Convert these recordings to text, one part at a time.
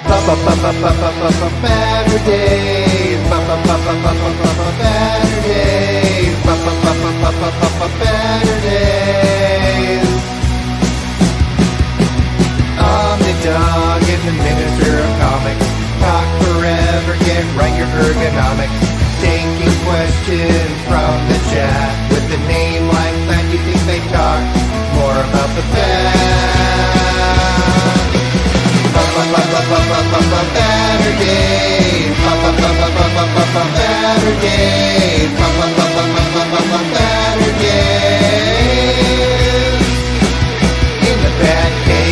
Better days. Better days. Better days. Omnidog in the Minister of Comics. Talk forever, get right your ergonomics. Taking questions from the chat. With a name like that, you think they talk more about the bad. Better days. Better days. Better days. In the Bat Cave.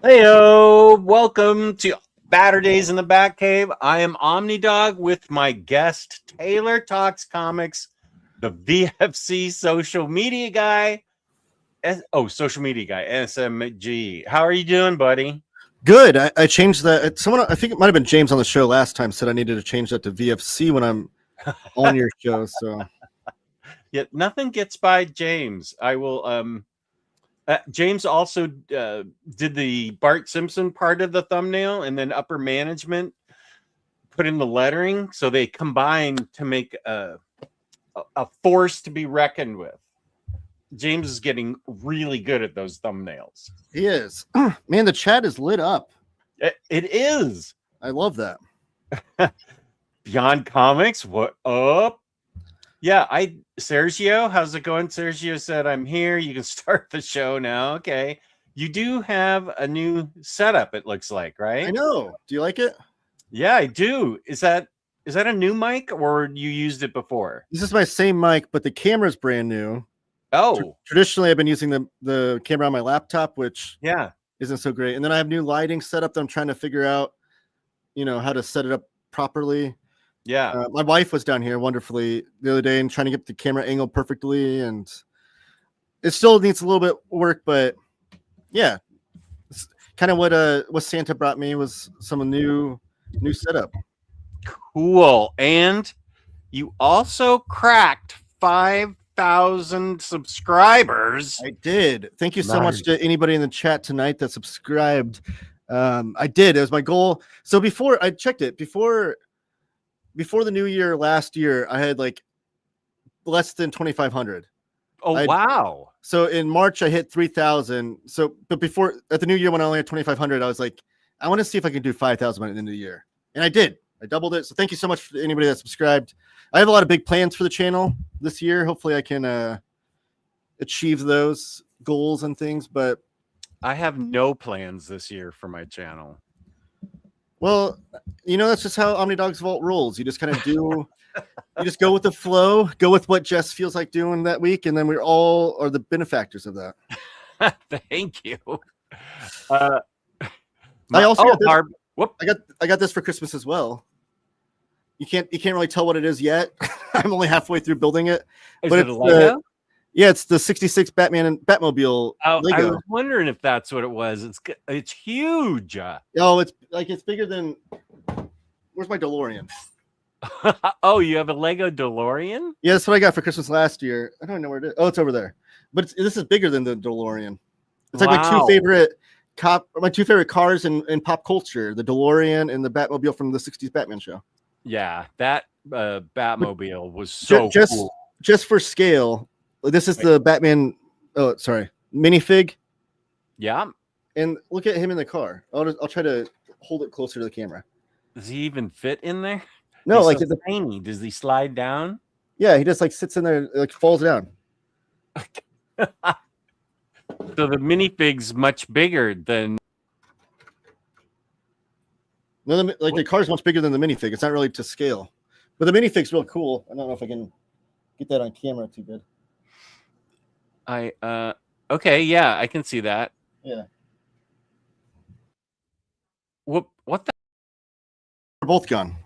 Heyo, welcome to Batter Days in the Batcave. I am Omnidog with my guest Taylor Talks Comics, the VFC social media guy. Social media guy, SMG. How are you doing, buddy? Good. I changed that. Someone, I think it might have been James on the show last time, said I needed to change that to VFC when I'm on your show. So Yeah, nothing gets by James. I will. James also did the Bart Simpson part of the thumbnail, and then upper management put in the lettering, so they combined to make a force to be reckoned with. James is getting really good at those thumbnails. he is. Man, the chat is lit up. It is. I love that. Beyond Comics, what up? Yeah, Sergio, how's it going? Sergio said, I'm here. You can start the show now. Okay. You do have a new setup, it looks like, right? I know. Do you like it? Yeah, I do. Is that a new mic, or you used it before? This is my same mic, but the camera's brand new. Oh, Traditionally, I've been using the camera on my laptop, which yeah. isn't so great. And then I have new lighting set up that I'm trying to figure out, how to set it up properly. Yeah. My wife was down here wonderfully the other day and trying to get the camera angle perfectly, and it still needs a little bit of work, but yeah, it's kind of what Santa brought me was some new setup. Cool. And you also cracked 5,000 subscribers. I did. Thank you so much to anybody in the chat tonight that subscribed. I did. It was my goal. So before I checked it, before the new year last year, I had like less than 2,500. Oh, wow. So in March, I hit 3,000. So, but before at the new year, when I only had 2,500, I was like, I want to see if I can do 5,000 by the end of the year. And I did. I doubled it. So thank you so much for anybody that subscribed. I have a lot of big plans for the channel this year. Hopefully I can achieve those goals and things, but I have no plans this year for my channel. well, that's just how Omnidog's Vault rolls. You just kind of do, you just go with the flow, go with what Jess feels like doing that week, and then we all are the benefactors of that. Thank you. I also I got this for Christmas as well. You can't really tell what it is yet. I'm only halfway through building it. Is it a Lego? Yeah, it's the 66 Batman and Batmobile Lego. I was wondering if that's what it was. It's huge. Oh, it's bigger than. Where's my DeLorean? Oh, you have a Lego DeLorean? Yeah, that's what I got for Christmas last year. I don't know where it is. Oh, it's over there. But this is bigger than the DeLorean. It's like my two favorite cars in pop culture: the DeLorean and the Batmobile from the 60s Batman show. Yeah, that Batmobile was so cool. Just for scale, this is the Batman. Oh, sorry, minifig. Yeah. And look at him in the car. I'll try to hold it closer to the camera. Does he even fit in there? No, He's like so tiny. Does he slide down? Yeah, he just like sits in there, like falls down. So the minifig's much bigger than. No, the car's much bigger than the minifig. It's not really to scale, but the minifig's real cool. I don't know if I can get that on camera too good. Okay, yeah, I can see that. Yeah. What the? We're both gone.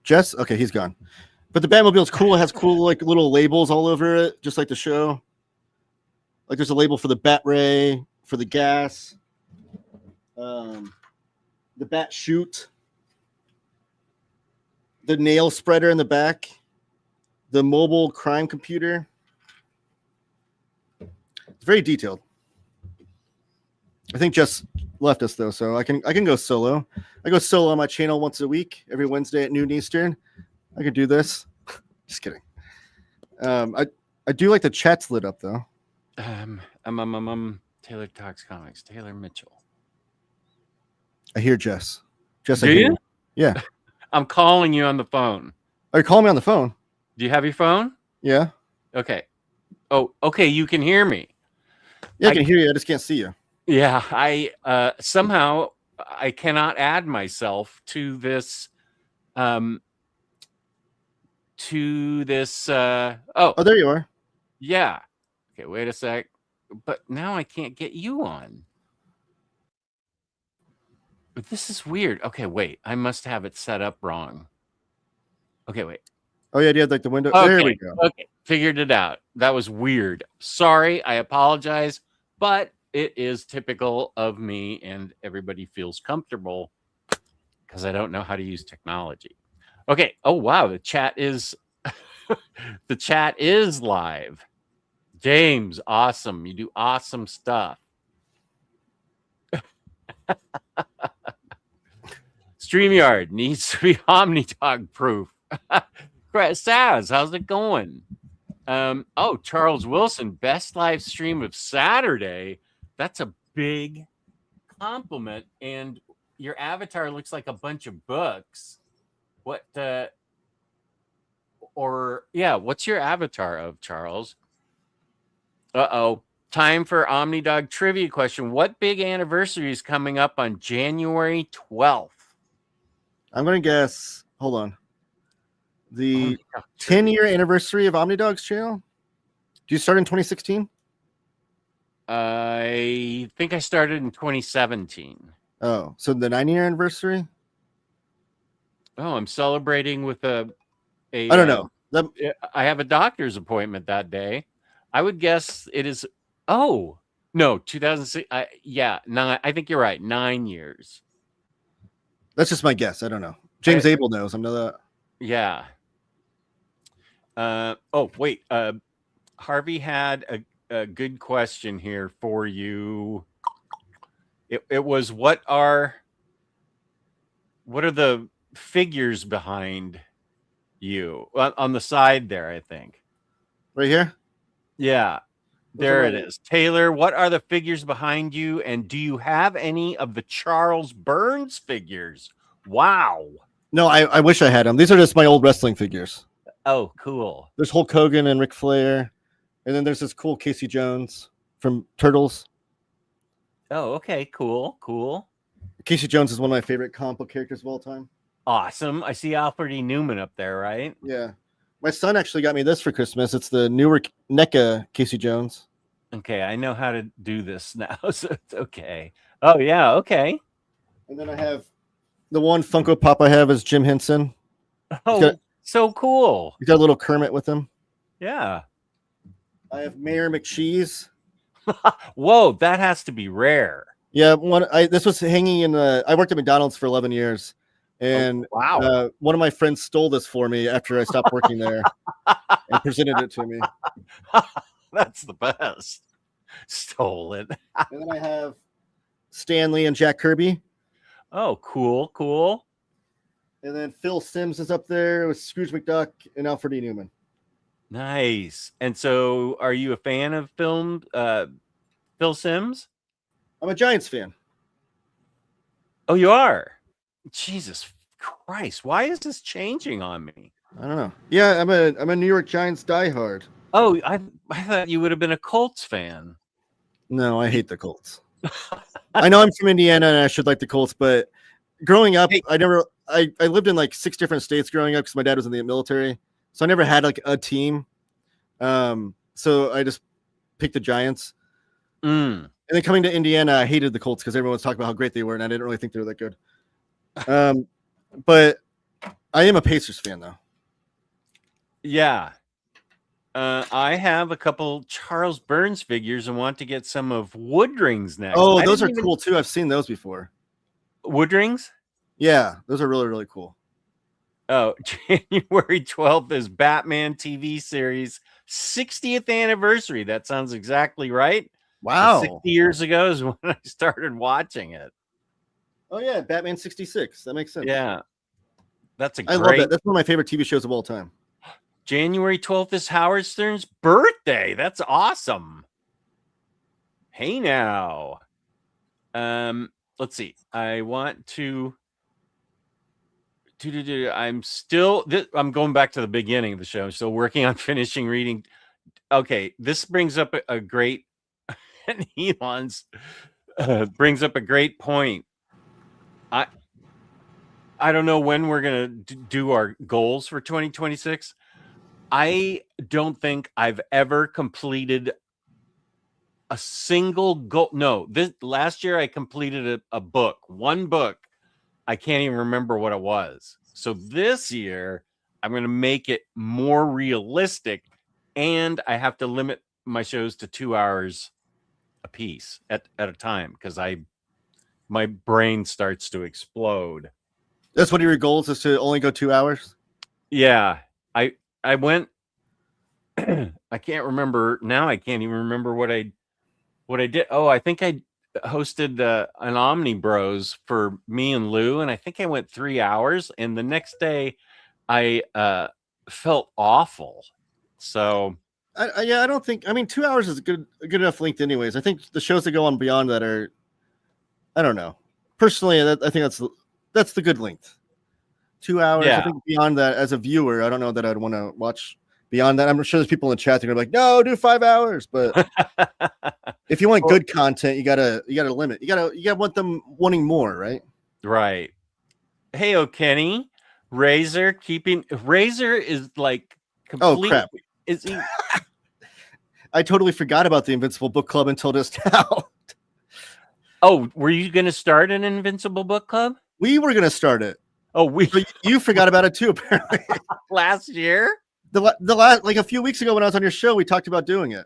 Jess? Okay, he's gone. But the Batmobile's cool. It has cool like little labels all over it, just like the show. Like there's a label for the Bat Ray, for the gas, the Bat Chute. the nail spreader in the back, the mobile crime computer. It's very detailed. I think Jess left us though, so I can go solo. I go solo on my channel once a week, every Wednesday at noon Eastern. I could do this. Just kidding. I do like the chat's lit up though. Taylor Talks Comics. Taylor Mitchell. I hear Jess. Jess, Do I hear you? you. Yeah. I'm calling you on the phone. Are you calling me on the phone? Do you have your phone? Yeah. Okay. Oh, okay. You can hear me. Yeah, I can hear you. I just can't see you. Yeah. I somehow I cannot add myself to this. Oh, there you are. Yeah. Okay. Wait a sec. But now I can't get you on. But this is weird. Okay, wait. I must have it set up wrong. Okay, wait. Oh yeah, you had like the window. Okay, there we go. Okay, figured it out. That was weird. Sorry, I apologize, but it is typical of me, and everybody feels comfortable because I don't know how to use technology. Okay. Oh wow, the chat is the chat is live. James, awesome. You do awesome stuff. StreamYard needs to be Omnidog proof. Saz, how's it going? Oh, Charles Wilson, best live stream of Saturday. That's a big compliment. And your avatar looks like a bunch of books. What's your avatar of, Charles? Uh-oh. Time for Omnidog trivia question. What big anniversary is coming up on January 12th? I'm going to guess, hold on. The 10-year anniversary of Omnidog's channel? Do you start in 2016? I think I started in 2017. Oh, so the 9-year anniversary? Oh, I'm celebrating with I don't know. I have a doctor's appointment that day. I would guess it is. Oh, no, 2006. I think you're right. 9 years. That's just my guess. I don't know. James Abel knows. I know that. Yeah. Wait. Harvey had a good question here for you. It was what are the figures behind you on the side there? I think right here. Yeah, there it is. Taylor, what are the figures behind you, and do you have any of the Charles Burns figures? Wow. No, I wish I had them. These are just my old wrestling figures. Oh, cool. There's Hulk Hogan and Ric Flair, and then there's this cool Casey Jones from Turtles. Oh, okay, cool. Casey Jones is one of my favorite comic book characters of all time. Awesome. I see Alfred E. Newman up there, right? Yeah. My son actually got me this for Christmas. It's the newer NECA Casey Jones. Okay, I know how to do this now, so it's okay. Oh, yeah, okay. And then I have the one Funko Pop I have is Jim Henson. Oh, so cool. He's got a little Kermit with him. Yeah. I have Mayor McCheese. Whoa, that has to be rare. Yeah, this was hanging in I worked at McDonald's for 11 years. And wow. One of my friends stole this for me after I stopped working there and presented it to me. That's the best. Stole it. And then I have Stanley and Jack Kirby. Oh, cool. And then Phil Simms is up there with Scrooge McDuck and Alfred E. Newman. Nice. And so are you a fan of Phil Simms? I'm a Giants fan. Oh, you are? Jesus Christ, why is this changing on me? I don't know. Yeah, I'm a New York Giants diehard. Oh, I thought you would have been a Colts fan. No, I hate the Colts. I know I'm from Indiana and I should like the Colts, but growing up, I lived in like 6 different states growing up because my dad was in the military. So I never had like a team. So I just picked the Giants. And then coming to Indiana, I hated the Colts because everyone was talking about how great they were, and I didn't really think they were that good. But I am a Pacers fan, though. Yeah. I have a couple Charles Burns figures and want to get some of Woodring's next. Oh, those are cool, too. I've seen those before. Woodring's? Yeah, those are really, really cool. Oh, January 12th is Batman TV series 60th anniversary. That sounds exactly right. Wow. 60 years ago is when I started watching it. Oh yeah, Batman 66. That makes sense. Yeah. That's a I love great. that. That's one of my favorite TV shows of all time. January 12th is Howard Stern's birthday. That's awesome. Hey now. Let's see. I want to I'm going back to the beginning of the show. I'm still working on finishing reading. Okay, this brings up a great and Elon's brings up a great point. I don't know when we're gonna do our goals for 2026. I don't think I've ever completed a single goal. No, this last year I completed a book, one book. I can't even remember what it was. So this year, I'm going to make it more realistic, and I have to limit my shows to 2 hours a piece at a time because my brain starts to explode. That's one of your goals, is to only go 2 hours? Yeah, I went. I can't remember now. I can't even remember what I did. Oh, I think I hosted an Omnibus for me and Lou, and I think I went 3 hours, and the next day I felt awful. So I don't think. I mean, 2 hours is a good enough length, anyways. I think the shows that go on beyond that are, I don't know. Personally, I think that's the good length. 2 hours. Yeah. I think beyond that, as a viewer, I don't know that I'd want to watch beyond that. I'm sure there's people in the chat that are like, no, do 5 hours. But if you want good content, you gotta limit. You gotta want them wanting more, right? Right. Hey, Kenny. Razor is like complete. Oh crap! Is he? I totally forgot about the Invincible book club until just now. Oh, were you going to start an Invincible book club? We were going to start it. Oh, But you forgot about it too, apparently. Last year? The last, like a few weeks ago when I was on your show, we talked about doing it.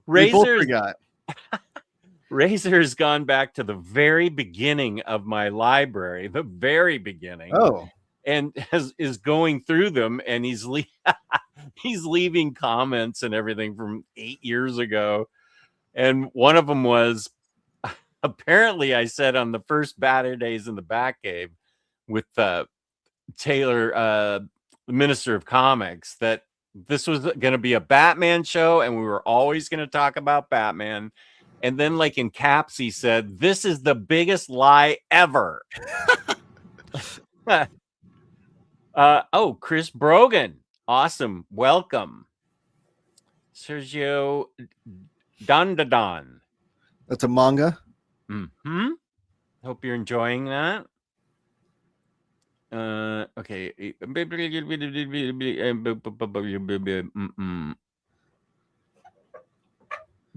We both forgot. Razor's gone back to the very beginning of my library, the very beginning. Oh. And is going through them, and he's leaving comments and everything from 8 years ago. And one of them was, apparently I said on the first Batter Days in the Batcave with Taylor, the Minister of Comics, that this was going to be a Batman show and we were always going to talk about Batman. And then, like in caps, he said, "This is the biggest lie ever." Oh, Chris Brogan. Awesome. Welcome. Sergio Dandadan. That's a manga. Mm-hmm. Hope you're enjoying that. Okay.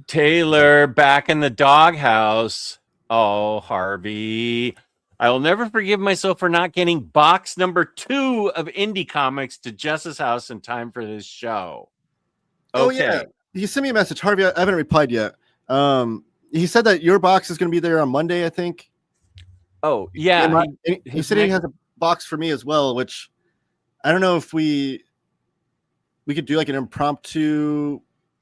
Taylor, back in the doghouse. Oh, Harvey. I will never forgive myself for not getting box number 2 of indie comics to Jess's house in time for this show. Okay. Oh, yeah. He sent me a message. Harvey, I haven't replied yet. He said that your box is going to be there on Monday, I think. Oh, yeah. He said he has a box for me as well, which I don't know if we could do like an impromptu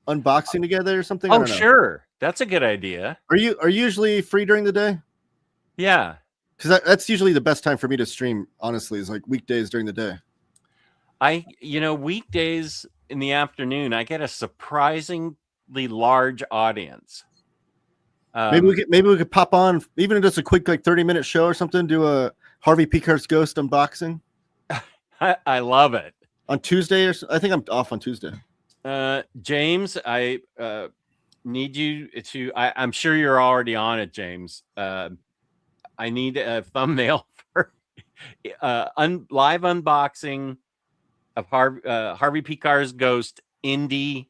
unboxing together or something. Oh, sure. That's a good idea. Are you usually free during the day? Yeah. Because that's usually the best time for me to stream, honestly, is like weekdays during the day. Weekdays in the afternoon, I get a surprisingly large audience. Maybe we could pop on, even just a quick like 30-minute show or something, do a Harvey Picar's Ghost unboxing. I love it. On Tuesday, I think I'm off on Tuesday. James, I need you to. I'm sure you're already on it, James. I need a thumbnail for live unboxing of Harvey Picar's Ghost indie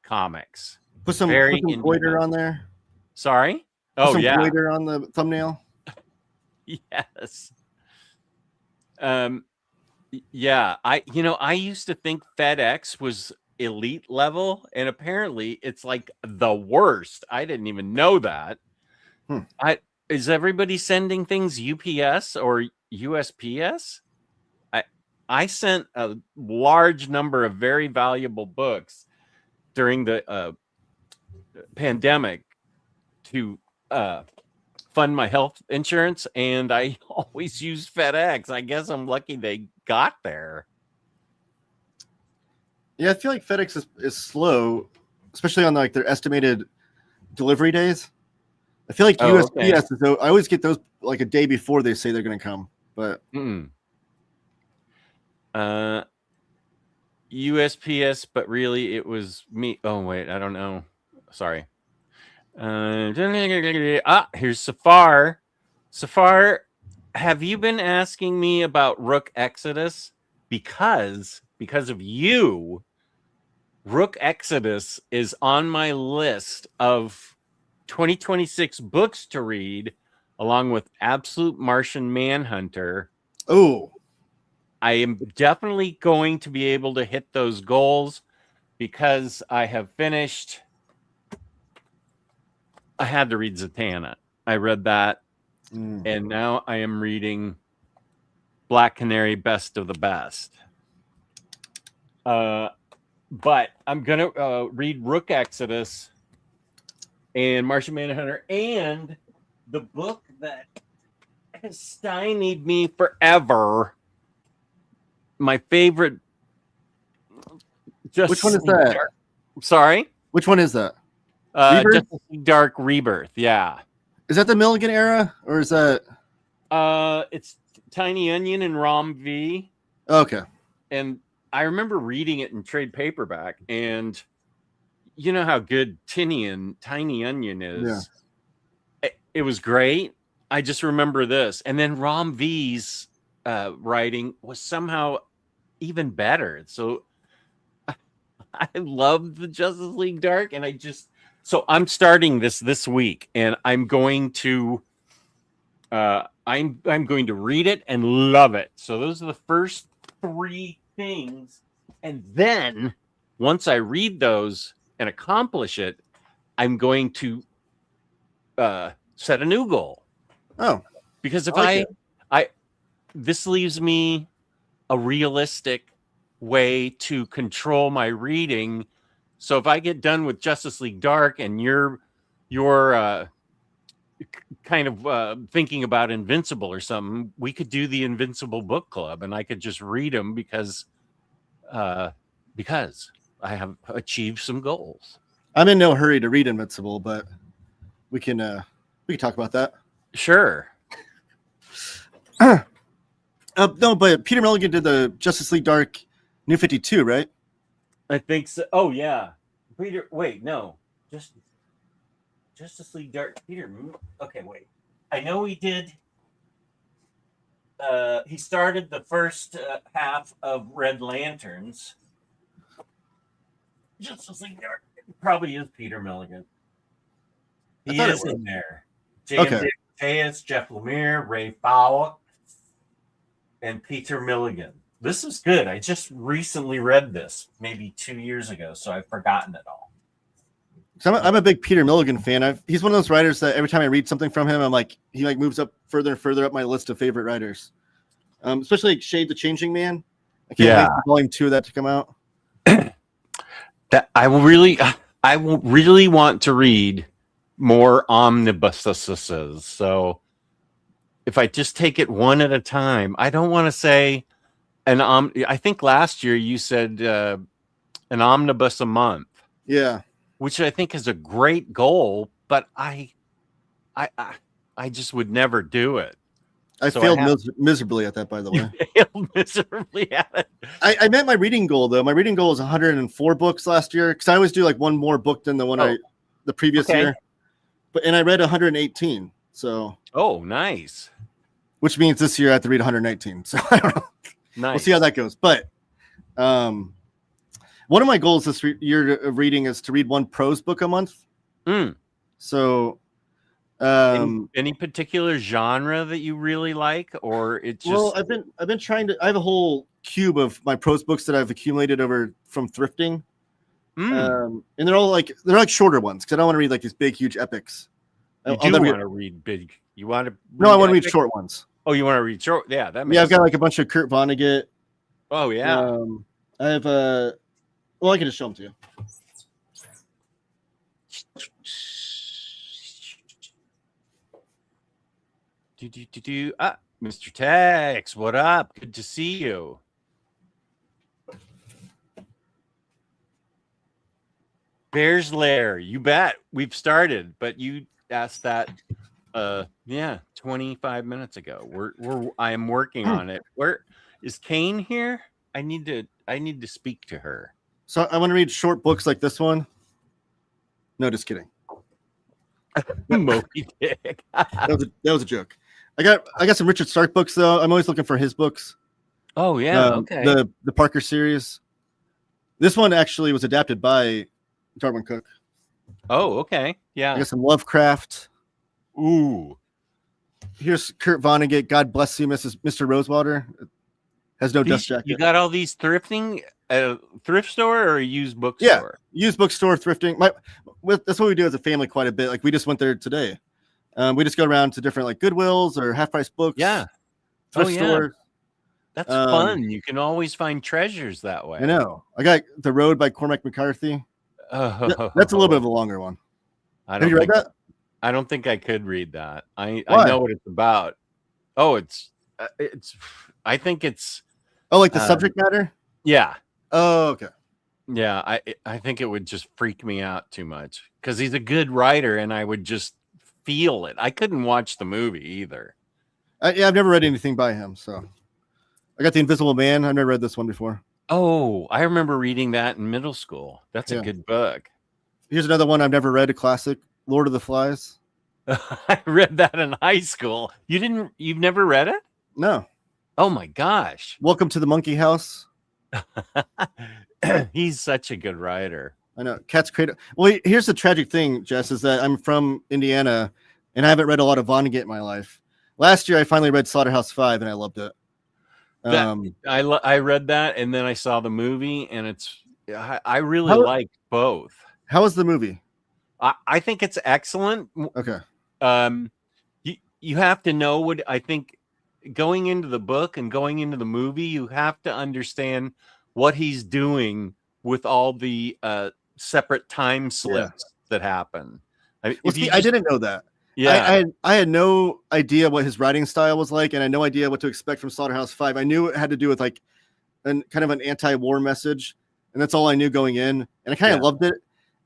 comics. Put some glitter on there. Sorry? Put some glitter on the thumbnail. Yes. Yeah, I used to think FedEx was elite level, and apparently it's like the worst. I didn't even know that. is everybody sending things UPS or USPS? I sent a large number of very valuable books during the pandemic to fund my health insurance, and I always use FedEx. I guess I'm lucky they got there. Yeah, I feel like FedEx is slow, especially on like their estimated delivery days. I feel like USPS is. I always get those like a day before they say they're going to come, but USPS, but really it was me. Oh wait, I don't know. Sorry. Here's Safar. Safar, have you been asking me about Rook Exodus? Because of you, Rook Exodus is on my list of 2026 books to read, along with Absolute Martian Manhunter. Oh, I am definitely going to be able to hit those goals because I have finished. I had to read Zatanna. I read that. And now I am reading Black Canary Best of the Best. But I'm going to read Rook Exodus and Martian Manhunter and the book that has stymied me forever. My favorite. Which one is that? Sorry? Which one is that? Justice League Dark Rebirth. Yeah. Is that the Milligan era, or is that? It's Tiny Onion and Rom V. Okay. And I remember reading it in trade paperback, and you know how good Tiny Onion is. Yeah. It was great. I just remember this, and then Rom V's writing was somehow even better. So I love the Justice League Dark, and so I'm starting this week, and I'm going to I'm going to read it and love it. So those are the first 3 things, and then once I read those and accomplish it, I'm going to set a new goal. Oh, because if this leaves me a realistic way to control my reading. So if I get done with Justice League Dark and you're kind of thinking about Invincible or something, we could do the Invincible book club, and I could just read them because I have achieved some goals. I'm in no hurry to read Invincible, but we can talk about that. Sure. No, but Peter Milligan did the Justice League Dark New 52, right? I think so. Oh yeah, Peter. Wait, no, Justice League Dark. Peter. Okay, wait. I know he did. He started the first half of Red Lanterns. Justice League Dark probably is Peter Milligan. He is in there. J.M. Mateus, Jeff Lemire, Ray Fowler, and Peter Milligan. This is good. I just recently read this, maybe 2 years ago, so I've forgotten it all. So I'm a big Peter Milligan fan. He's one of those writers that every time I read something from him, I'm like, he like moves up further and further up my list of favorite writers. Especially like Shade the Changing Man. I can't wait for volume 2 of that to come out. That I will really want to read more omnibuses. So if I just take it one at a time, I don't want to say I think last year you said an omnibus a month. Yeah. Which I think is a great goal, but I just would never do it. I failed miserably at that, by the way. You failed miserably at it. I met my reading goal, though. My reading goal was 104 books last year, because I always do like one more book than the previous year. And I read 118. So. Oh, nice. Which means this year I have to read 119. So I don't know. Nice. We'll see how that goes. But one of my goals this year of reading is to read one prose book a month. So any particular genre that you really like, or it's just... Well, I've been trying to. I have a whole cube of my prose books that I've accumulated over from thrifting, and they're like shorter ones because I don't want to read like these big huge epics. You do want to read big. You want to? No, I want to read short ones. Oh, you want to read short? Yeah, that makes I've got like a bunch of Kurt Vonnegut. Oh yeah. I have a. Well, I can just show them to you. Mr. Tex, what up? Good to see you. Bear's Lair, you bet. We've started, but you asked that 25 minutes ago. I am working on it. Where is Kane here? I need to speak to her. So I want to read short books like this one. No, just kidding. Moby Dick. that was a joke. I got some Richard Stark books though. I'm always looking for his books. Oh yeah, okay. The Parker series. This one actually was adapted by Darwin Cook. Oh, okay. Yeah. I got some Lovecraft. Ooh. Here's Kurt Vonnegut. God bless you, Mr. Rosewater. Has no dust jacket. You got all these thrifting thrift store or a used bookstore? Yeah, used bookstore, thrifting. That's what we do as a family quite a bit. Like we just went there today. We just go around to different like Goodwills or half price books. Yeah. Thrift stores. That's fun. You can always find treasures that way. I know. I got The Road by Cormac McCarthy. That's a little bit of a longer one. Have you read that? I don't think I could read that. I Why? know what it's about. Oh, it's. I think it's. Oh, like the subject matter? Yeah. Oh, okay. Yeah, I think it would just freak me out too much because he's a good writer, and I would just feel it. I couldn't watch the movie either. I've never read anything by him, so I got The Invisible Man. I've never read this one before. Oh, I remember reading that in middle school. That's a good book. Here's another one I've never read, a classic, Lord of the Flies. I read that in high school. You've never read it? No. Oh my gosh. Welcome to the Monkey House. He's such a good writer. I know. Cat's Cradle. Well, here's the tragic thing, Jess, is that I'm from Indiana and I haven't read a lot of Vonnegut in my life. Last year, I finally read Slaughterhouse-Five and I loved it. I read that and then I saw the movie and I really liked both. How was the movie? I think it's excellent. Okay. You have to know what I think going into the book and going into the movie, you have to understand what he's I didn't know that. Yeah, I had no idea what his writing style was like, and I had no idea what to expect from Slaughterhouse-Five. I knew it had to do with like kind of an anti-war message, and that's all I knew going in. And I kind of loved it.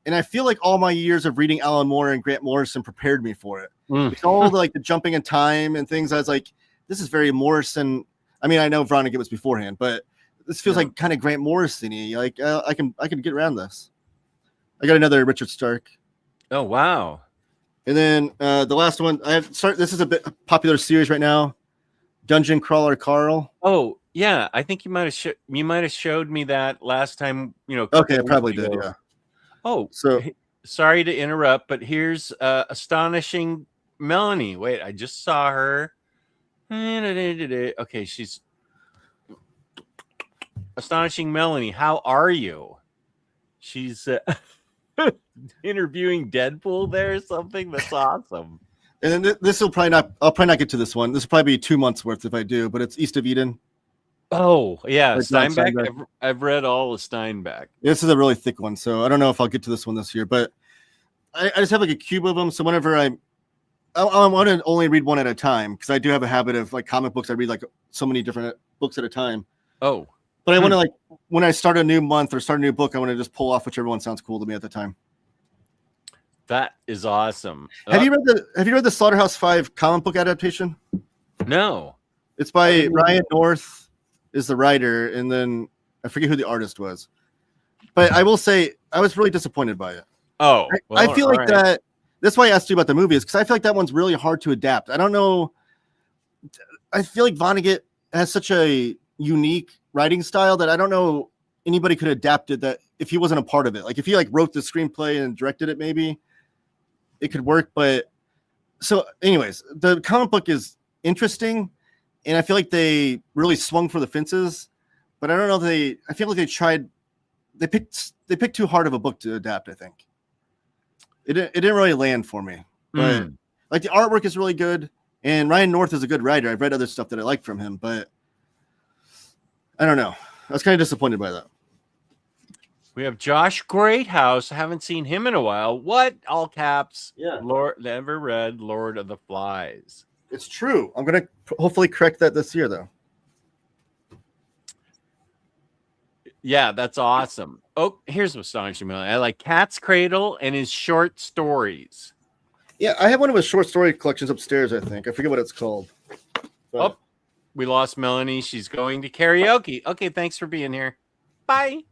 And I feel like all my years of reading Alan Moore and Grant Morrison prepared me for it. It's all the jumping in time and things. I was like, this is very Morrison. I mean, I know Vonnegut was beforehand, but this feels like kind of Grant Morrison-y. Like I can get around this. I got another Richard Stark. Oh wow! And then the last one this is a bit popular series right now, Dungeon Crawler Carl. Oh yeah, I think you might have showed me that last time. Okay, I probably did. Yeah. Oh, so sorry to interrupt, but here's astonishing Melanie. Wait, I just saw her. Okay, she's astonishing Melanie. How are you? She's interviewing Deadpool there or something. That's awesome. And then this will probably not. I'll probably not get to this one. This will probably be 2 months worth if I do. But it's East of Eden. Oh yeah, Steinbeck. Steinbeck. I've read all of Steinbeck. This is a really thick one, so I don't know if I'll get to this one this year. But I just have like a cube of them. So whenever I want to only read one at a time because I do have a habit of like comic books. I read like so many different books at a time. Oh, but I want to like when I start a new month or start a new book, I want to just pull off whichever one sounds cool to me at the time. That is awesome. Have you read the Slaughterhouse-Five comic book adaptation? No, it's by Ryan North. Is the writer, and then I forget who the artist was. But I will say I was really disappointed by it. Oh, I feel like that. That's why I asked you about the movie, is because I feel like that one's really hard to adapt. I don't know. I feel like Vonnegut has such a unique writing style that I don't know anybody could adapt it that if he wasn't a part of it. Like if he like wrote the screenplay and directed it, maybe it could work. But so anyways, the comic book is interesting. And I feel like they really swung for the fences, but I don't know. I feel like they picked too hard of a book to adapt. I think it didn't really land for me. But Like the artwork is really good, and Ryan North is a good writer. I've read other stuff that I like from him, but I don't know. I was kind of disappointed by that. We have Josh Greathouse. I haven't seen him in a while. What? All caps. Yeah. Lord, never read Lord of the Flies. It's true. I'm gonna hopefully correct that this year, though. Yeah, that's awesome. Oh, here's Astonishing Million. I like Cat's Cradle and his short stories. Yeah, I have one of his short story collections upstairs, I think. I forget what it's called. But Oh, we lost Melanie. She's going to karaoke. Okay, thanks for being here. Bye.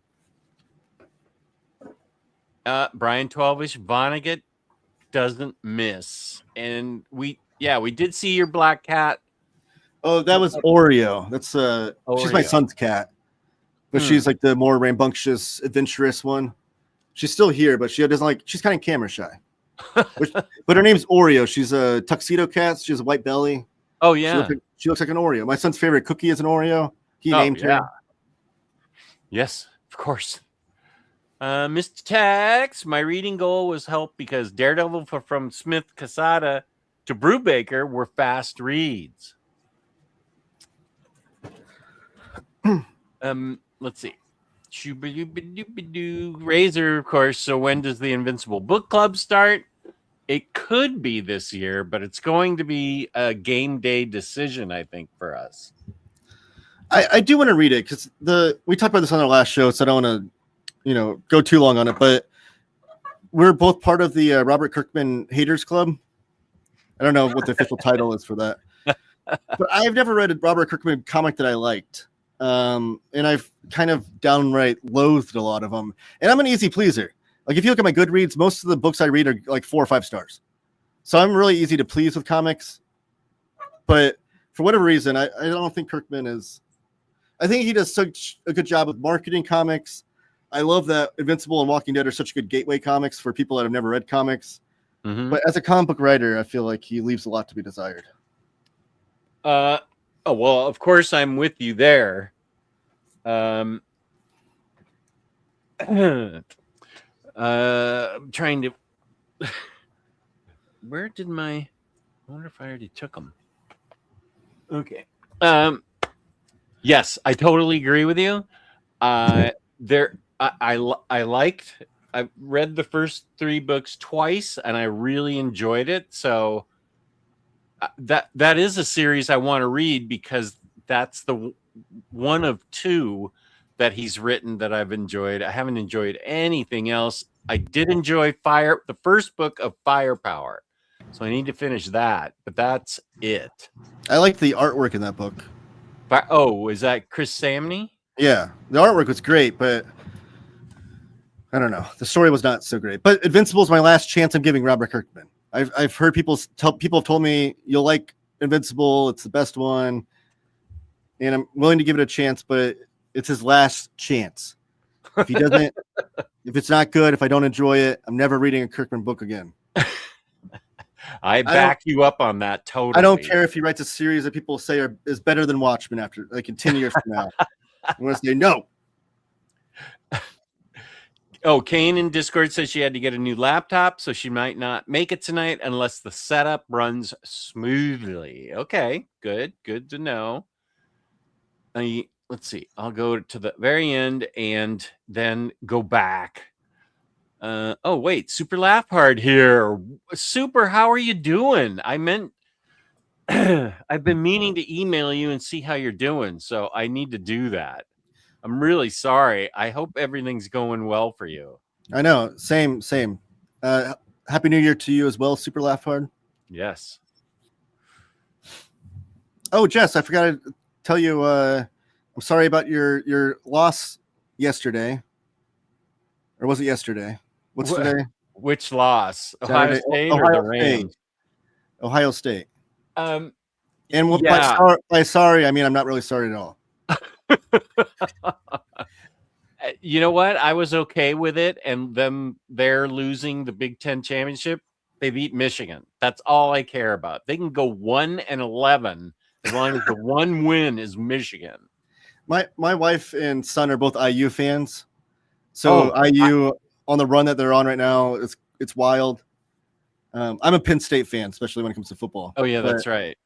Brian 12ish Vonnegut doesn't miss. And we did see your black cat. Oh, that was Oreo. That's she's my Oreo. son's cat. But she's like the more rambunctious, adventurous one. She's still here, but she doesn't like. She's kind of camera shy. But her name's Oreo. She's a tuxedo cat. She has a white belly. Oh yeah, she looks like an Oreo. My son's favorite cookie is an Oreo. He named her. Yes, of course. Mr. Tax, my reading goal was help because Daredevil from Smith Casada to Brubaker were fast reads. Let's see. Razor, of course. So when does the Invincible Book Club start? It could be this year, but it's going to be a game day decision, I think, for us. I do want to read it because we talked about this on our last show, so I don't want to, go too long on it. But we're both part of the Robert Kirkman Haters Club. I don't know what the official title is for that, but I've never read a Robert Kirkman comic that I liked. And I've kind of downright loathed a lot of them. And I'm an easy pleaser. Like if you look at my Goodreads, most of the books I read are like 4 or 5 stars. So I'm really easy to please with comics. But for whatever reason, I don't think Kirkman is. I think he does such a good job with marketing comics. I love that Invincible and Walking Dead are such good gateway comics for people that have never read comics. Mm-hmm. But as a comic book writer, I feel like he leaves a lot to be desired. Oh, well, of course I'm with you there. I'm trying to. Where did I wonder if I already took them. Okay. Yes, I totally agree with you. I read the first 3 books twice, and I really enjoyed it. So that is a series I want to read because that's the one of 2 that he's written that I've enjoyed. I haven't enjoyed anything else. I did enjoy the first book of Firepower, so I need to finish that. But that's it. I like the artwork in that book. Oh, is that Chris Samney? Yeah, the artwork was great, but I don't know. The story was not so great. But Invincible is my last chance I'm giving Robert Kirkman. I've heard people have told me you'll like Invincible. It's the best one, and I'm willing to give it a chance. But it's his last chance. If he doesn't, if it's not good, if I don't enjoy it, I'm never reading a Kirkman book again. I back you up on that totally. I don't care if he writes a series that people say is better than Watchmen after like in 10 years from now. I'm going to say no. Oh, Kane in Discord says she had to get a new laptop, so she might not make it tonight unless the setup runs smoothly. Okay, good to know. Let's see. I'll go to the very end and then go back. Oh, wait. Super Laugh Hard here. Super, how are you doing? I meant I've been meaning to email you and see how you're doing, so I need to do that. I'm really sorry. I hope everything's going well for you. I know. Same. Happy New Year to you as well, Super Laugh Hard. Yes. Oh, Jess, I forgot to tell you, I'm sorry about your loss yesterday. Or was it yesterday? What's today? Which loss? Saturday. Ohio State or the Rams? Ohio State. And by sorry, I mean I'm not really sorry at all. You know what? I was okay with it, and they're losing the Big Ten championship. They beat Michigan. That's all I care about. They can go 1-11 as long as the one win is Michigan. My wife and son are both IU fans, so IU on the run that they're on right now, it's wild. I'm a Penn State fan, especially when it comes to football. Oh yeah, But, that's right.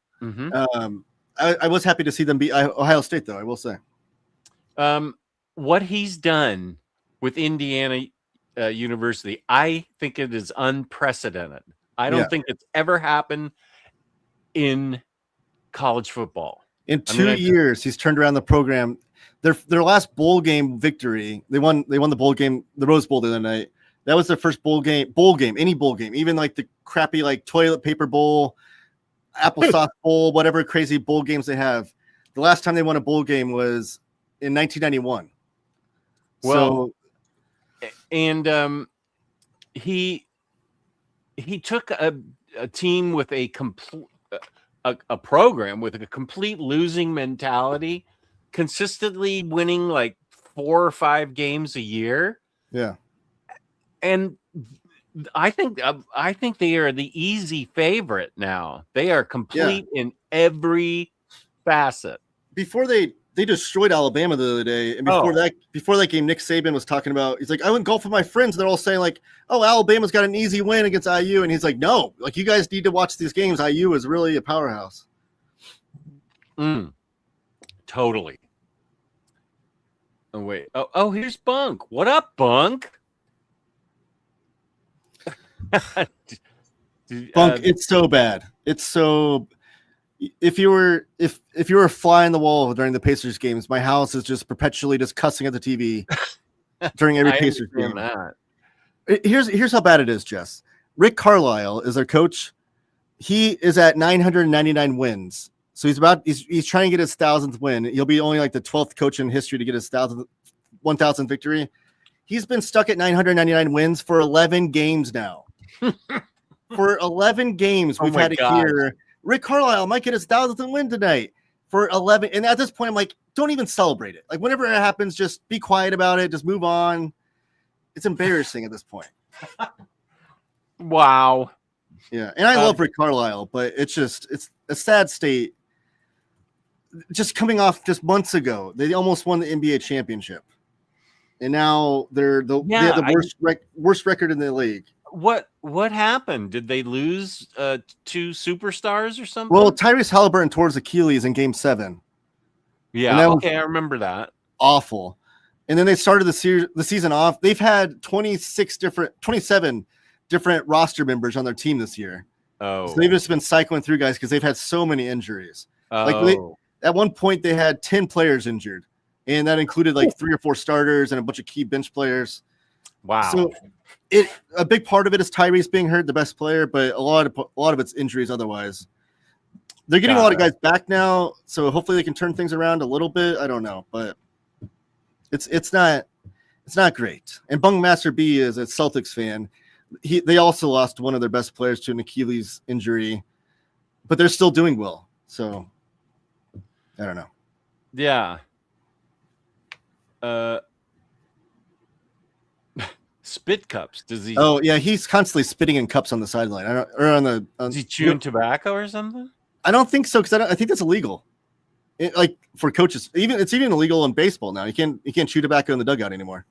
I was happy to see them beat Ohio State, though. I will say. What he's done with Indiana University, I think it is unprecedented. I don't think it's ever happened in college football. In 2 years, he's turned around the program. Their last bowl game victory, they won the bowl game, the Rose Bowl the other night. That was their first any bowl game, even like the crappy like toilet paper bowl, applesauce bowl, whatever crazy bowl games they have. The last time they won a bowl game was in 1991. Well, and he took a team with a complete a program with a complete losing mentality, consistently winning like 4 or 5 games a year. Yeah. And I think they are the easy favorite now. They are complete in every facet. Before they destroyed Alabama the other day, and before that game, Nick Saban was talking about. He's like, I went golf with my friends. And they're all saying like, "Oh, Alabama's got an easy win against IU," and he's like, "No, like you guys need to watch these games. IU is really a powerhouse." Totally. Oh wait. Oh, here's Bunk. What up, Bunk? Bunk, it's so bad. It's so. If you were a fly in the wall during the Pacers games, my house is just perpetually just cussing at the TV during every Pacers game. Here's how bad it is, Jess. Rick Carlisle is their coach. He is at 999 wins. So he's trying to get his 1,000th win. He'll be only like the 12th coach in history to get his 1,000th victory. He's been stuck at 999 wins for 11 games now. For 11 games, we've had to hear Rick Carlisle might get his 1,000th win tonight for 11. And at this point, I'm like, don't even celebrate it. Like, whenever it happens, just be quiet about it. Just move on. It's embarrassing at this point. Wow. Yeah. And I love Rick Carlisle, but it's a sad state. Just coming off just months ago, they almost won the NBA championship. And now they have the worst record in the league. What happened? Did they lose 2 superstars or something? Well, Tyrese Halliburton tore his Achilles in Game 7. Yeah, okay, I remember that. Awful. And then they started the season off. They've had 27 different roster members on their team this year. Oh, so they've just been cycling through guys because they've had so many injuries. At one point they had 10 players injured, and that included like 3 or 4 starters and a bunch of key bench players. Wow. So a big part of it is Tyrese being hurt, the best player, but a lot of it's injuries otherwise. They're getting a lot of guys back now, so hopefully they can turn things around a little bit. I don't know, but it's not great. And Bung Master B is a Celtics fan. They also lost one of their best players to an Achilles injury, but they're still doing well. So I don't know. Yeah. Spit cups. Does he? Oh yeah, he's constantly spitting in cups on the sideline. Is he chewing tobacco or something? I don't think so, because I think that's illegal. Like for coaches, it's even illegal in baseball now. You can't chew tobacco in the dugout anymore.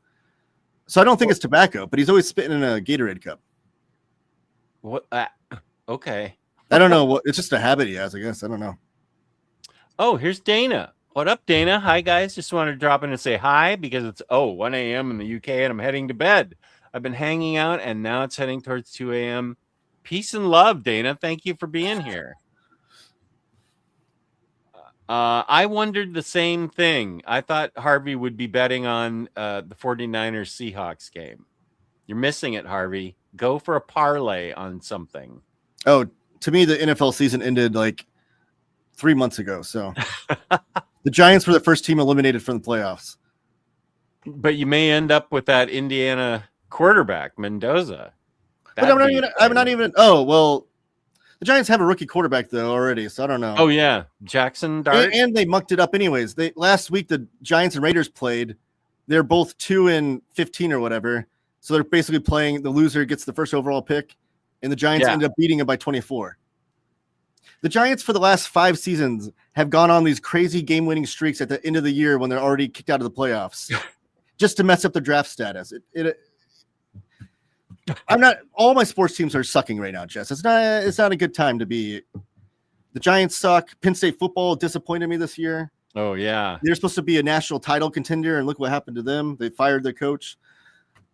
So I don't think it's tobacco, but he's always spitting in a Gatorade cup. What? Okay. I don't know. It's just a habit he has, I guess. I don't know. Oh, here's Dana. What up, Dana? Hi, guys. Just wanted to drop in and say hi because it's 1 a.m. in the UK and I'm heading to bed. I've been hanging out and now it's heading towards 2 a.m. Peace and love, Dana. Thank you for being here. I wondered the same thing. I thought Harvey would be betting on the 49ers Seahawks game. You're missing it, Harvey. Go for a parlay on something. Oh, to me, the NFL season ended like 3 months ago. So the Giants were the first team eliminated from the playoffs. But you may end up with that Indiana quarterback, Mendoza. But I'm not even. Oh, well, the Giants have a rookie quarterback though already, so I don't know. Oh yeah, Jackson Dart. And they mucked it up anyways. Last week the Giants and Raiders played. They're both 2-15 or whatever. So they're basically playing. The loser gets the first overall pick, and the Giants end up beating them by 24. The Giants for the last 5 seasons have gone on these crazy game-winning streaks at the end of the year when they're already kicked out of the playoffs, just to mess up their draft status. I'm not. All my sports teams are sucking right now, Jess. It's not a good time to be. The Giants suck. Penn State football disappointed me this year. Oh yeah, They're supposed to be a national title contender, and look what happened to them. They fired their coach,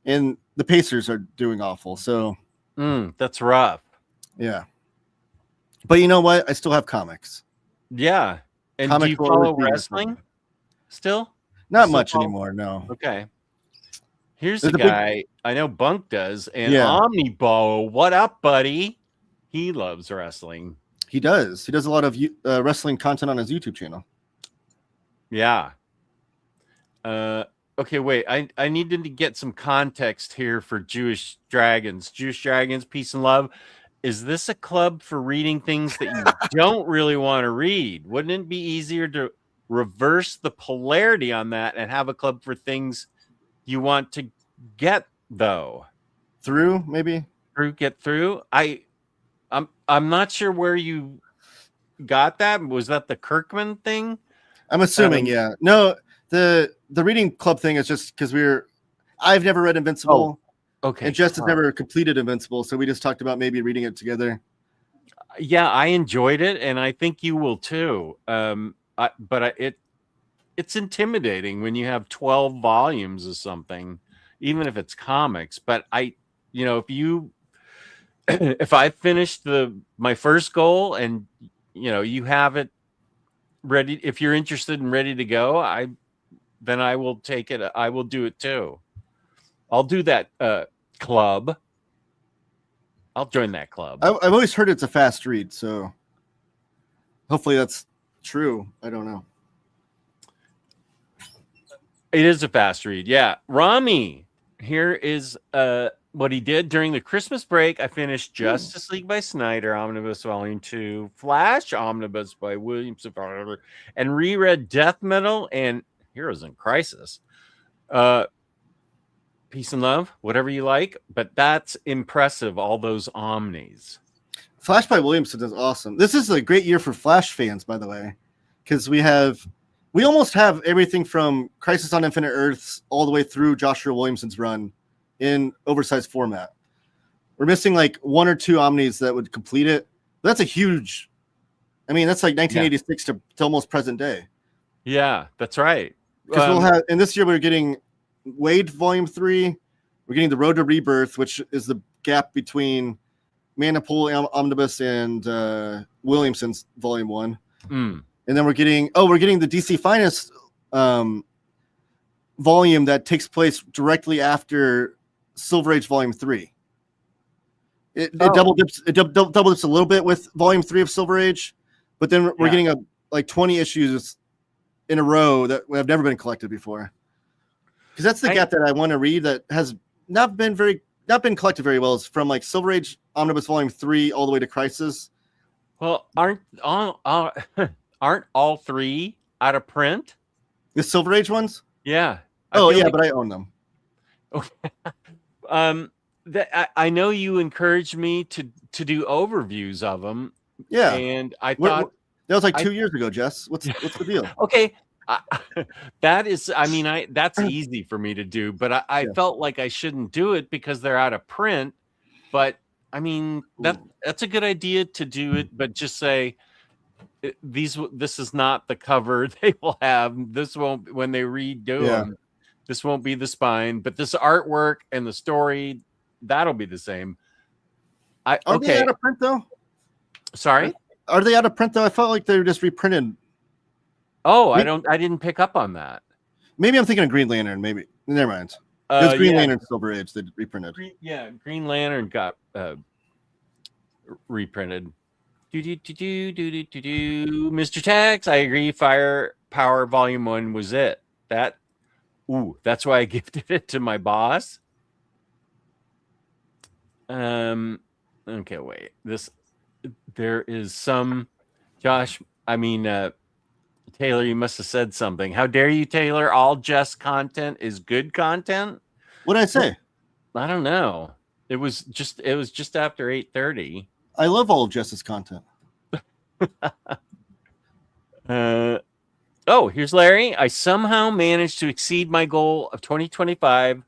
and the Pacers are doing awful. So that's rough. yeah, but you know what? I still have comics. Yeah, and do you will follow always be there for me. wrestling still? Not Still much follow- anymore. No. Okay. Here's There's a a big- guy I know Bunk does, and Yeah. Omnibus. What up, buddy? He loves wrestling. He does. He does a lot of wrestling content on his YouTube channel. Yeah. Okay, wait. I needed to get some context here for Jewish Dragons. Jewish Dragons, peace and love. Is this a club for reading things that you don't really want to read? Wouldn't it be easier to reverse the polarity on that and have a club for things you want to get though? Through maybe. Get through. I'm not sure where you got that. Was that the Kirkman thing? I'm assuming, yeah. No, the reading club thing is just because I've never read Invincible. Okay. And Jess has never completed Invincible, so we just talked about maybe reading it together. Yeah, I enjoyed it, and I think you will too. It's intimidating when you have 12 volumes of something, even if it's comics. But if I finished my first goal and you have it ready, if you're interested and ready to go, then I will take it. I will do it too. I'll do that club. I'll join that club. I've always heard it's a fast read, so hopefully that's true. I don't know. It is a fast read. Yeah. Rami, here is what he did during the Christmas break. I finished Justice League by Snyder, Omnibus Volume 2, Flash Omnibus by Williamson, and reread Death Metal and Heroes in Crisis. Peace and love, whatever you like, but that's impressive, all those Omnis. Flash by Williamson is awesome. This is a great year for Flash fans, by the way, because we almost have everything from Crisis on Infinite Earths all the way through Joshua Williamson's run in oversized format. We're missing like one or two Omnis that would complete it. That's a huge, that's like 1986 to almost present day. Yeah, that's right. Because we'll have, and this year we're getting Wade Volume 3. We're getting the Road to Rebirth, which is the gap between Manapul Omnibus and Williamson's Volume 1. And then we're getting the DC Finest volume that takes place directly after Silver Age Volume 3. It double dips a little bit with Volume 3 of Silver Age, but then we're getting 20 issues in a row that have never been collected before. Because that's the gap that I want to read that has not been collected very well. Is from like Silver Age Omnibus Volume 3 all the way to Crisis. Well, aren't all three out of print? The Silver Age ones? Yeah. But I own them. I know you encouraged me to do overviews of them. Yeah. And I thought that was like 2 years ago, Jess. What's the deal? Okay. That's easy for me to do, but I felt like I shouldn't do it because they're out of print. But that's a good idea to do it, but just say this is not the cover they will have. This won't, when they redo them, this won't be the spine, but this artwork and the story, that'll be the same. Are they out of print though? Sorry? Are they out of print though? I felt like they were just reprinted. Oh, I didn't pick up on that. Maybe I'm thinking of Green Lantern. Maybe. Never mind. It was Green Lantern Silver Age they reprinted. Green Lantern got reprinted. Mr. Tax, I agree. Firepower Volume 1 was it. That's why I gifted it to my boss. Okay, wait. There is some Taylor, you must have said something. How dare you, Taylor? All Jess content is good content? What did I say? I don't know. It was just after 8:30. I love all of Jess's content. Here's Larry. I somehow managed to exceed my goal of 2025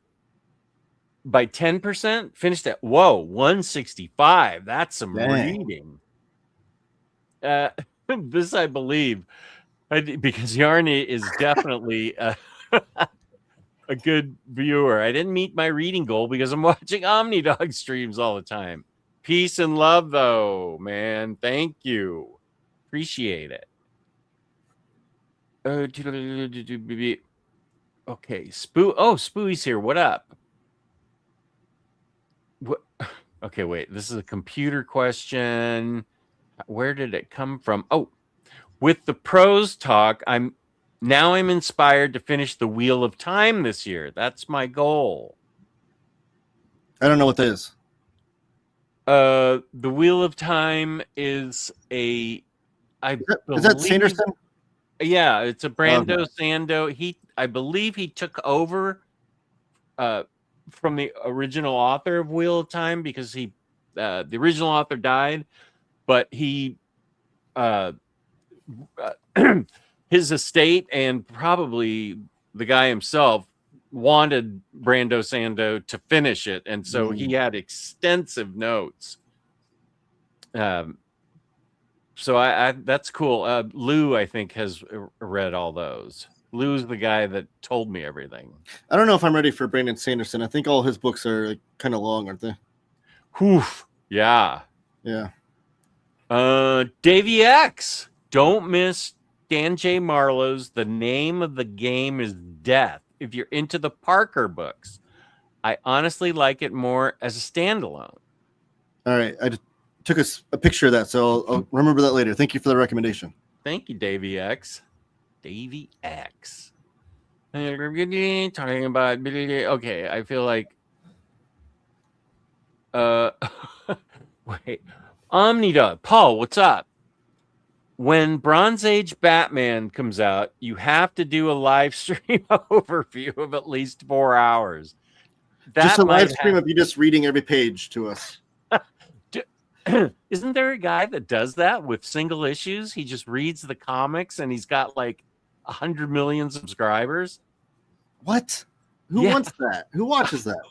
by 10%. Finished at 165. That's some Dang. reading. This I believe, because Yarny is definitely a good viewer. I didn't meet my reading goal because I'm watching Omnidog streams all the time. Peace and love, though, man. Thank you. Appreciate it. Okay, Spooey's here. What up? What? Okay, wait. This is a computer question. Where did it come from? Oh, with the Prose talk, I'm inspired to finish the Wheel of Time this year. That's my goal. I don't know what that is. The Wheel of Time is is that Sanderson? Yeah, it's a Brando Sando. I believe he took over from the original author of Wheel of Time because the original author died, but he his estate and probably the guy himself wanted Brando Sando to finish it, and so he had extensive notes. So I that's cool. Lou, I think, has read all those. Lou's the guy that told me everything. I don't know if I'm ready for Brandon Sanderson. I think all his books are like, kind of long, aren't they? Oof. Yeah. Yeah. Davey X. Don't miss Dan J. Marlowe's The Name of the Game is Death. If you're into the Parker books, I honestly like it more as a standalone. All right. I just took a picture of that, so I'll remember that later. Thank you for the recommendation. Thank you, Davey X. Davey X. Talking about okay, I feel like wait. Omnidog. Paul, what's up? When Bronze Age Batman comes out, you have to do a live stream overview of at least 4 hours. Just a live stream of you just reading every page to us. Isn't there a guy that does that with single issues? He just reads the comics and he's got like 100 million subscribers. What? Who wants that? Who watches that?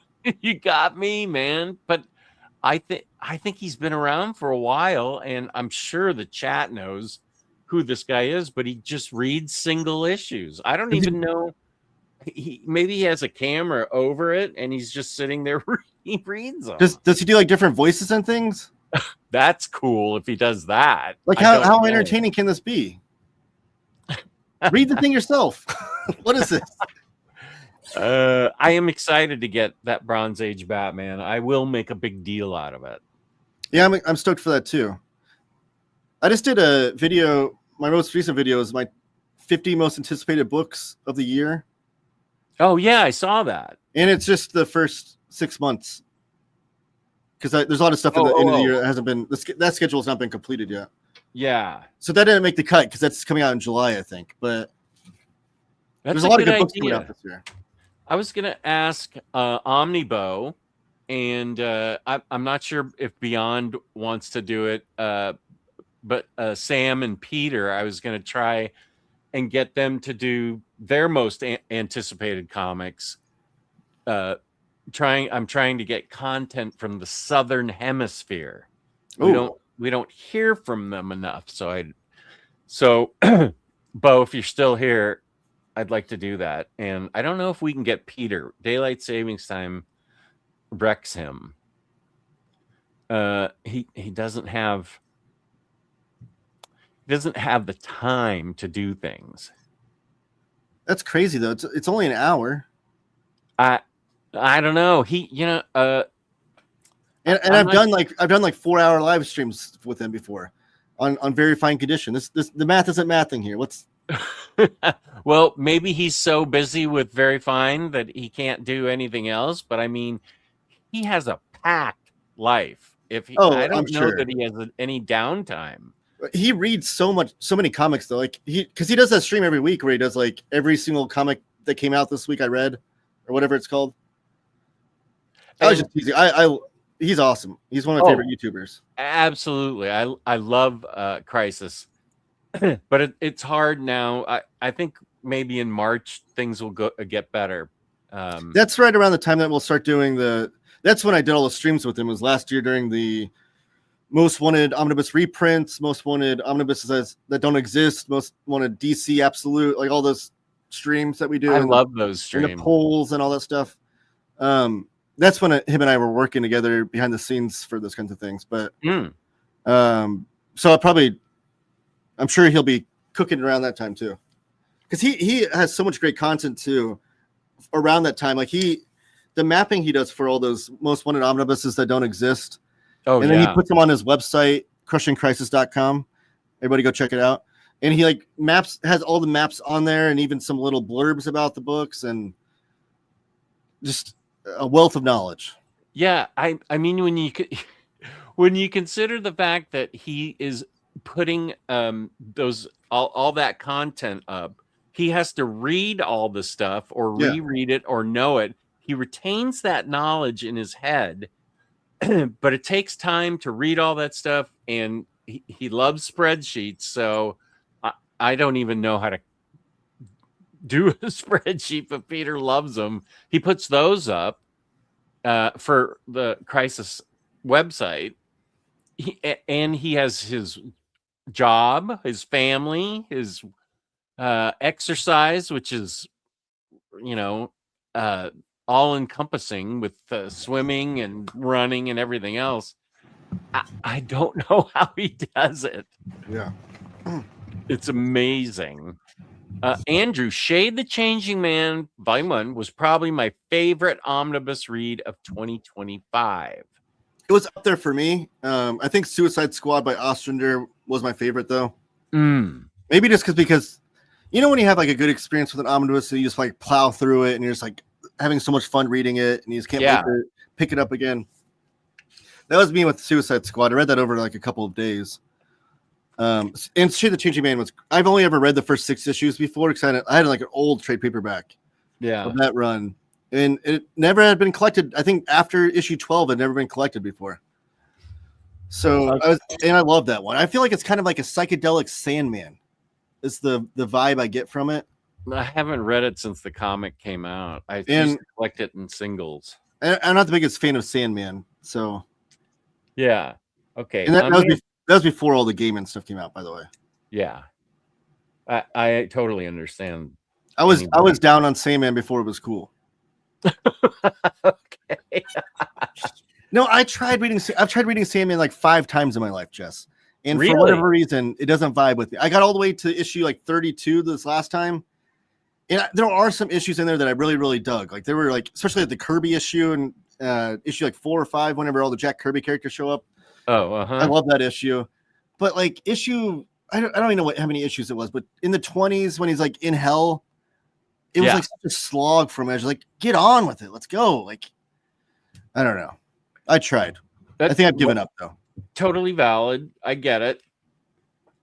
You got me, man. But I think he's been around for a while, and I'm sure the chat knows who this guy is, but he just reads single issues. I don't even know. Maybe he has a camera over it and he's just sitting there. He reads them. Does he do like different voices and things? That's cool if he does that. Like how entertaining can this be? Read the thing yourself. What is this? I am excited to get that Bronze Age Batman. I will make a big deal out of it. Yeah, I'm stoked for that too. I just did a video. My most recent video is my 50 most anticipated books of the year. Oh yeah, I saw that. And it's just the first 6 months. Because there's a lot of stuff at the end of the year that hasn't been, that schedule has not been completed yet. Yeah. So that didn't make the cut because that's coming out in July, I think. But there's a lot of good books coming out this year. I was going to ask Omnibo, and I'm not sure if Beyond wants to do it, but Sam and Peter, I was going to try and get them to do their most anticipated comics. I'm trying to get content from the Southern Hemisphere. We don't hear from them enough. So Bo, if you're still here, I'd like to do that. And I don't know if we can get Peter. Daylight savings time wrecks him. He doesn't have the time to do things. That's crazy though. It's only an hour. I don't know. And I've done like 4-hour live streams with him before on very fine condition. The math isn't mathing here. Well, maybe he's so busy with Very Fine that he can't do anything else. But I mean, he has a packed life. I don't know that he has any downtime. He reads so many comics though. Like because he does that stream every week where he does like every single comic that came out this week I read or whatever it's called. I was just teasing. He's awesome. He's one of my favorite YouTubers. Absolutely. I love Crisis. But it's hard now. I think maybe in March things will get better. That's right around the time that we'll start doing that's when I did all the streams with him, was last year during the most wanted omnibus reprints, most wanted omnibuses that don't exist, most wanted DC absolute, like all those streams that we do. I love those and the streams. polls and all that stuff. That's when him and I were working together behind the scenes for those kinds of things. But so I'm sure he'll be cooking around that time too, because he has so much great content too around that time. Like the mapping he does for all those most wanted omnibuses that don't exist. Oh, and then he puts them on his website, crushingcrisis.com. Everybody go check it out. And he like has all the maps on there and even some little blurbs about the books and just a wealth of knowledge. Yeah, I mean when you consider the fact that he is putting those all that content up, he has to read all the stuff or reread it or know it. He retains that knowledge in his head, but it takes time to read all that stuff, and he loves spreadsheets, so I don't even know how to do a spreadsheet, but Peter loves them. He puts those up for the Crisis website, and he has his job, his family, his exercise, which is, all encompassing with swimming and running and everything else. I don't know how he does it. Yeah. It's amazing. Andrew, Shade the Changing Man, Volume 1, was probably my favorite omnibus read of 2025. It was up there for me. I think Suicide Squad by Ostrander was my favorite, though. Maybe just because when you have like a good experience with an omnibus, so you just like plow through it and you're just like having so much fun reading it, and you just can't wait to pick it up again. That was me with Suicide Squad. I read that over like a couple of days. And Shade the Changing Man I've only ever read the first 6 issues before, because I had like an old trade paperback of that run, and it never had been collected. I think after issue 12 it had never been collected before. So I love that one. I feel like it's kind of like a psychedelic Sandman. It's the vibe I get from it. I haven't read it since the comic came out. I used to collect it in singles. I'm not the biggest fan of Sandman, so yeah. Okay. And that was before all the game and stuff came out, by the way. Yeah. I totally understand. I was down on Sandman before it was cool. Okay. No, I've tried reading Sandman like 5 times in my life, Jess. And really? For whatever reason, it doesn't vibe with me. I got all the way to issue like 32 this last time. And there are some issues in there that I really, really dug. Like there were like, especially at the Kirby issue and issue like 4 or 5, whenever all the Jack Kirby characters show up. Oh, I love that issue. But like I don't even know how many issues it was, but in the 20s when he's like in hell, it was like such a slog for me. I was like, get on with it. Let's go. Like, I don't know. I tried. I think I've given up though. Totally valid. I get it.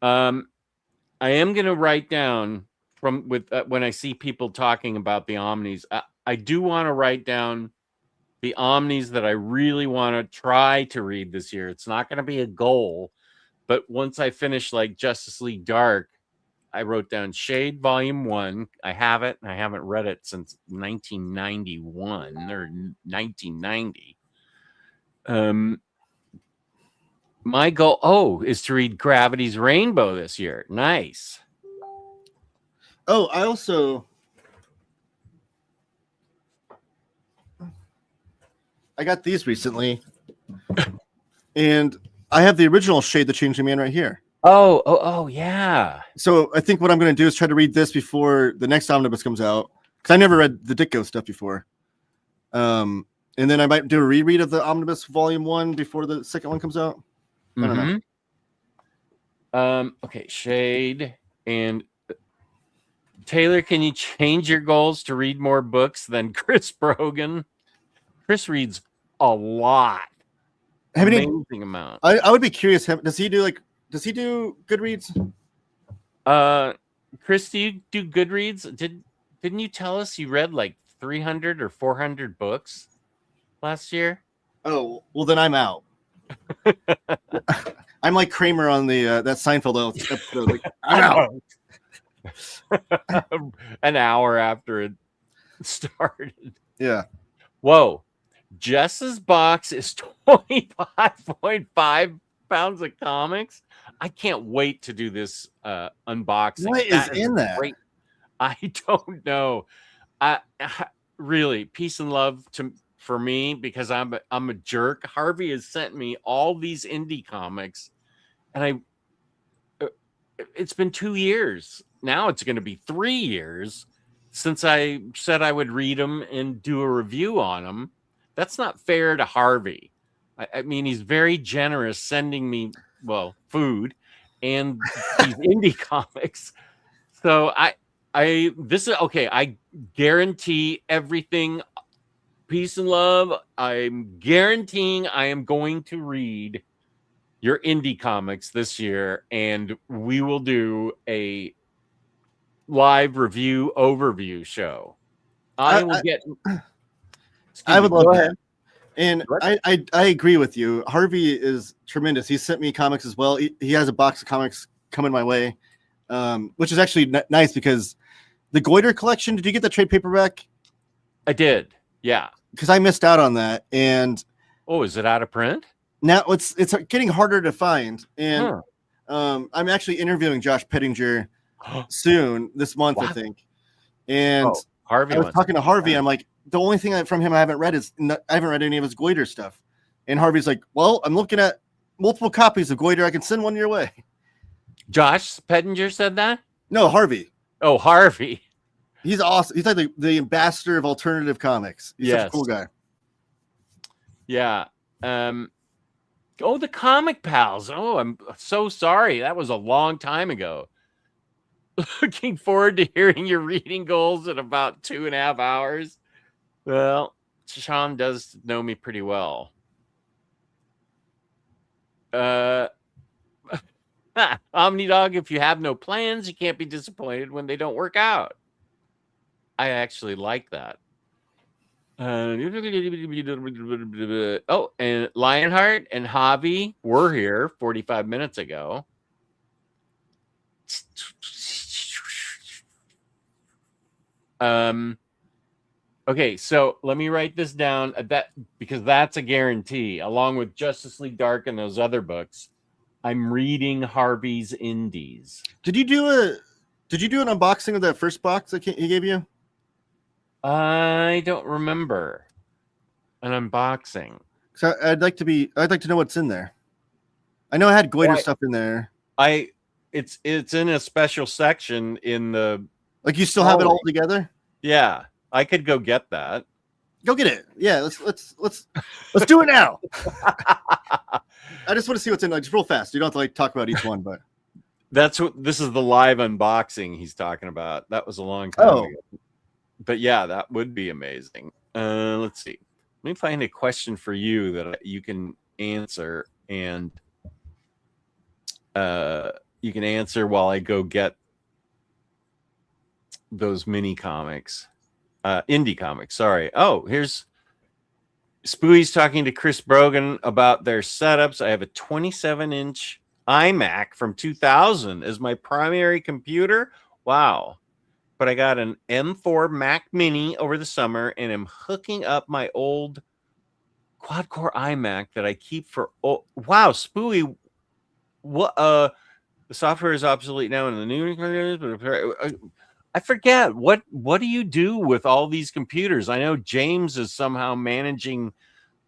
I am going to write down when I see people talking about the Omnis, I do want to write down the Omnis that I really want to try to read this year. It's not going to be a goal, but once I finish like Justice League Dark, I wrote down Shade Volume 1. I have it, and I haven't read it since 1991 or 1990. My goal, is to read Gravity's Rainbow this year. Nice. Oh, I got these recently, and I have the original Shade the Changing Man right here. Oh, yeah. So I think what I'm going to do is try to read this before the next omnibus comes out, because I never read the Ditko stuff before. And then I might do a reread of the Omnibus Volume 1 before the second one comes out. I don't know. Okay, Shade and Taylor, can you change your goals to read more books than Chris Brogan? Chris reads a lot. Amazing amount. I would be curious. Does he do Goodreads? Chris, do you do Goodreads? Didn't you tell us you read like 300 or 400 books last year? Oh, well then I'm out. I'm like Kramer on the that Seinfeld episode. Like, I'm out. An hour after it. started. Yeah. Whoa. Jess's box is 25.5 pounds of comics. I can't wait to do this unboxing. What is in that? Great. I don't know. I really peace and love for me, because I'm a jerk. Harvey has sent me all these indie comics, and it's been 2 years. Now it's going to be 3 years since I said I would read them and do a review on them. That's not fair to Harvey. I mean, he's very generous sending me, well, food and these indie comics. So this is okay. I guarantee everything. Peace and love. I'm guaranteeing I am going to read your indie comics this year, and we will do a live review overview show. I would love that. And I agree with you. Harvey is tremendous. He sent me comics as well. He has a box of comics coming my way, which is actually nice because the Goiter collection, did you get the trade paperback? I did. Yeah. Because I missed out on that. And is it out of print? Now it's getting harder to find. And I'm actually interviewing Josh Pettinger soon this month, I think. And Harvey, I was talking to Harvey. I'm like, the only thing from him I haven't read I haven't read any of his Goiter stuff. And Harvey's like, well, I'm looking at multiple copies of Goiter. I can send one your way. Josh Pettinger said that? No, Harvey. Oh, Harvey. He's awesome. He's like the ambassador of alternative comics. He's such a cool guy. Yeah. The Comic Pals. Oh, I'm so sorry. That was a long time ago. Looking forward to hearing your reading goals in about 2.5 hours. Well, Sean does know me pretty well. Omnidog, if you have no plans, you can't be disappointed when they don't work out. I actually like that. And Lionheart and Javi were here 45 minutes ago. Okay, so let me write this down because that's a guarantee. Along with Justice League Dark and those other books, I'm reading Harvey's indies. Did you do an unboxing of that first box that he gave you? I don't remember an unboxing. So I'd like to know what's in there. I know I had Goiter stuff in there. It's in a special section in the. Like you still have it all together? Yeah, I could go get that. Go get it. Yeah, let's do it now. I just want to see what's in, like, just real fast. You don't have to talk about each one, but this is the live unboxing he's talking about. That was a long time ago. But yeah, that would be amazing. Let's see. Let me find a question for you that you can answer, and you can answer while I go get those mini comics, indie comics. Sorry. Oh, here's Spooey's talking to Chris Brogan about their setups. I have a 27-inch iMac from 2000 as my primary computer. Wow. But I got an M4 Mac Mini over the summer, and I'm hooking up my old quad-core iMac that I keep for. Oh, wow, Spooey! What? The software is obsolete now, and the new. I forget what do you do with all these computers? I know James is somehow managing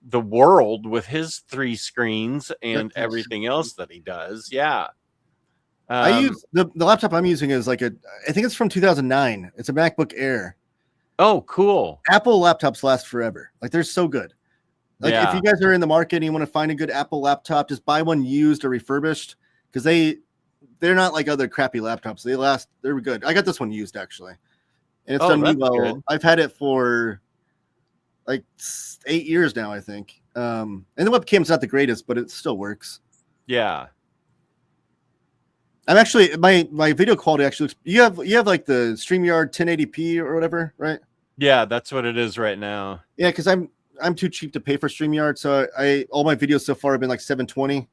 the world with his 3 screens and everything else that he does. Yeah. I use the laptop I'm using is I think it's from 2009. It's a MacBook Air. Oh, cool. Apple laptops last forever. Like, they're so good. Like, if you guys are in the market and you want to find a good Apple laptop, just buy one used or refurbished, because they're not like other crappy laptops. They're good. I got this one used, actually. And it's done me well. Good. I've had it for like 8 years now, I think. And the webcam's not the greatest, but it still works. Yeah. I'm actually my video quality actually looks. You have like the StreamYard 1080p or whatever, right? Yeah, that's what it is right now. Yeah, because I'm too cheap to pay for StreamYard, so all my videos so far have been like 720.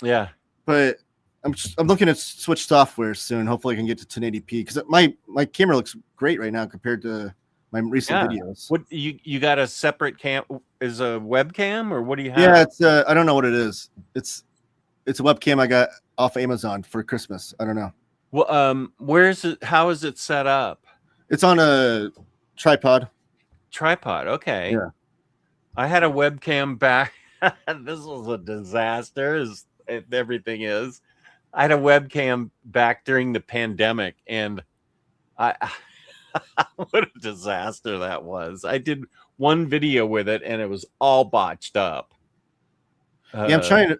Yeah, but I'm looking to switch software soon. Hopefully, I can get to 1080p because my camera looks great right now compared to my recent Yeah. videos. What you got a separate cam? Is a webcam or what do you have? Yeah, it's I don't know what it is. It's a webcam I got off Amazon for Christmas. I don't know. Well, where is it? How is it set up? It's on a tripod. Tripod. Okay. Yeah. I had a webcam back. This was a disaster, as everything is. I had a webcam back during the pandemic, and I what a disaster that was. I did one video with it, and it was all botched up. Yeah, I'm trying to.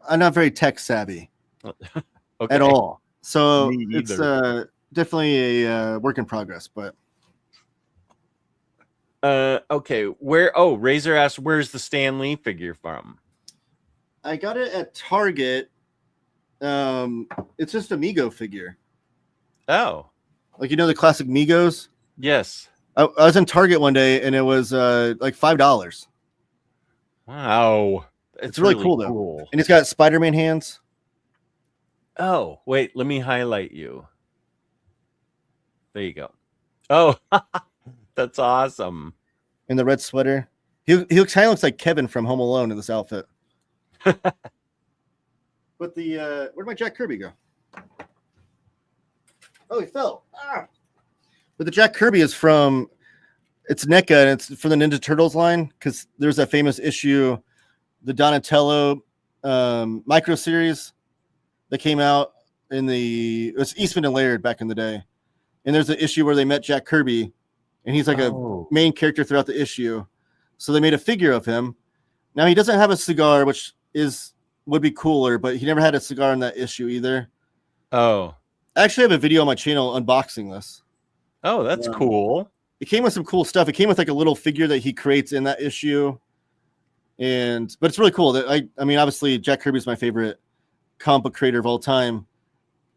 I'm not very tech savvy Okay. at all. So Me it's either. definitely a work in progress. But Okay. Where? Oh, Razor asked, "Where's the Stan Lee figure from?" I got it at Target. It's just a Mego figure. Oh, Like, the classic Migos. yes. I was in Target one day and it was like $5. Wow, It's really cool though. Cool. And it's got Spider-Man hands. Oh, wait, let me highlight you. There you go. Oh, that's awesome. In the red sweater. He kind of looks like Kevin from Home Alone in this outfit. But where'd my Jack Kirby go? Oh, he fell. Ah. But the Jack Kirby is from, it's NECA, and it's from the Ninja Turtles line, because there's that famous issue, the Donatello micro series that came out it was Eastman and Laird back in the day. And there's an issue where they met Jack Kirby, and he's like a main character throughout the issue. So they made a figure of him. Now he doesn't have a cigar, which would be cooler, but he never had a cigar in that issue either. Oh. I actually have a video on my channel unboxing this. Oh, that's cool. It came with some cool stuff. It came with like a little figure that he creates in that issue. But it's really cool. That I mean, obviously Jack Kirby's my favorite comic book creator of all time.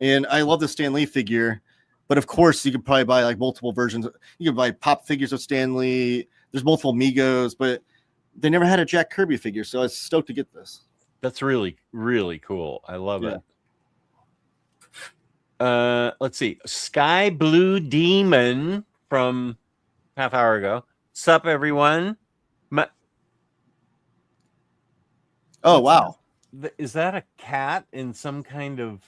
And I love the Stan Lee figure. But of course, you could probably buy like multiple versions. You could buy pop figures of Stan Lee. There's multiple Migos, but they never had a Jack Kirby figure. So I was stoked to get this. That's really, really cool. I love it. Let's see. Sky Blue Demon from half hour ago. Sup, everyone? Oh, wow. Is that a cat in some kind of...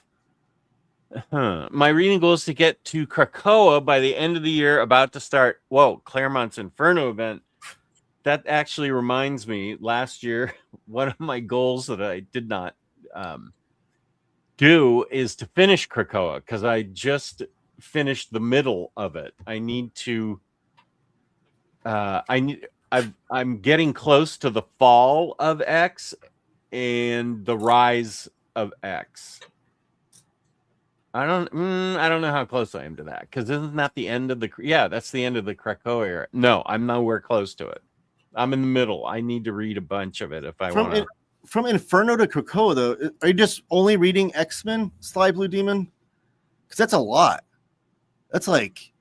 My reading goal is to get to Krakoa by the end of the year, about to start. Whoa, Claremont's Inferno event. That actually reminds me, last year, one of my goals that I did not do is to finish Krakoa, because I just finished the middle of it. I need to I'm getting close to the fall of X and the rise of X. I don't know how close I am to that, because isn't that the end of that's the end of the Krakoa era. No, I'm nowhere close to it. I'm in the middle. I need to read a bunch of it if I want to. From Inferno to Krakoa, though, are you just only reading X-Men, Sly Blue Demon? Because that's a lot. That's like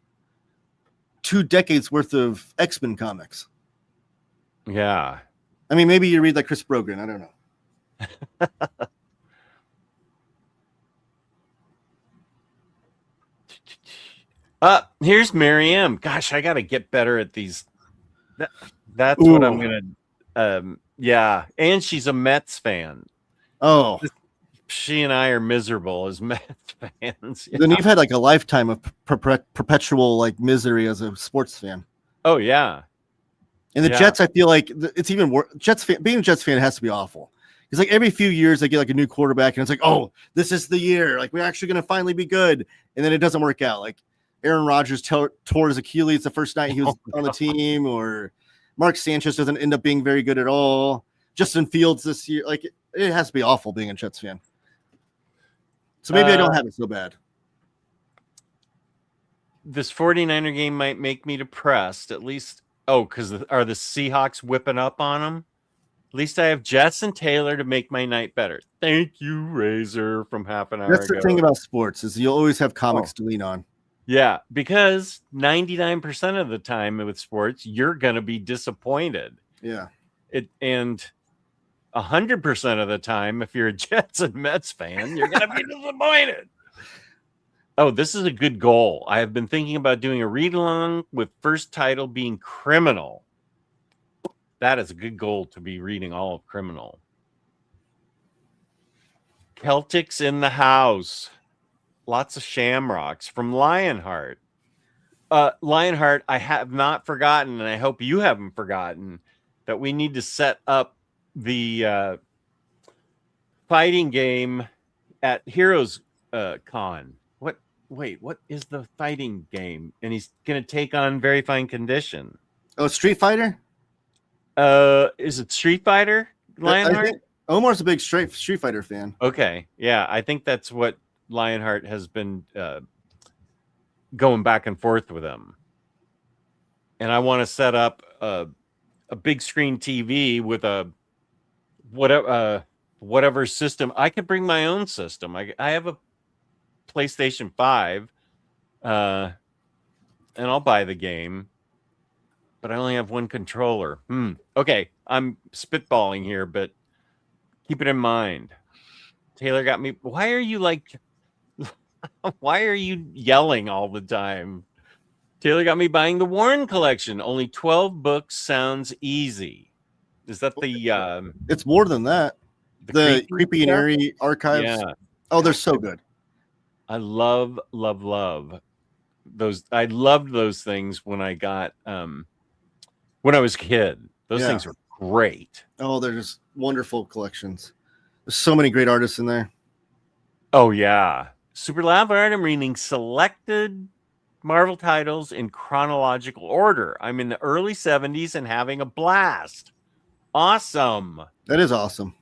2 decades worth of X-Men comics. Yeah. I mean, maybe you read like Chris Brogan. I don't know. Here's Mary M. Gosh, I got to get better at these. That's what I'm going to. Yeah. And she's a Mets fan. Oh. She and I are miserable as Mets fans. Yeah. Then you've had like a lifetime of perpetual like misery as a sports fan. Oh, yeah. And the Jets, I feel like it's even worse. Being a Jets fan has to be awful. It's like every few years they get like a new quarterback and it's like, oh, this is the year. Like, we're actually going to finally be good. And then it doesn't work out. Like Aaron Rodgers tore his Achilles the first night he was on the team, or Mark Sanchez doesn't end up being very good at all. Justin Fields this year. Like, it has to be awful being a Jets fan. So maybe I don't have it so bad. This 49er game might make me depressed, at least. Oh, because are the Seahawks whipping up on them? At least I have Jets and Taylor to make my night better. Thank you, Razor, from half an hour That's ago. the thing about sports, is you'll always have comics to lean on. Yeah, because 99% of the time with sports, you're going to be disappointed. Yeah. And 100% of the time, if you're a Jets and Mets fan, you're going to be disappointed. Oh, this is a good goal. I have been thinking about doing a read along with first title being Criminal. That is a good goal, to be reading all of Criminal. Celtics in the house. Lots of shamrocks from Lionheart. Lionheart, I have not forgotten, and I hope you haven't forgotten, that we need to set up the fighting game at Heroes Con. What is the fighting game? And he's going to take on Very Fine Condition. Oh, Street Fighter? Is it Street Fighter, Lionheart? I think Omar's a big Street Fighter fan. Okay, yeah, I think that's what Lionheart has been going back and forth with him. And I want to set up a big screen TV with a whatever system. I could bring my own system. I have a PlayStation 5, and I'll buy the game, but I only have one controller. Okay, I'm spitballing here, but keep it in mind. Taylor got me. Why are you yelling all the time? Taylor got me buying the Warren collection. Only 12 books sounds easy. Is that the It's more than that. The creepy and stuff? eerie archives. Yeah. Oh, they're so good. I love those. I loved those things when I got when I was a kid. Those things were great. Oh, they're just wonderful collections. There's so many great artists in there. Oh yeah. Super Lab Art. I'm reading selected Marvel titles in chronological order. I'm in the early 70s and having a blast. Awesome. That is awesome.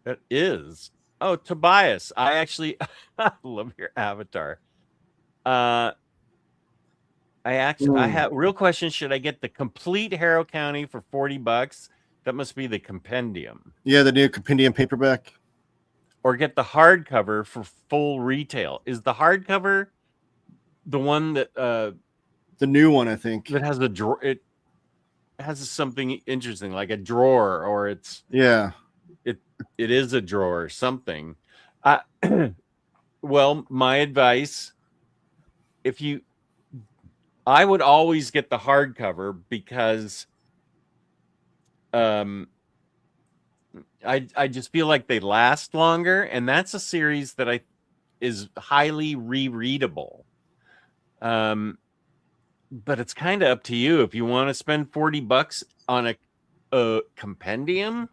That is. Oh, Tobias. I actually love your avatar. I have real question. Should I get the complete Harrow County for $40? That must be the compendium. Yeah, the new compendium paperback. Or get the hardcover for full retail. Is the hardcover the one that the new one, I think, that has a drawer? It has something interesting, like a drawer, or it's it is a drawer or something. Well, my advice, I would always get the hardcover because I just feel like they last longer, and that's a series that is highly rereadable. But it's kind of up to you if you want to spend $40 on a compendium.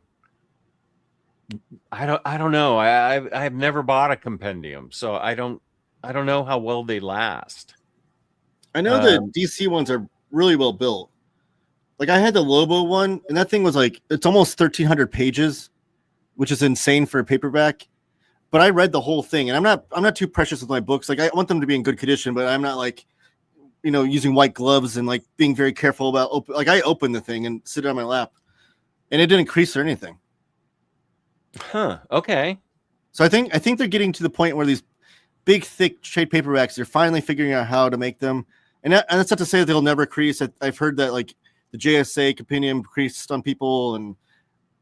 I don't know. I've never bought a compendium, so I don't know how well they last. I know the DC ones are really well built. Like I had the Lobo one, and that thing was like it's almost 1,300 pages, which is insane for a paperback. But I read the whole thing, and I'm not too precious with my books. Like I want them to be in good condition, but I'm not like, using white gloves and like being very careful about I opened the thing and sit it on my lap, and it didn't crease or anything. Huh. Okay. So I think they're getting to the point where these big, thick trade paperbacks, they're finally figuring out how to make them. And that's not to say that they'll never crease. I've heard that like the JSA compendium creased on people,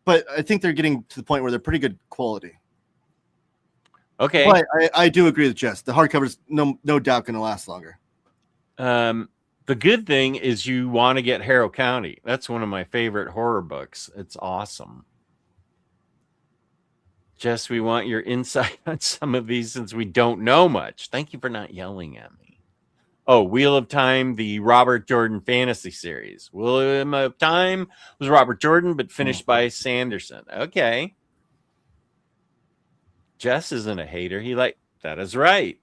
but I think they're getting to the point where they're pretty good quality. Okay. But I do agree with Jess. The hardcover's no doubt going to last longer. The good thing is you want to get Harrow County. That's one of my favorite horror books. It's awesome. Jess, we want your insight on some of these since we don't know much. Thank you for not yelling at me. Oh, Wheel of Time, the Robert Jordan fantasy series. Wheel of Time was Robert Jordan, but finished by Sanderson. Okay. Jess isn't a hater. That is right.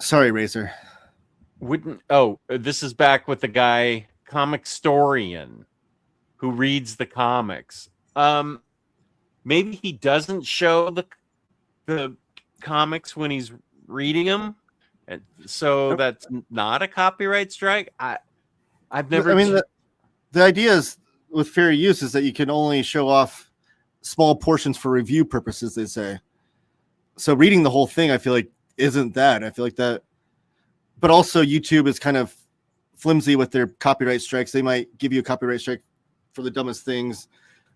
Sorry, Razor. This is back with the guy, Comic Storian, who reads the comics. Maybe he doesn't show the comics when he's reading them, so that's not a copyright strike. I've never. I mean, the idea is with fair use is that you can only show off small portions for review purposes. They say. So reading the whole thing, I feel like isn't that. I feel like that, but also YouTube is kind of flimsy with their copyright strikes. They might give you a copyright strike for the dumbest things,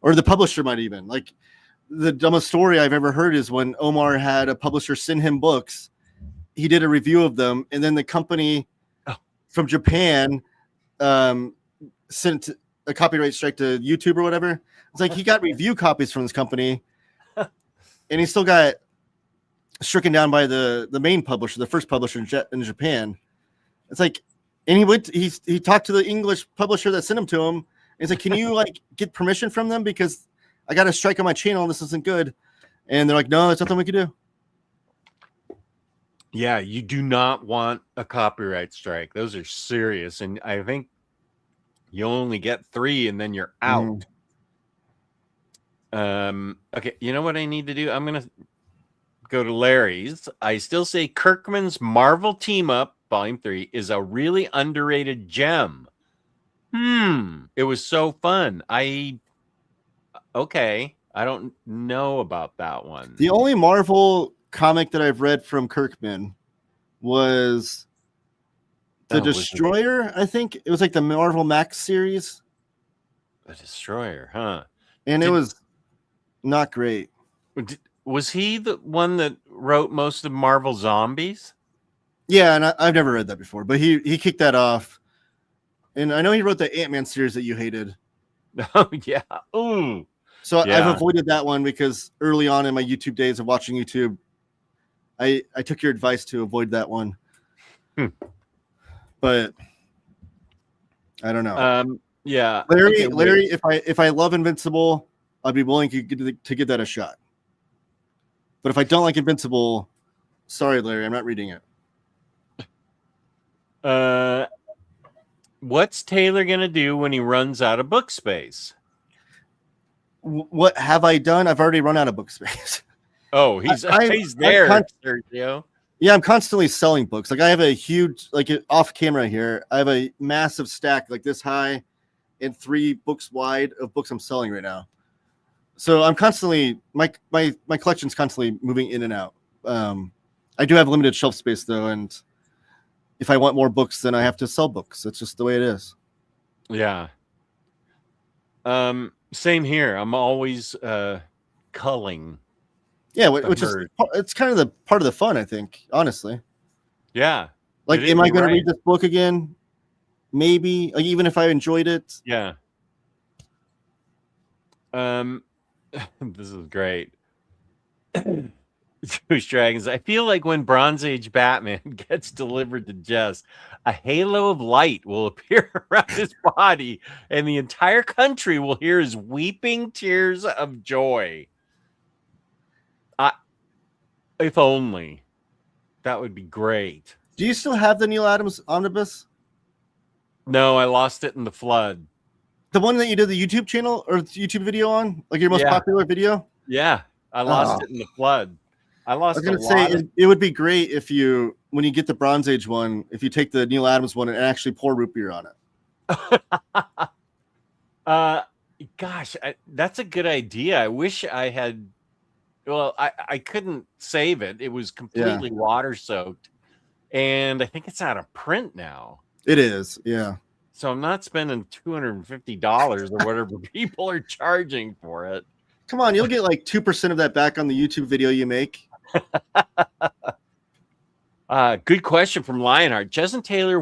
or the publisher might even the dumbest story I've ever heard is when Omar had a publisher send him books he did a review of them, and then the company from Japan sent a copyright strike to YouTube or whatever. It's like he got review copies from this company, and he still got stricken down by the main publisher, the first publisher in Japan. It's like, and he talked to the English publisher that sent him to him. He's like, can you like get permission from them because I got a strike on my channel and this isn't good? And they're like, no, that's nothing we can do. Yeah, you do not want a copyright strike. Those are serious, and I think you only get 3 and then you're out. Okay, you know what I need to do? I'm gonna go to Larry's. I still say Kirkman's Marvel Team Up Volume 3 is a really underrated gem. It was so fun. Okay, I don't know about that one. The only Marvel comic that I've read from Kirkman was the Destroyer. I think it was like the Marvel Max series. The Destroyer, huh? And it was not great. Was he the one that wrote most of Marvel Zombies? Yeah, and I've never read that before, but he kicked that off. And I know he wrote the Ant-Man series that you hated. Oh, yeah. Ooh. So yeah. I've avoided that one because early on in my YouTube days of watching YouTube, I took your advice to avoid that one. But I don't know. Yeah. Larry, if I love Invincible, I'd be willing to give that a shot. But if I don't like Invincible, sorry, Larry, I'm not reading it. What's Taylor gonna do when he runs out of book space? What have I done? I've already run out of book space. Oh, he's there, Sergio. Yeah, I'm constantly selling books. Like I have a huge, like off camera here, I have a massive stack like this high and 3 books wide of books I'm selling right now. So I'm constantly my collection's constantly moving in and out. I do have limited shelf space though, and if I want more books, then I have to sell books. That's just the way it is. Yeah. Same here. I'm always culling. Yeah, which is it's kind of the part of the fun, I think, honestly. Yeah. Like, am I going to read this book again? Maybe, like, even if I enjoyed it. Yeah. This is great. Jewish Dragons. I feel like when Bronze Age Batman gets delivered to Jess, a halo of light will appear around his body, and the entire country will hear his weeping tears of joy. If only. That would be great. Do you still have the Neil Adams Omnibus? No, I lost it in the flood. The one that you did the YouTube channel or YouTube video on? Like your most popular video? Yeah, I lost it in the flood. I was going to say, it would be great if you, when you get the Bronze Age one, if you take the Neil Adams one and actually pour root beer on it. Gosh, that's a good idea. I wish I had. Well, I couldn't save it. It was completely water soaked, and I think it's out of print now. It is, yeah. So I'm not spending $250 or whatever people are charging for it. Come on, you'll get like 2% of that back on the YouTube video you make. Good question from Lionheart. Jess and Taylor,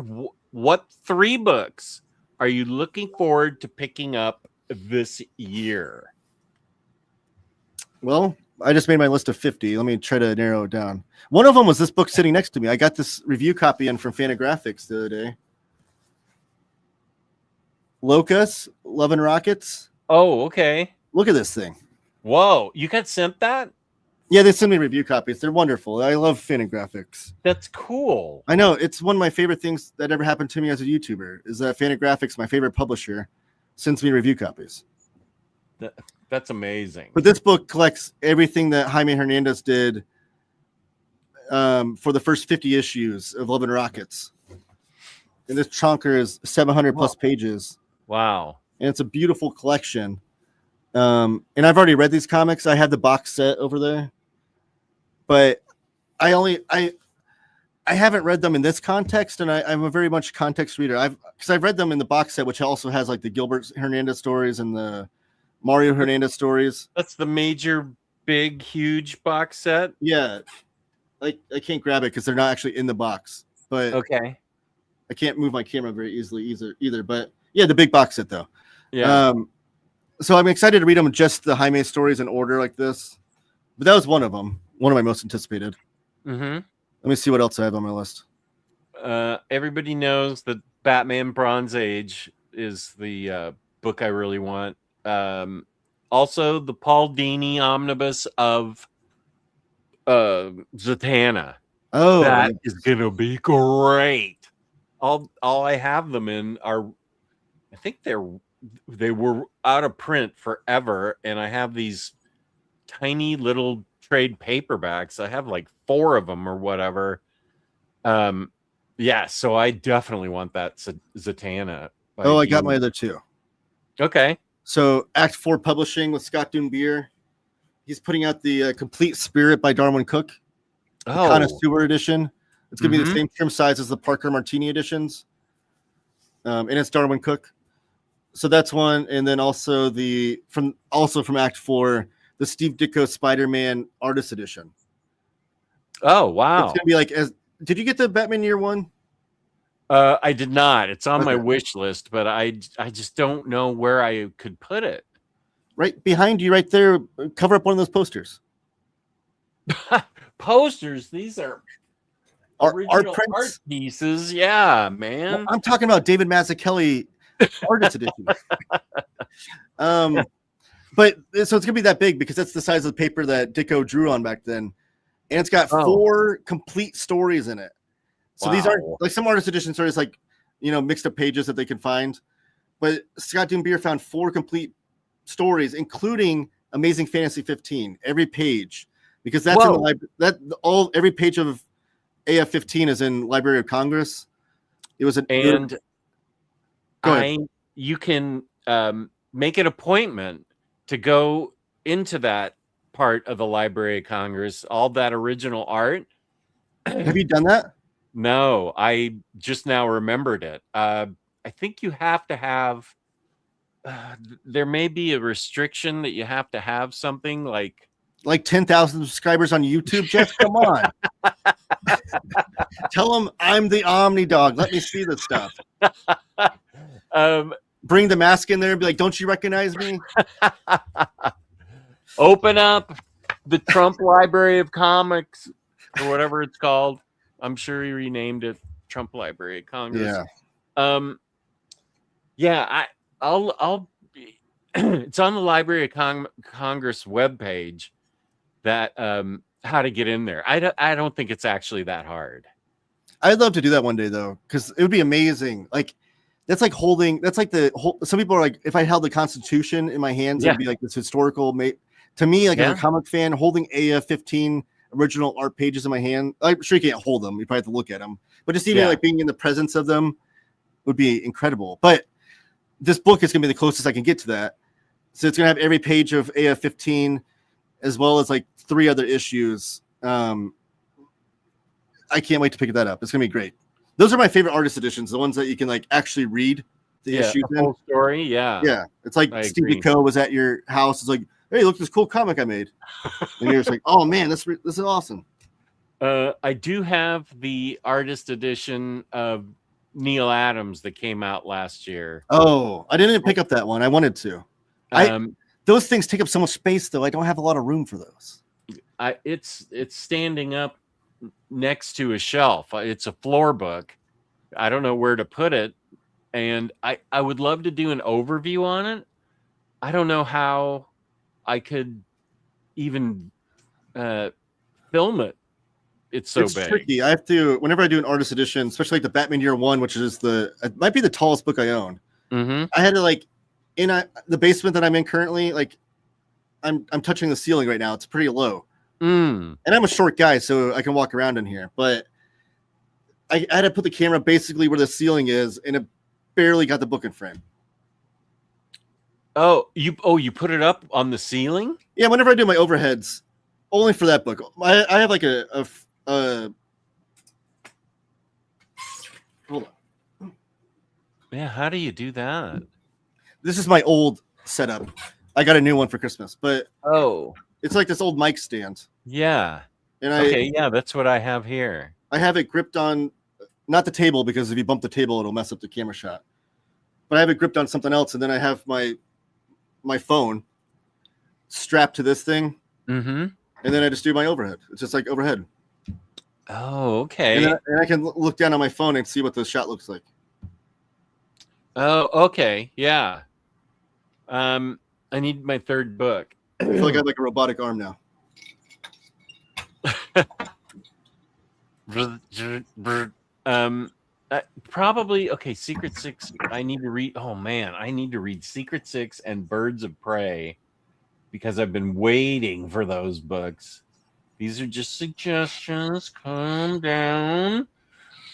what 3 books are you looking forward to picking up this year? Well, I just made my list of 50. Let me try to narrow it down. One of them was this book sitting next to me. I got this review copy in from Fantagraphics the other day. Locust, Love and Rockets. Oh, okay. Look at this thing. Whoa, you got sent that? Yeah, they send me review copies. They're wonderful. I love Fantagraphics. That's cool. I know. It's one of my favorite things that ever happened to me as a YouTuber is that Fantagraphics, my favorite publisher, sends me review copies. That's amazing. But this book collects everything that Jaime Hernandez did for the first 50 issues of Love and Rockets. And this chunker is 700 plus pages. Wow. And it's a beautiful collection. And I've already read these comics. I have the box set over there. But I haven't read them in this context, and I'm a very much context reader. Because I've read them in the box set, which also has like the Gilbert Hernandez stories and the Mario Hernandez stories. That's the major, big, huge box set. Yeah. I can't grab it because they're not actually in the box. But Okay. I can't move my camera very easily either. But yeah, the big box set though. Yeah. So I'm excited to read them, just the Jaime stories in order like this. But that was one of them. One of my most anticipated. Mm-hmm. Let me see what else I have on my list. Everybody knows that Batman Bronze Age is the book I really want. Also, the Paul Dini omnibus of Zatanna. Oh, That is gonna be great. All I have them in are, I think they were out of print forever, and I have these tiny little trade paperbacks. I have like 4 of them or whatever. Yeah, so I definitely want that Zatanna. Oh, I got my other 2. Okay. So Act 4 Publishing with Scott Dunbier. He's putting out the Complete Spirit by Darwin Cook. The Connoisseur edition. It's going to be the same trim size as the Parker Martini editions. And it's Darwin Cook. So that's one. And then also from Act 4, the Steve Ditko Spider-Man Artist Edition. Oh, wow. It's going to be like, did you get the Batman Year One? I did not. It's on my wish list, but I just don't know where I could put it. Right behind you, right there. Cover up one of those posters. Posters. These are art pieces. Yeah, man. Well, I'm talking about David Mazzucchelli Artist Edition. But so it's gonna be that big because that's the size of the paper that Ditko drew on back then, and it's got 4 complete stories in it. So these aren't like some artist edition stories, like mixed up pages that they can find. But Scott Dunbier found 4 complete stories, including Amazing Fantasy 15, every page, because that's in the library. Every page of AF 15 is in Library of Congress. It was you can make an appointment to go into that part of the Library of Congress, all that original art. Have you done that? No, I just now remembered it. I think you have to have, there may be a restriction that you have to have something like 10,000 subscribers on YouTube, Jeff. Come on. Tell them I'm the Omnidog. Let me see this stuff. Bring the mask in there and be like, don't you recognize me? Open up the Trump Library of Comics or whatever it's called. I'm sure he renamed it Trump Library of Congress. Yeah. I'll it's on the Library of Congress webpage that how to get in there. I don't think it's actually that hard. I'd love to do that one day though, because it would be amazing. Like some people are like, if I held the Constitution in my hands, it'd be like this historical to me, like as a comic fan, holding AF 15 original art pages in my hand. I'm sure you can't hold them, you probably have to look at them, but just even like being in the presence of them would be incredible. But this book is gonna be the closest I can get to that. So it's gonna have every page of AF 15 as well as like 3 other issues. I can't wait to pick that up. It's gonna be great. Those are my favorite artist editions, the ones that you can like actually read the issues the whole story. Yeah. It's like Steve Ditko was at your house. It's like, hey, look, this cool comic I made, and you're just like, oh man, this is awesome. I do have the artist edition of Neil Adams that came out last year. Oh, I didn't pick up that one. I wanted to. Those things take up so much space, though. I don't have a lot of room for those. It's standing up next to a shelf. It's a floor book. I don't know where to put it, and I would love to do an overview on it. I don't know how I could even film it. It's big. Tricky. I have to, whenever I do an artist edition, especially like the Batman Year One, which is it might be the tallest book I own. Mm-hmm. I had to like in the basement that I'm in currently, like I'm touching the ceiling right now. It's pretty low. And I'm a short guy, so I can walk around in here. But I had to put the camera basically where the ceiling is, and it barely got the book in frame. Oh, you put it up on the ceiling? Yeah, whenever I do my overheads, only for that book. I have like a hold on. Yeah, how do you do that? This is my old setup. I got a new one for Christmas, but it's like this old mic stand. Yeah. And Okay, yeah, that's what I have here. I have it gripped on, not the table, because if you bump the table, it'll mess up the camera shot. But I have it gripped on something else, and then I have my phone strapped to this thing, Mm-hmm. and then I just do my overhead. It's just like overhead. Oh, okay. And I can look down on my phone and see what the shot looks like. Oh, okay. Yeah. I need my third book. I feel like I have like a robotic arm now. Probably okay. Secret Six. I need to read. Oh man, I need to read Secret Six and Birds of Prey because I've been waiting for those books. These are just suggestions. Calm down.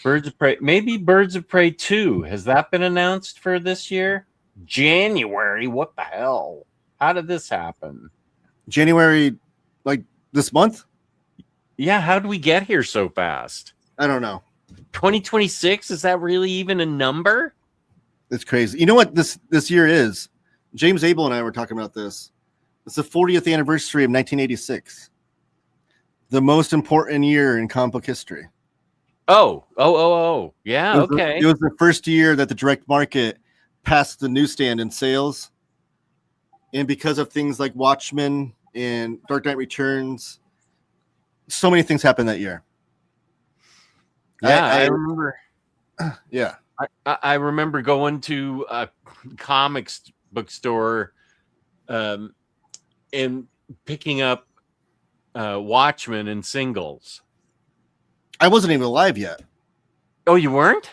Birds of Prey. Maybe Birds of Prey 2. Has that been announced for this year? January. What the hell? How did this happen? January, like this month? Yeah, how did we get here so fast? I don't know. 2026? Is that really even a number? It's crazy. You know what this year is? James Abel and I were talking about this. It's the 40th anniversary of 1986. The most important year in comic book history. Oh. Yeah, okay. It was the first year that the direct market passed the newsstand in sales. And because of things like Watchmen and Dark Knight Returns, so many things happened that year. Yeah, I remember. Yeah. I remember going to a comics bookstore and picking up Watchmen in singles. I wasn't even alive yet. Oh, you weren't?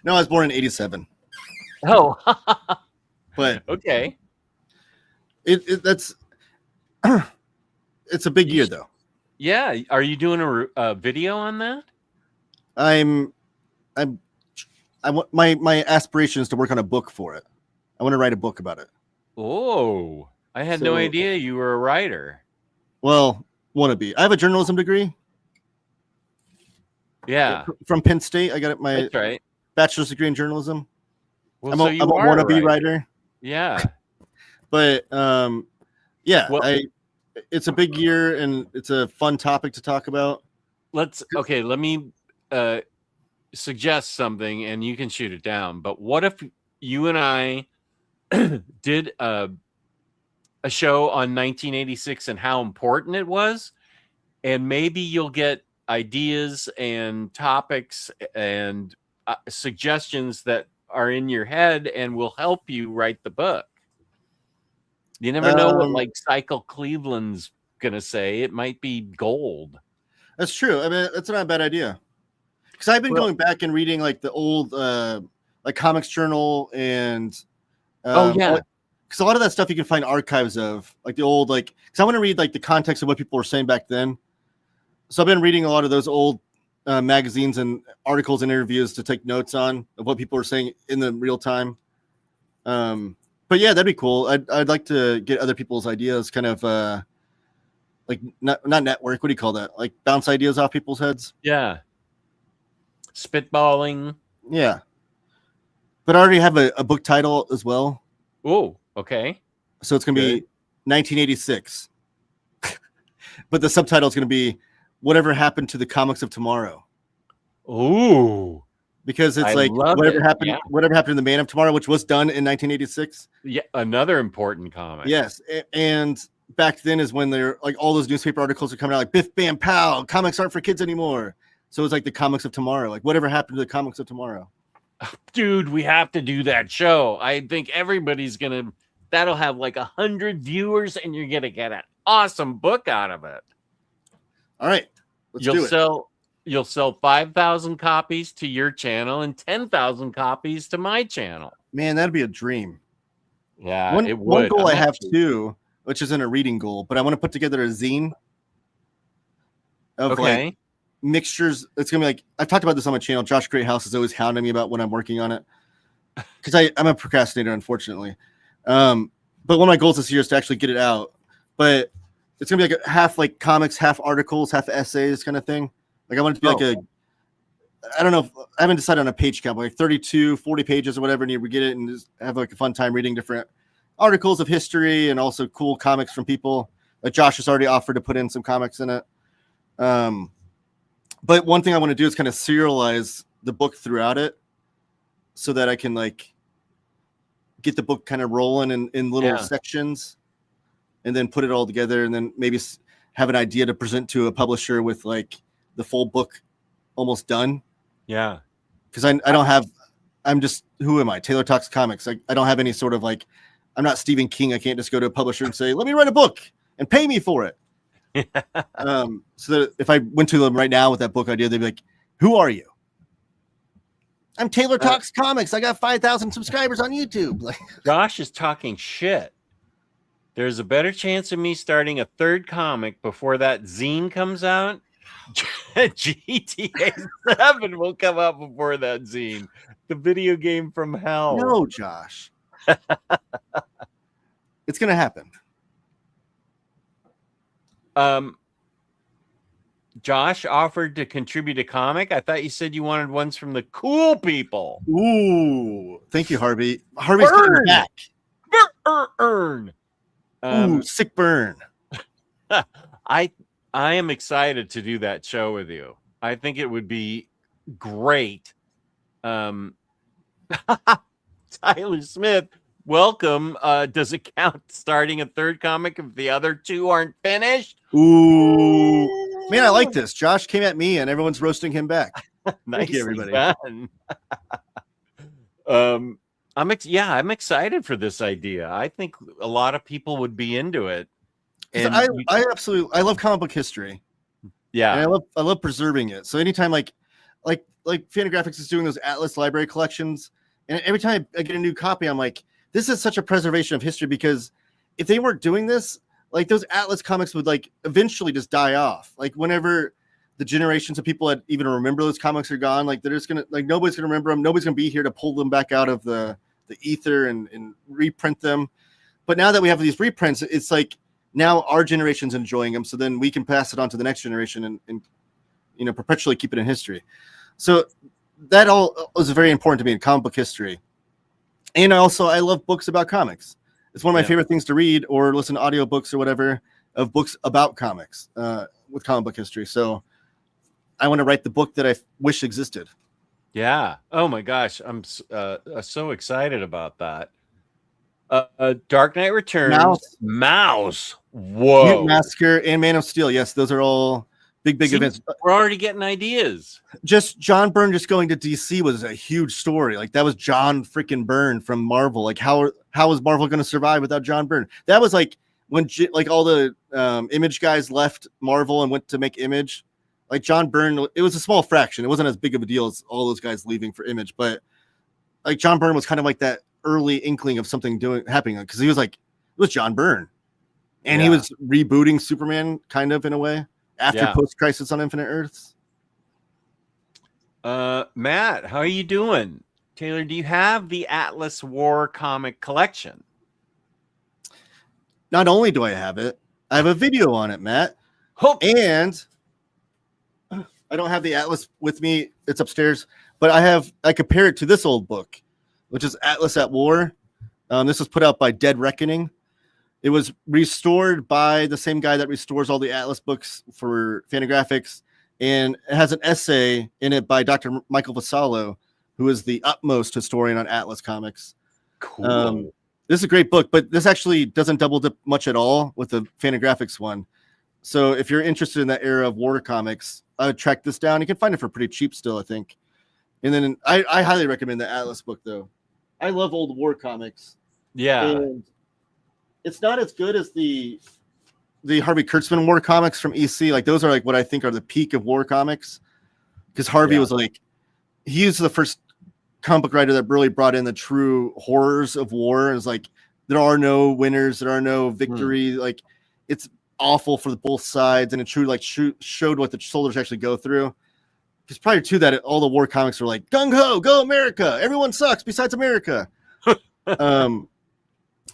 No, I was born in 87. Oh. But okay. That's it's a big year though. Yeah. Are you doing a video on that? I want my aspiration is to work on a book for it. I want to write a book about it. Oh, I had no idea you were a writer. Well, want to be. I have a journalism degree. Yeah. From Penn State. I got my That's right. bachelor's degree in journalism. Well, I'm so a wannabe writer. Yeah. But yeah, Well, it's a big year and it's a fun topic to talk about. let me suggest something and you can shoot it down. But what if you and I did a show on 1986 and how important it was? And maybe you'll get ideas and topics and suggestions that are in your head and will help you write the book. You never know what like Cycle Cleveland's gonna say. It might be gold. That's true. I mean, that's not a bad idea. Because I've been going back and reading like the old like Comics Journal and because a lot of that stuff you can find archives of, like the old because I want to read like the context of what people were saying back then. So I've been reading a lot of those old magazines and articles and interviews to take notes on of what people were saying in the real time. But yeah, that'd be cool. I'd like to get other people's ideas, kind of like not network. What do you call that? Like bounce ideas off people's heads. Yeah. Spitballing. Yeah. But I already have a book title as well. Oh, okay. So it's going to be 1986. But the subtitle is going to be Whatever Happened to the Comics of Tomorrow. Ooh. Because it's whatever happened to the Man of Tomorrow, which was done in 1986. Yeah, another important comic. Yes. And back then is when they're like all those newspaper articles are coming out like Biff Bam Pow, comics aren't for kids anymore. So it's like the Comics of Tomorrow, like whatever happened to the Comics of Tomorrow. Dude, we have to do that show. I think everybody's that'll have like 100 viewers and you're gonna get an awesome book out of it. All right. You'll sell 5,000 copies to your channel and 10,000 copies to my channel. Man, that'd be a dream. Yeah, it would. One goal I have too, which isn't a reading goal, but I want to put together a zine of like mixtures. It's gonna be like I've talked about this on my channel. Josh Greathouse is always hounding me about when I'm working on it because I'm a procrastinator, unfortunately. But one of my goals this year is to actually get it out. But it's gonna be like half like comics, half articles, half essays, kind of thing. Like I want it to be I don't know. I haven't decided on a page count, but like 32, 40 pages or whatever. And you get it and just have like a fun time reading different articles of history and also cool comics from people. Like Josh has already offered to put in some comics in it. But one thing I want to do is kind of serialize the book throughout it, so that I can like get the book kind of rolling in little sections, and then put it all together, and then maybe have an idea to present to a publisher with like the full book almost done. Yeah. Because I don't have, I'm just, who am I? Taylor Talks Comics. I don't have any sort of like, I'm not Stephen King. I can't just go to a publisher and say, let me write a book and pay me for it. So that if I went to them right now with that book idea, they'd be like, who are you? I'm Taylor Talks Comics. I got 5,000 subscribers on YouTube. Like, Josh is talking shit. There's a better chance of me starting a third comic before that zine comes out. GTA 7 will come out before that zine. The video game from hell. no, Josh. It's going to happen. Josh offered to contribute a comic. I thought you said you wanted ones from the cool people. Ooh, thank you, Harvey. Harvey's coming back. Burn. Ooh, sick burn. I am excited to do that show with you. I think it would be great. Tyler Smith, welcome. Does it count starting a third comic if the other two aren't finished? Ooh, man, I like this. Josh came at me and everyone's roasting him back. Nice, you, everybody. I'm excited for this idea. I think a lot of people would be into it. And I love comic book history. Yeah, and I love preserving it. So anytime like Fantagraphics is doing those Atlas library collections, and every time I get a new copy, I'm like, this is such a preservation of history, because if they weren't doing this, like those Atlas comics would like eventually just die off. Like whenever the generations of people that even remember those comics are gone, like they're just gonna, like, nobody's gonna remember them. Nobody's gonna be here to pull them back out of the ether and reprint them. But now that we have these reprints, it's like now our generation's enjoying them, so then we can pass it on to the next generation and you know, perpetually keep it in history. So that all was very important to me in comic book history. And also, I love books about comics. It's one of my favorite things to read or listen to audiobooks or whatever of books about comics with comic book history. So I want to write the book that I wish existed. Yeah. Oh my gosh, I'm so excited about that. Dark Knight Returns, Mouse. Whoa. Mutant Massacre and Man of Steel. Yes, those are all big events. We're already getting ideas. Just John Byrne just going to DC was a huge story. Like that was John freaking Byrne from Marvel. Like how is Marvel going to survive without John Byrne? That was like when like all the Image guys left Marvel and went to make Image. Like John Byrne, it was a small fraction. It wasn't as big of a deal as all those guys leaving for Image, but like John Byrne was kind of like that early inkling of something happening, because he was like, it was John Byrne, and he was rebooting Superman kind of in a way after Post Crisis on Infinite Earths. Matt, how are you doing? Taylor, do you have the Atlas War comic collection? Not only do I have it, I have a video on it, Matt. And I don't have the Atlas with me. It's upstairs, but I compare it to this old book, which is Atlas at War. This was put out by Dead Reckoning. It was restored by the same guy that restores all the Atlas books for Fantagraphics, and it has an essay in it by Dr. Michael Vassallo, who is the utmost historian on Atlas comics. Cool. This is a great book, but this actually doesn't double dip much at all with the Fantagraphics one. So if you're interested in that era of war comics, I would track this down. You can find it for pretty cheap still, I think. And then I highly recommend the Atlas book, though. I love old war comics. Yeah. And it's not as good as the Harvey Kurtzman war comics from EC. Like those are like what I think are the peak of war comics. Because Harvey was like, he was the first comic book writer that really brought in the true horrors of war. It's like, there are no winners, there are no victory. Like it's awful for both sides, and it true like showed what the soldiers actually go through. Because prior to that, all the war comics were like gung ho, go America, everyone sucks besides America.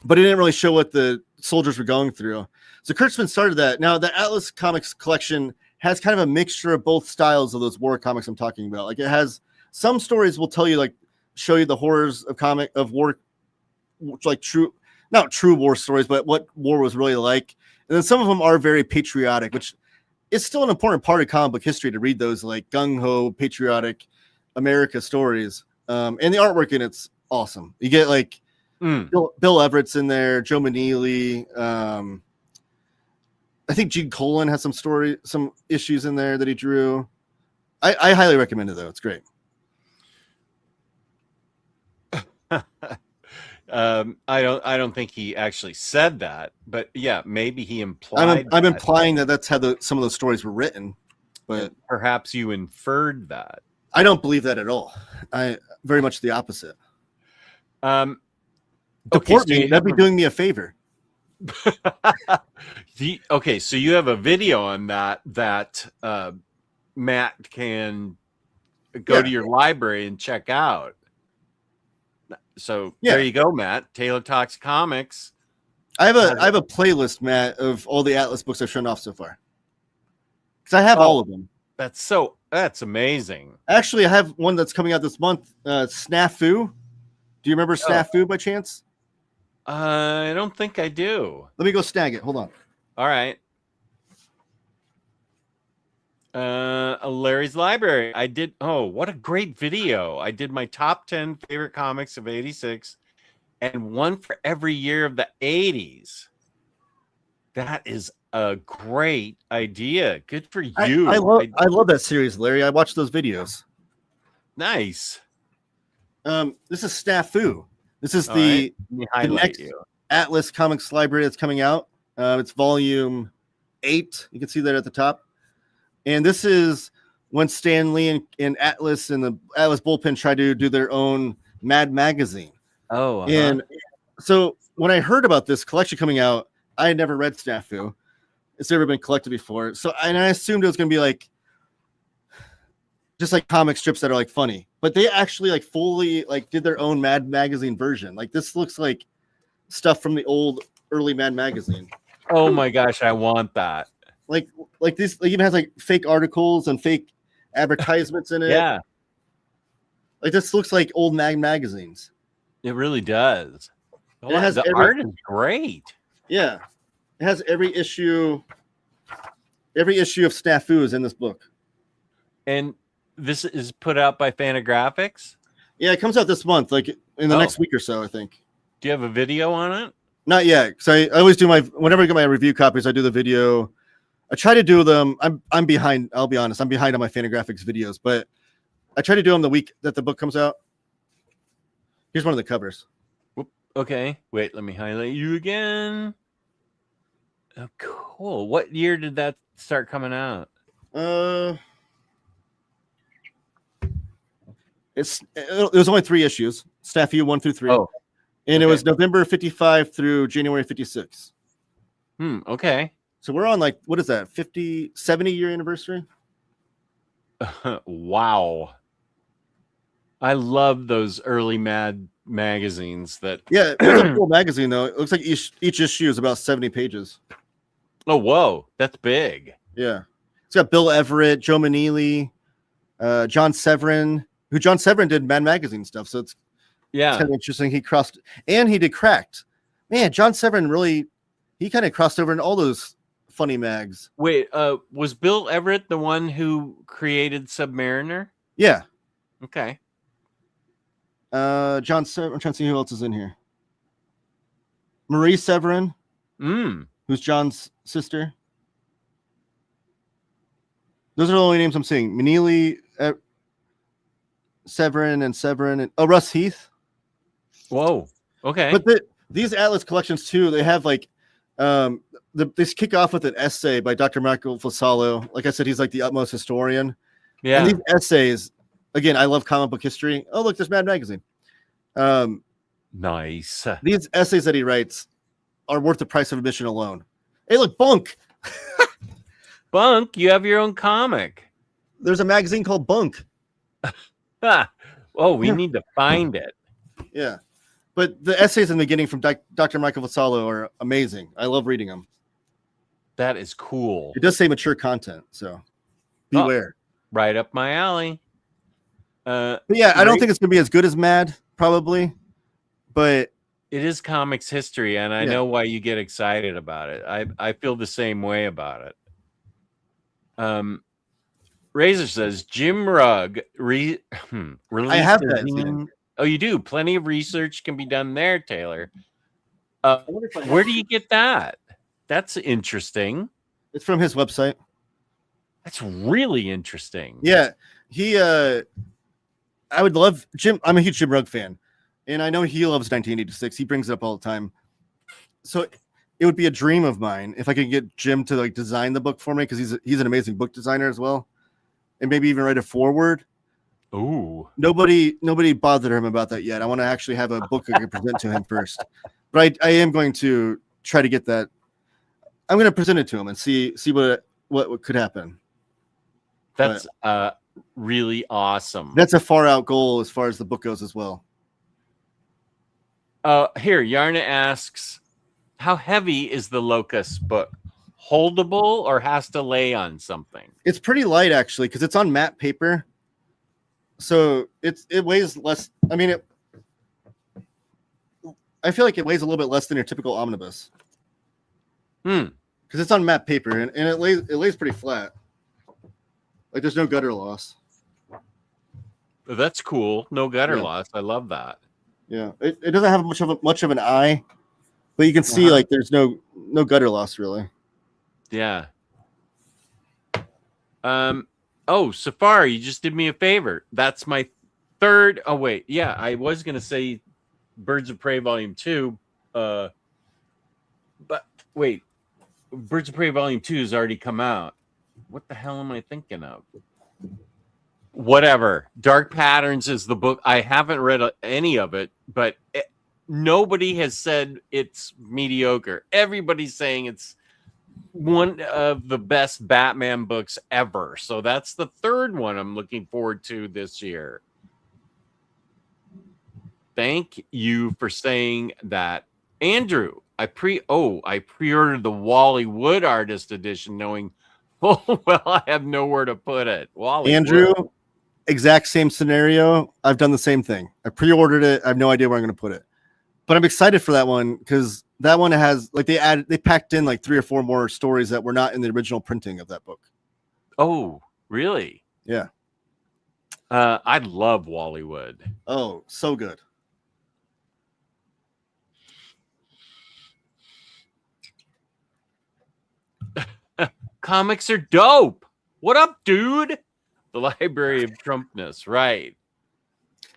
But it didn't really show what the soldiers were going through. So Kurtzman started that. Now the Atlas Comics collection has kind of a mixture of both styles of those war comics I'm talking about. Like it has some stories will tell you, like, show you the horrors of war, like not true war stories, but what war was really like. And then some of them are very patriotic, which it's still an important part of comic book history to read those like gung-ho patriotic America stories. And the artwork in it's awesome. You get like Bill Everett's in there, Joe Maneely. I think Gene Colan has some issues in there that he drew. I highly recommend it though. It's great. I don't think he actually said that, but yeah, maybe he implied. I'm implying that that's how some of those stories were written, but perhaps you inferred that. I don't believe that at all. I very much the opposite. Deport me. That'd be doing me a favor. Okay, so you have a video on that Matt can go to your library and check out. So there you go, Matt. Taylor Talks Comics. I have a playlist, Matt, of all the Atlas books I've shown off so far. Because I have all of them. That's amazing. Actually, I have one that's coming out this month. Snafu. Do you remember Snafu by chance? I don't think I do. Let me go snag it. Hold on. All right. Larry's Library. I did. Oh, what a great video. I did my top 10 favorite comics of 86 and one for every year of the 80s. That is a great idea. Good for you. I love that series, Larry. I watched those videos. Nice. This is Snafu. This is the next Atlas Comics library that's coming out. It's volume 8. You can see that at the top. And this is when Stan Lee and Atlas and the Atlas Bullpen tried to do their own Mad magazine. Oh, and so when I heard about this collection coming out, I had never read Snafu. It's never been collected before. So I assumed it was going to be like just like comic strips that are like funny, but they actually like fully like did their own Mad magazine version. Like this looks like stuff from the old early Mad magazine. Oh my gosh, I want that. Like this, like even has like fake articles and fake advertisements in it. Yeah, like this looks like old magazines. It really does. It has the art is great. Yeah, it has every issue. Every issue of Snafu is in this book. And this is put out by Fantagraphics? Yeah, it comes out this month, like in the next week or so, I think. Do you have a video on it? Not yet, because I always do whenever I get my review copies, I do the video. I try to do them. I'm behind. I'll be honest. I'm behind on my Fantagraphics videos, but I try to do them the week that the book comes out. Here's one of the covers. Okay. Wait, let me highlight you again. Oh, cool. What year did that start coming out? It was only 3 issues. Snafu 1 through 3. Oh, and it was November 55 through January 56. Okay. So we're on like, what is that? 70 year anniversary? Wow. I love those early Mad magazines that. Yeah, it's a cool magazine though. It looks like each issue is about 70 pages. Oh, whoa. That's big. Yeah. It's got Bill Everett, Joe Maneely, John Severin, who John Severin did Mad Magazine stuff. So it's kind of interesting. He did Cracked. Man, John Severin he kind of crossed over in all those funny mags. Wait, was Bill Everett the one who created Submariner? Yeah. Okay. John Severin. I'm trying to see who else is in here. Marie Severin, who's John's sister. Those are the only names I'm seeing. Maneely, Severin, and Russ Heath. Whoa. Okay. But these Atlas collections too, they have like they kick off with an essay by Dr. Michael Fasalo. Like I said, he's like the utmost historian. Yeah. And these essays, again, I love comic book history. Oh, look, there's Mad Magazine. Nice. These essays that he writes are worth the price of admission alone. Hey, look, Bunk. Bunk, you have your own comic. There's a magazine called Bunk. Oh, we need to find it. Yeah. But the essays in the beginning from Dr. Michael Vassallo are amazing. I love reading them. That is cool. It does say mature content, so beware. Right up my alley. But yeah, I don't think it's going to be as good as Mad, probably. But it is comics history, and I know why you get excited about it. I feel the same way about it. Razor says Jim Rugg released I have a that zine. zine. Oh, you do. Plenty of research can be done there, Taylor. wonder if I have Where do you get that? That's interesting. It's from his website. That's really interesting. Yeah, he. I would love Jim. I'm a huge Jim Rugg fan, and I know he loves 1986. He brings it up all the time. So it would be a dream of mine if I could get Jim to like design the book for me, because he's an amazing book designer as well, and maybe even write a foreword. Ooh. Nobody bothered him about that yet. I want to actually have a book I can present to him first, but I am going to try to get that. I'm going to present it to him and see what could happen. That's really awesome. That's a far out goal as far as the book goes as well. Here, Yarna asks, how heavy is the Locust book? Holdable or has to lay on something? It's pretty light actually, because it's on matte paper. So it weighs less. I mean, I feel like it weighs a little bit less than your typical omnibus. Because it's on matte paper and it lays pretty flat. Like there's no gutter loss. That's cool. No gutter loss. I love that. Yeah, it doesn't have much of an eye, but you can see like there's no gutter loss really. Yeah. Oh, Safari, you just did me a favor. That's my third. Oh wait, yeah, I was gonna say Birds of Prey Volume 2. But wait, Birds of Prey Volume 2 has already come out. What the hell am I thinking of? Whatever. Dark Patterns is the book. I haven't read any of it, but nobody has said it's mediocre. Everybody's saying it's one of the best Batman books ever. So that's the third one I'm looking forward to this year. Thank you for saying that. Andrew, I pre-ordered the Wally Wood artist edition knowing full well I have nowhere to put it. Wally Andrew, Wood. Exact same scenario. I've done the same thing. I pre-ordered it. I have no idea where I'm going to put it, but I'm excited for that one because that one has like they packed in like 3 or 4 more stories that were not in the original printing of that book. Oh, really? Yeah. I love Wally Wood. Oh, so good. Comics are dope. What up, dude? The Library of Trumpness, right?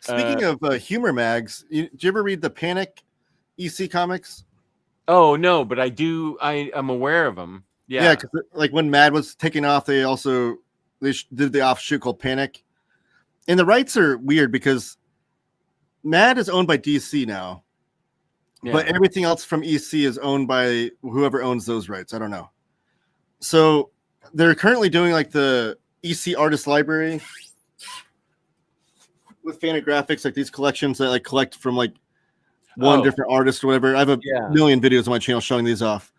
Speaking of humor mags, do you ever read the Panic EC comics? Oh no, but I do. I'm aware of them. Yeah, because like when Mad was taking off, they did the offshoot called Panic, and the rights are weird because Mad is owned by DC now, but everything else from EC is owned by whoever owns those rights. I don't know. So they're currently doing like the EC Artist Library with Fantagraphics, like these collections that like collect from like one different artist or whatever. I have a million videos on my channel showing these off.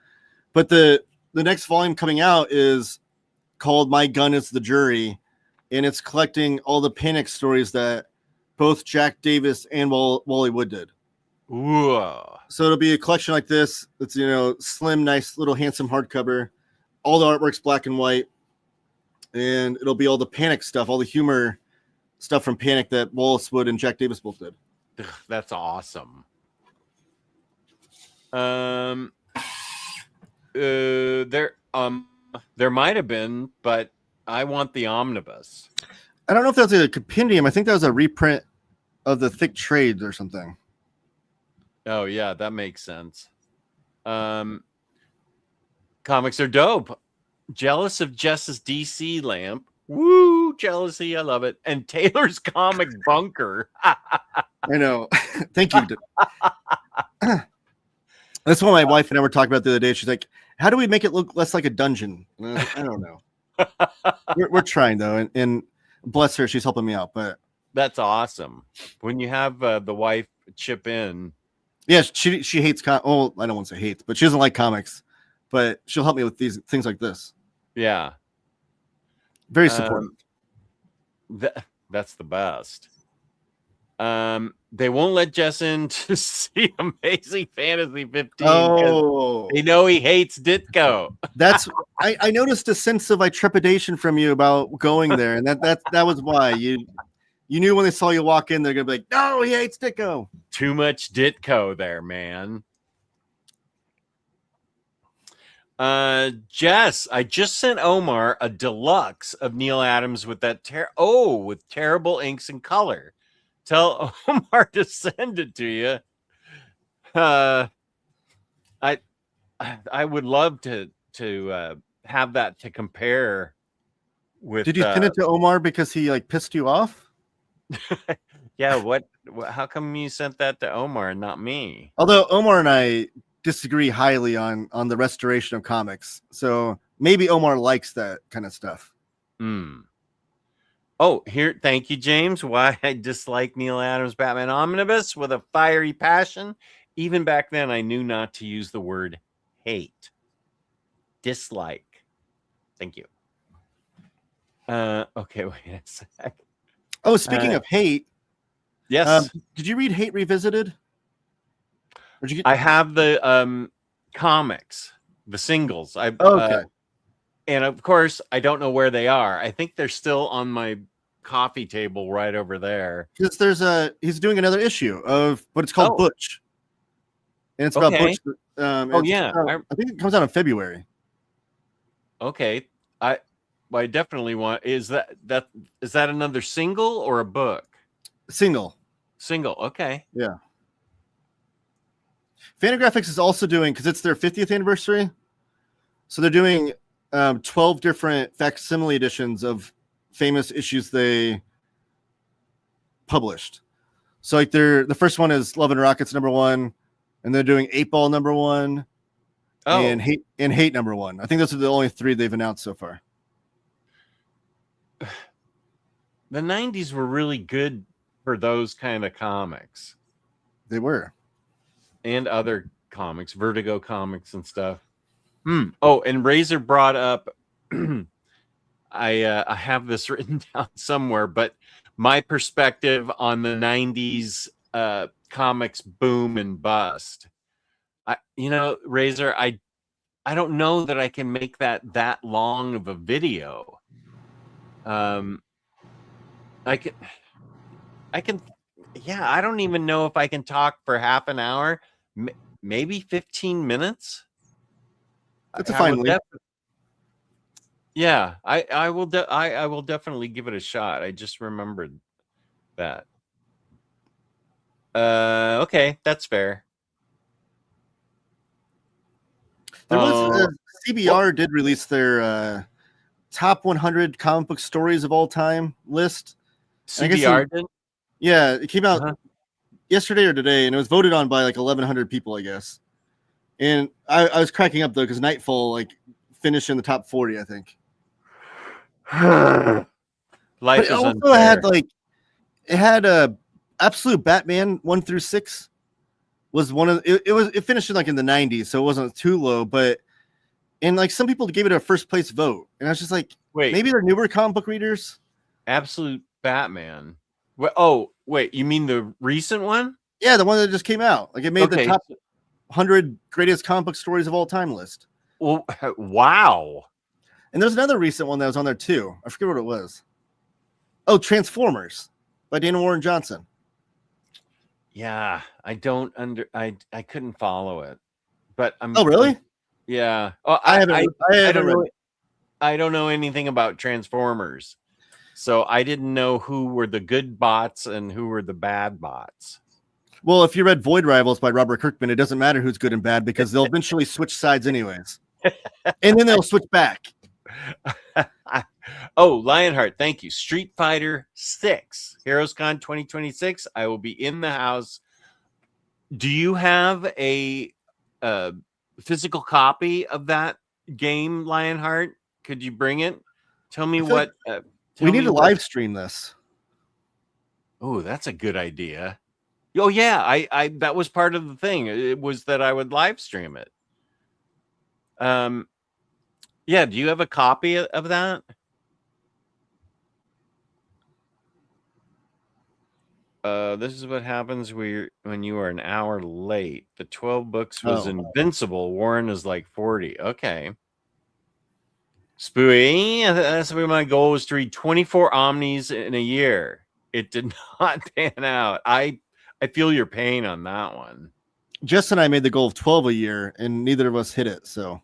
But the next volume coming out is called My Gun is the Jury, and it's collecting all the Panic stories that both Jack Davis and Wally Wood did. Ooh. So it'll be a collection like this. It's, slim, nice, little handsome hardcover. All the artwork's black and white. And it'll be all the Panic stuff, all the humor stuff from Panic that Wallace Wood and Jack Davis both did. That's awesome. There might have been, but I want the omnibus. I don't know if that's a compendium. I think that was a reprint of the thick trades or something. Oh yeah, that makes sense. Comics are dope. Jealous of Jess's DC lamp. Woo, jealousy. I love it. And Taylor's comic bunker. I know. Thank you. That's what my wife and I were talking about the other day. She's like, how do we make it look less like a dungeon? And I don't know. we're trying though. And bless her, she's helping me out. But that's awesome. When you have the wife chip in. Yeah, she hates I don't want to say hates, but she doesn't like comics. But she'll help me with these things like this. Yeah. Very supportive. That's the best. they won't let Jess in to see Amazing Fantasy 15. Oh, They know he hates Ditko. that's I noticed a sense of like trepidation from you about going there, and that was why you knew when they saw you walk in, they're gonna be like, no, he hates Ditko. Too much Ditko there, man. Jess, I just sent Omar a deluxe of Neil Adams with that with terrible inks and color. Tell Omar to send it to you. I would love to have that to compare with. Did you send it to Omar because he like pissed you off? Yeah, what how come you sent that to Omar and not me? Although Omar and I disagree highly on the restoration of comics, so maybe Omar likes that kind of stuff. Oh, here, thank you, James. Why I dislike Neil Adams' Batman Omnibus with a fiery passion. Even back then, I knew not to use the word hate. Dislike. Thank you. Okay, wait a sec. Oh, speaking of hate, yes. Did you read Hate Revisited? Or did you get... I have the comics, the singles. Okay. And of course, I don't know where they are. I think they're still on my coffee table right over there. Because he's doing another issue of, but it's called Butch, and it's about Butch. I think it comes out in February. Okay, I definitely want. Is that another single or a book? Single. Okay. Yeah. Fantagraphics is also doing, because it's their 50th anniversary, so they're doing 12 different facsimile editions of famous issues they published. So like the first one is Love and Rockets #1, and they're doing 8 Ball #1, and Hate #1. I think those are the only 3 they've announced so far. The 90s were really good for those kind of comics. They were. And other comics, Vertigo comics and stuff. Oh, and Razor brought up I have this written down somewhere, but my perspective on the 90s comics boom and bust. Razor, I don't know that I can make that long of a video. I can I don't even know if I can talk for half an hour, maybe 15 minutes. That's a fine length. Yeah, I will definitely give it a shot. I just remembered that. Okay, that's fair. There was CBR did release their top 100 comic book stories of all time list. CBR did? Yeah, it came out yesterday or today, and it was voted on by like 1,100 people, I guess. And I was cracking up though because Nightfall like finished in the top 40, I think. Life is also unfair. had a Absolute Batman 1 through 6 was one of it finished in like in the 90s, so it wasn't too low, and like some people gave it a first place vote, and I was just like, wait, maybe they're newer comic book readers. Absolute Batman. Wait, you mean the recent one? Yeah, the one that just came out. Like it made the top 100 greatest comic book stories of all time list. Well, wow. And there's another recent one that was on there too. I forget what it was. Oh, Transformers by Dana Warren Johnson. Yeah, I couldn't follow it. But Oh, really? Yeah. Oh, I don't know anything about Transformers. So I didn't know who were the good bots and who were the bad bots. Well, if you read Void Rivals by Robert Kirkman, it doesn't matter who's good and bad because they'll eventually switch sides anyways. And then they'll switch back. Oh, Lionheart, thank you. Street Fighter 6, Heroes Con 2026. I will be in the house. Do you have a physical copy of that game, Lionheart? Could you bring it? Tell me what. We need to live stream this. Oh, that's a good idea. Oh yeah, I that was part of the thing. It was that I would live stream it. Yeah, do you have a copy of that? this is what happens when you are an hour late. The 12 books was Invincible. Warren is like 40. Okay. Spooey, that's what my goal was to read 24 Omnis in a year. It did not pan out. I feel your pain on that one. Jess and I made the goal of 12 a year, and neither of us hit it. So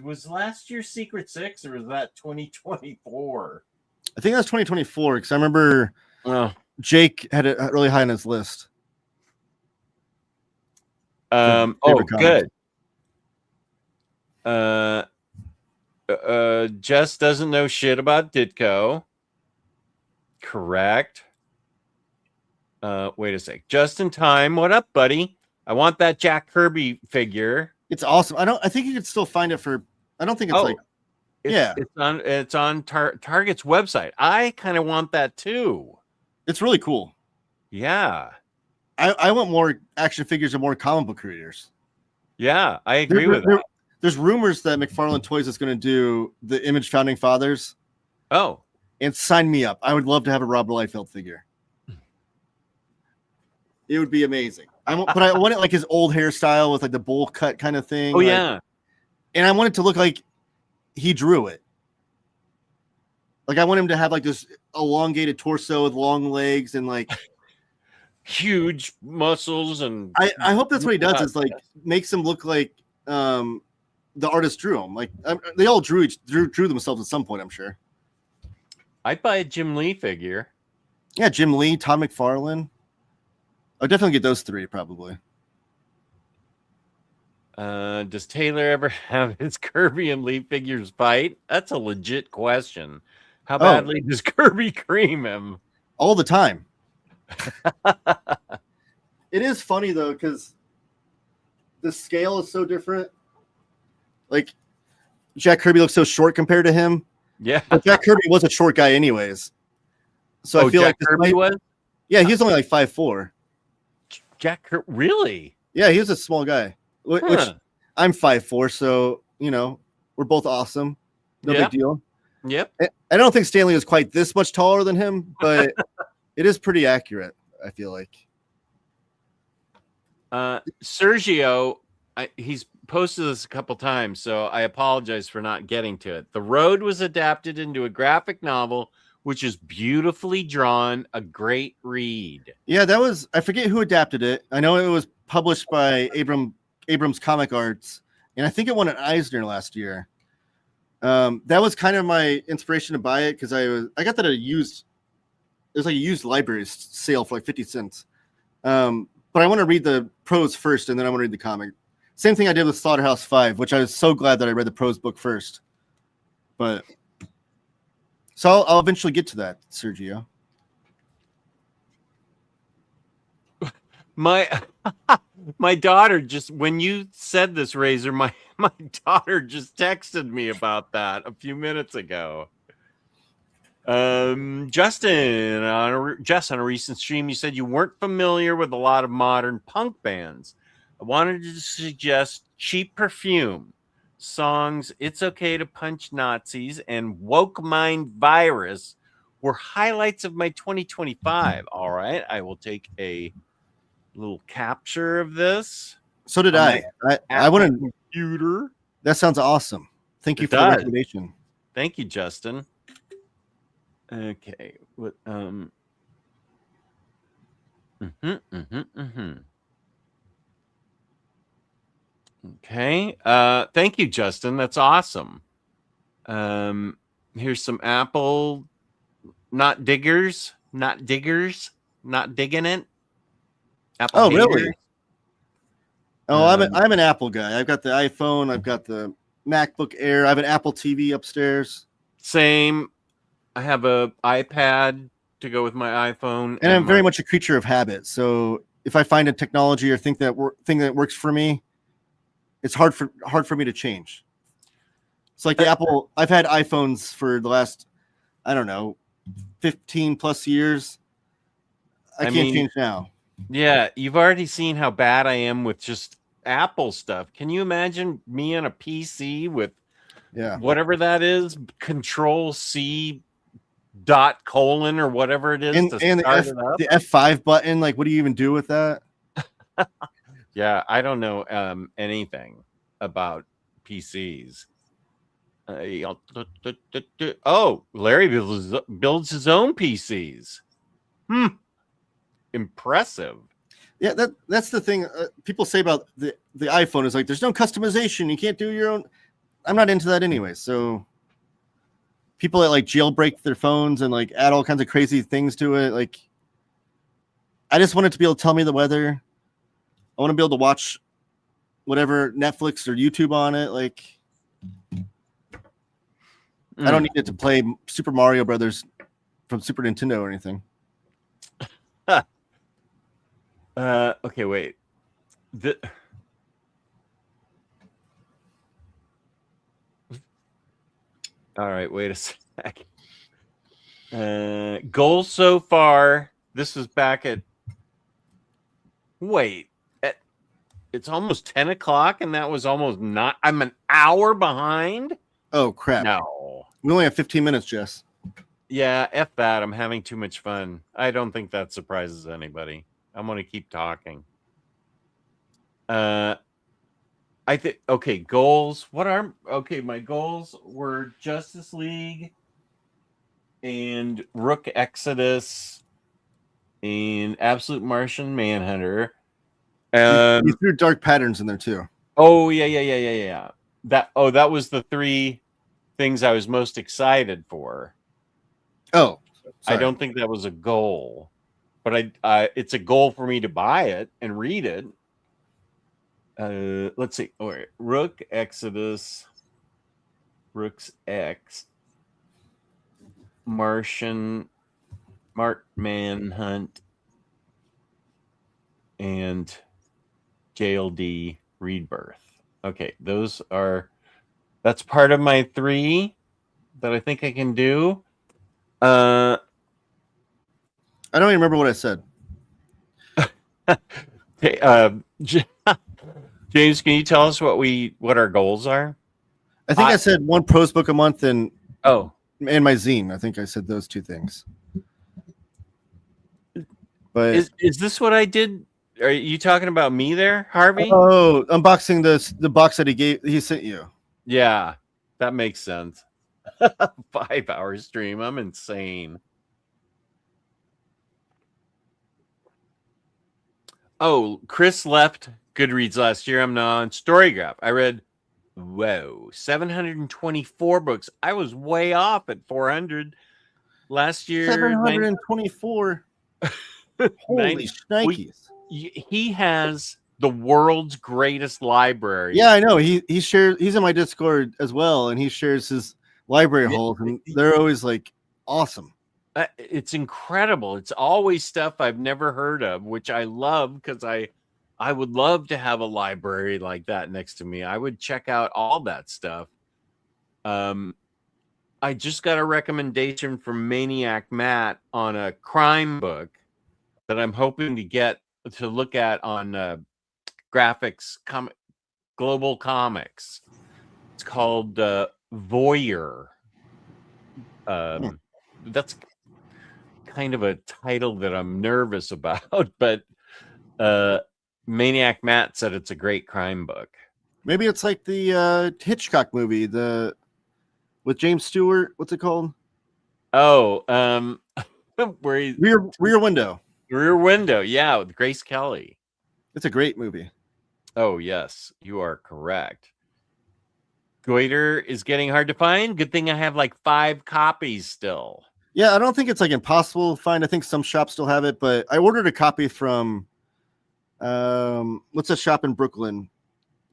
was last year Secret Six, or was that 2024? I think that's 2024 because I remember Jake had it really high on his list. Good. Jess doesn't know shit about Ditko. Correct. Wait a sec. Just in time. What up, buddy? I want that Jack Kirby figure. It's awesome. I think you could still find it for. I don't think it's it's on Target's website. I kind of want that too. It's really cool. Yeah. I want more action figures and more comic book creators. Yeah, I agree with that. There's rumors that McFarlane Toys is going to do the Image Founding Fathers. Oh. And sign me up. I would love to have a Rob Liefeld figure. It would be amazing. But I want it like his old hairstyle with like the bowl cut kind of thing. Oh, yeah. And I want it to look like he drew it. Like I want him to have like this elongated torso with long legs and like huge muscles. And I hope that's what he does is like makes him look like the artist drew him. Like they all drew themselves at some point, I'm sure. I'd buy a Jim Lee figure. Yeah, Jim Lee, Todd McFarlane. I'll definitely get those three, probably. Does Taylor ever have his Kirby and Lee figures fight? That's a legit question. How badly does Kirby cream him? All the time. It is funny, though, because the scale is so different. Like, Jack Kirby looks so short compared to him. Yeah. But Jack Kirby was a short guy anyways. So I feel Jack Kirby was? Yeah, he was only like 5'4". Jack Kirby? Really? Yeah, he was a small guy. Which I'm 5'4", so, you know, we're both awesome. No big deal. Yep. I don't think Stanley was quite this much taller than him, but it is pretty accurate, I feel like. Sergio, he's posted this a couple times, so I apologize for not getting to it. The Road was adapted into a graphic novel, which is beautifully drawn, a great read. Yeah, that was, I forget who adapted it. I know it was published by Abrams Comic Arts, and I think it won an Eisner last year. That was kind of my inspiration to buy it because I got that at it was like a used library sale for like 50 cents. But I want to read the prose first, and then I want to read the comic. Same thing I did with Slaughterhouse 5, which I was so glad that I read the prose book first. But so I'll eventually get to that, Sergio. My daughter just, when you said this, Razor, my daughter just texted me about that a few minutes ago. Justin, on a recent stream, you said you weren't familiar with a lot of modern punk bands. I wanted to suggest Cheap Perfume, songs It's Okay to Punch Nazis and Woke Mind Virus were highlights of my 2025. All right, I will take a little capture of this. So did I want to computer. That sounds awesome. Thank you for the recommendation. Thank you, Justin. Okay. What Okay. Thank you, Justin. That's awesome. Here's some Apple not digging it. Apple really? haters. Oh, I'm an Apple guy. I've got the iPhone, I've got the MacBook Air, I have an Apple TV upstairs. Same. I have a iPad to go with my iPhone, and I'm very much a creature of habit. So if I find a technology or thing that works for me, it's hard for me to change. It's like the Apple. I've had iPhones for the last, I don't know, 15 plus years. I can't change now. Yeah, you've already seen how bad I am with just Apple stuff. Can you imagine me on a PC with whatever that is, Control C :: or whatever it is And, to and start it up. the F5 button, like, what do you even do with that? Yeah, I don't know anything about PCs. Oh, Larry builds his own PCs. Impressive. Yeah, that's the thing. People say about the iPhone is like, there's no customization. You can't do your own. I'm not into that anyway. So people that like jailbreak their phones and like add all kinds of crazy things to it. Like, I just want it to be able to tell me the weather. I want to be able to watch whatever Netflix or YouTube on it. Like, I don't need it to play Super Mario Brothers from Super Nintendo or anything. Okay, wait. All right, wait a sec. Goals so far. This was back at. Wait, it's almost 10 o'clock, and that was almost not. I'm an hour behind. Oh crap! No, we only have 15 minutes, Jess. Yeah, F that. I'm having too much fun. I don't think that surprises anybody. I'm going to keep talking. I think, okay, goals. My goals were Justice League and Rook Exodus and Absolute Martian Manhunter. You threw Dark Patterns in there too. Oh, yeah. That was the 3 things I was most excited for. Oh, sorry. I don't think that was a goal, but it's a goal for me to buy it and read it. Let's see. All right. Rook Exodus, Rook's X, Martian, Manhunt, and JLD Rebirth. Okay, that's part of my 3 that I think I can do. I don't even remember what I said. James, can you tell us what our goals are? I think I said 1 prose book a month and my zine. I think I said those 2 things. But is this what I did? Are you talking about me there, Harvey? Oh, unboxing the box that he sent you. Yeah, that makes sense. 5-hour stream. I'm insane. Oh, Chris left Goodreads last year. I'm not on Storygraph. I read 724 books. I was way off at 400 last year. 724. Holy shnikes. He has the world's greatest library. Yeah, I know. He's in my Discord as well, and he shares his library holes, and they're always like awesome. It's incredible. It's always stuff I've never heard of, which I love because I would love to have a library like that next to me. I would check out all that stuff. I just got a recommendation from Maniac Matt on a crime book that I'm hoping to look at on graphics global comics. It's called Voyeur. That's kind of a title that I'm nervous about, but Maniac Matt said it's a great crime book. Maybe it's like the Hitchcock movie, with James Stewart. What's it called? Oh, where Rear Window. Rear Window, yeah, with Grace Kelly. It's a great movie. Oh, yes, you are correct. Goiter is getting hard to find. Good thing I have like 5 copies still. Yeah, I don't think it's like impossible to find. I think some shops still have it, but I ordered a copy from what's a shop in Brooklyn?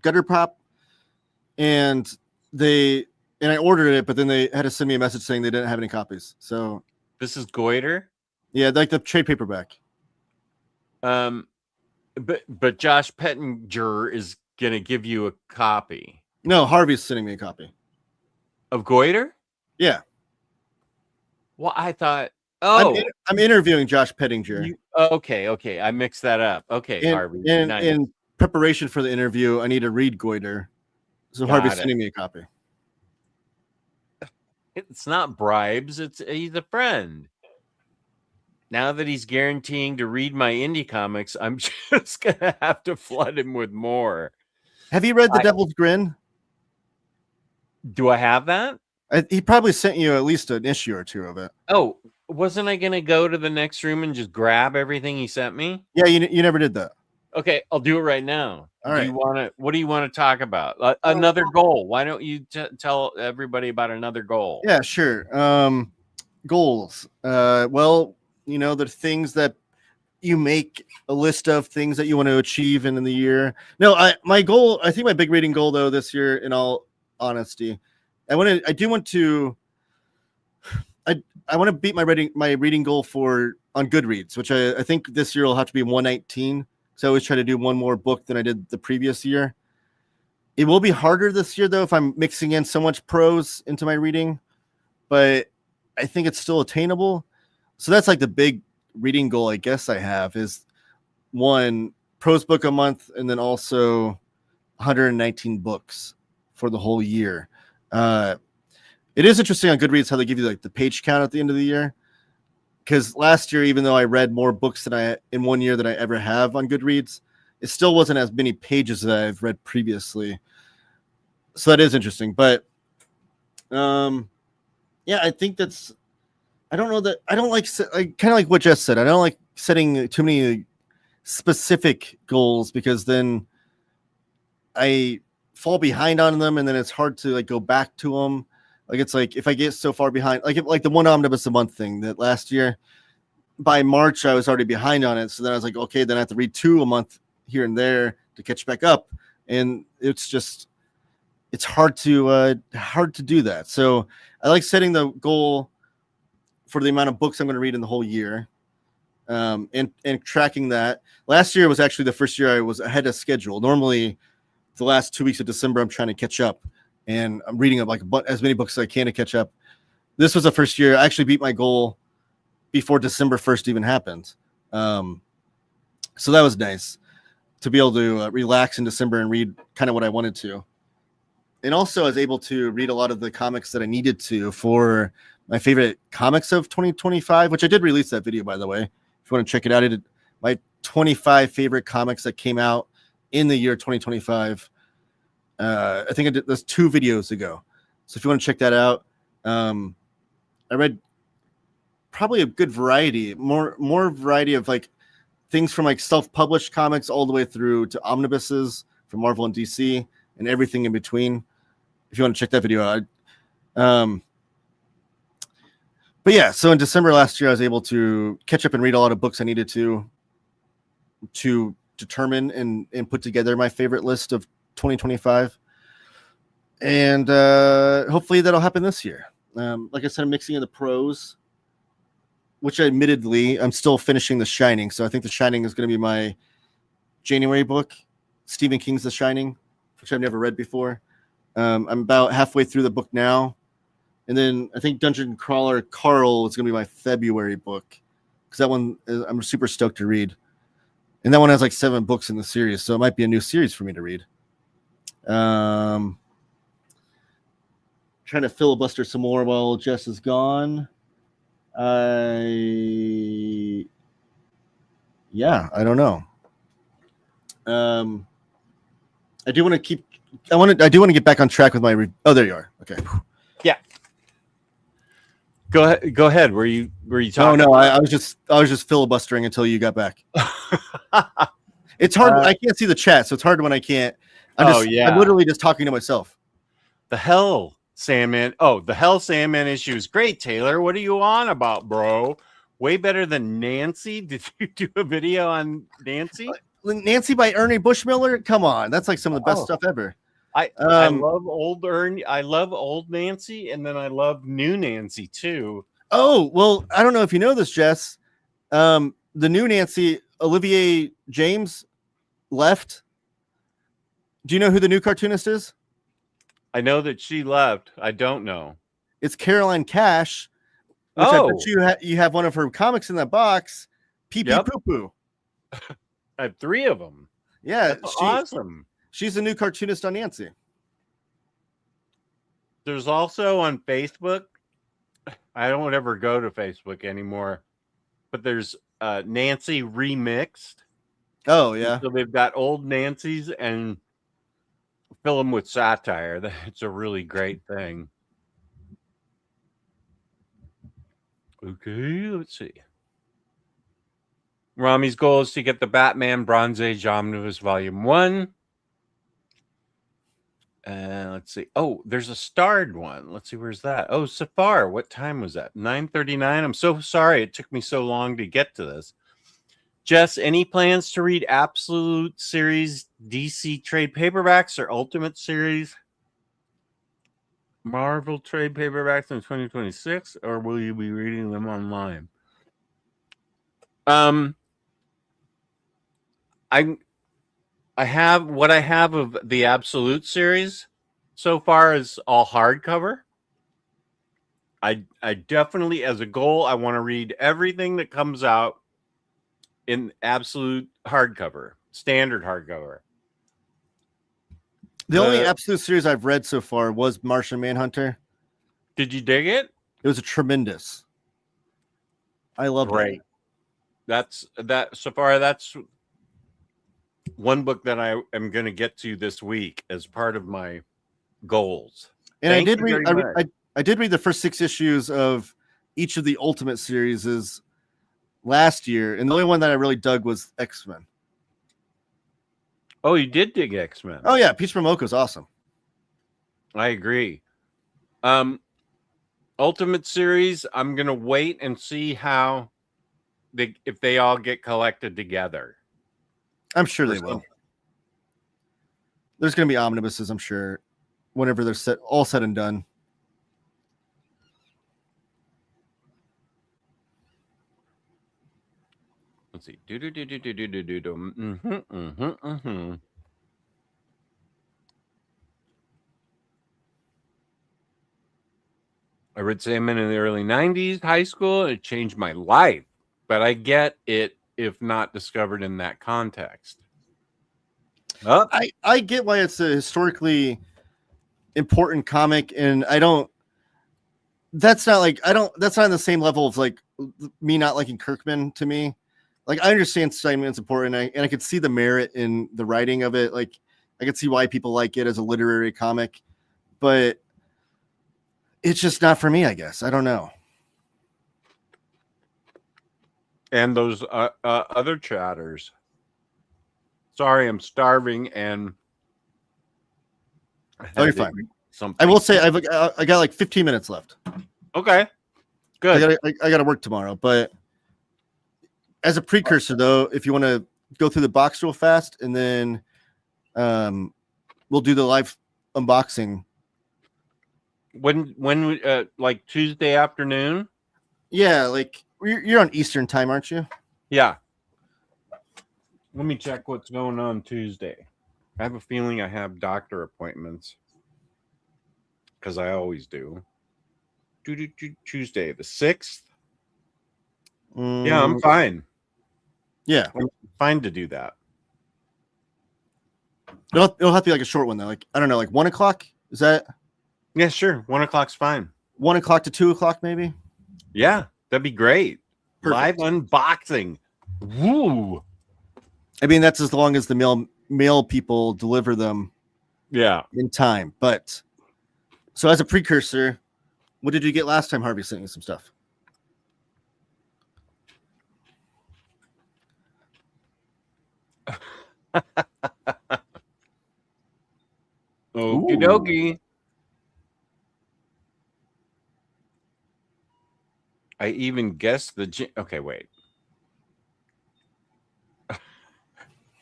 Gutter Pop. And I ordered it, but then they had to send me a message saying they didn't have any copies. So this is Goiter? Yeah, like the trade paperback. But Josh Pettinger is gonna give you a copy. No, Harvey's sending me a copy. Of Goiter? Yeah. Well, I thought. Oh, I'm interviewing Josh Pettinger. Okay. I mixed that up. Okay, Harvey. In preparation for the interview, I need to read Goiter. So Harvey's sending me a copy. It's not bribes. He's a friend. Now that he's guaranteeing to read my indie comics, I'm just gonna have to flood him with more. Have you read The Devil's Grin? Do I have that? He probably sent you at least an issue or two of it. Oh, wasn't I gonna go to the next room and just grab everything he sent me? Yeah, you never did that. Okay, I'll do it right now. All right. What do you want to talk about? Another goal. Why don't you tell everybody about another goal? Yeah, sure. Goals. Well, the things that you make a list of things that you want to achieve in the year. No, I think my big reading goal though this year, in all honesty, I want to beat my reading goal on Goodreads, which I think this year will have to be 119. So I always try to do one more book than I did the previous year. It will be harder this year though if I'm mixing in so much prose into my reading, but I think it's still attainable. So that's like the big reading goal I guess I have is one prose book a month, and then also 119 books for the whole year. It is interesting on Goodreads how they give you like the page count at the end of the year. Because last year, even though I read more books in 1 year than I ever have on Goodreads, it still wasn't as many pages that I've read previously. So that is interesting. But yeah, I think I don't know that I don't like kind of like what Jess said. I don't like setting too many specific goals because then I fall behind on them, and then it's hard to like go back to them. Like it's like if I get so far behind, like the one omnibus a month thing that last year, by March I was already behind on it. So then I was like, okay, then I have to read 2 a month here and there to catch back up, and it's hard to do that. So I like setting the goal for the amount of books I'm going to read in the whole year, and tracking that. Last year was actually the first year I was ahead of schedule. Normally, the last 2 weeks of December I'm trying to catch up. And I'm reading up like as many books as I can to catch up. This was the first year I actually beat my goal before December 1st even happened. So that was nice to be able to relax in December and read kind of what I wanted to. And also I was able to read a lot of the comics that I needed to for my favorite comics of 2025, which I did release that video, by the way. If you want to check it out, I did my 25 favorite comics that came out in the year 2025. I think I did this 2 videos ago. So if you want to check that out, I read probably a good variety, more variety of like things from like self-published comics all the way through to omnibuses from Marvel and DC and everything in between. If you want to check that video out. But yeah, so in December last year, I was able to catch up and read a lot of books I needed to determine and put together my favorite list of 2025, and hopefully that'll happen this year. Like I said, I'm mixing in the prose, which admittedly I'm still finishing The Shining, so I think The Shining is going to be my January book. Stephen King's The Shining, which I've never read before. I'm about halfway through the book now, and then I think Dungeon Crawler Carl is going to be my February book, because that one I'm super stoked to read, and that one has like 7 books in the series, so it might be a new series for me to read. Trying to filibuster some more while Jess is gone. I don't know. I do want to get back on track with my oh, there you are. Okay. Yeah. Go ahead. Were you talking? Oh no, I was just filibustering until you got back. It's hard. I can't see the chat, so it's hard when I can't. I'm literally just talking to myself. The Hell Sandman. Oh, the Hell Sandman issue is great, Taylor. What are you on about, bro? Way better than Nancy. Did you do a video on Nancy? Nancy by Ernie Bushmiller? Come on. That's like some of the best stuff ever. I love old Ernie. I love old Nancy, and then I love new Nancy too. Oh, well, I don't know if you know this, Jess. The new Nancy, Olivier James, left. Do you know who the new cartoonist is? I know that she left. I don't know. It's Caroline Cash. Which I bet you have one of her comics in that box. Pee Pee Poo Poo. I have 3 of them. Yeah, awesome. She's the new cartoonist on Nancy. There's also on Facebook I don't ever go to Facebook anymore, but there's Nancy remixed. Oh yeah. So they've got old Nancy's and fill them with satire. It's a really great thing. Okay, let's see. Rami's goal is to get the Batman Bronze Age Omnibus Volume 1. Let's see. Oh, there's a starred one. Let's see, where's that? Oh, Safar. What time was that? 9:39. I'm so sorry it took me so long to get to this. Jess, any plans to read Absolute Series DC trade paperbacks or Ultimate Series Marvel trade paperbacks in 2026, or will you be reading them online? I have what I have of the Absolute series so far is all hardcover. I definitely, as a goal, I want to read everything that comes out in Absolute hardcover, standard hardcover. The only Absolute series I've read so far was Martian Manhunter. Did you dig it? It was a tremendous. I love it. That's Safari. That's one book that I am going to get to this week as part of my goals. And I did read the first 6 issues of each of the Ultimate series last year, and the only one that I really dug was X-Men. Oh, you did dig X-Men. Oh yeah, Peach Momoko is awesome. I agree. Ultimate series, I'm gonna wait and see how if they all get collected together. I'm sure they will. There's gonna be omnibuses, I'm sure, whenever they're all said and done. Let's see. I read Sandman in the early 90s, high school. It changed my life, but I get it if not discovered in that context. Oh. I get why it's a historically important comic, and I don't. That's not on the same level of like me not liking Kirkman to me. Like I understand Steinman's important, and I could see the merit in the writing of it. Like I could see why people like it as a literary comic, but it's just not for me, I guess. I don't know. And those other chatters. Sorry, I'm starving, and you're fine. I will say I got like 15 minutes left. Okay, good. I got to work tomorrow, but as a precursor, though, if you want to go through the box real fast, and then we'll do the live unboxing. When like Tuesday afternoon? Yeah, like you're on Eastern time, aren't you? Yeah. Let me check what's going on Tuesday. I have a feeling I have doctor appointments because I always do. Tuesday the 6th. Yeah, I'm fine. Yeah, I'm fine to do that. It'll have to be like a short one though. Like I don't know, like 1 o'clock. Is that? Yeah, sure. 1 o'clock's fine. 1 o'clock to 2 o'clock, maybe. Yeah, that'd be great. Perfect. Live unboxing. Woo! I mean, that's as long as the mail people deliver them. Yeah, in time. But so as a precursor, what did you get last time? Harvey sent you some stuff. Okie dokie. I even guessed the okay, wait.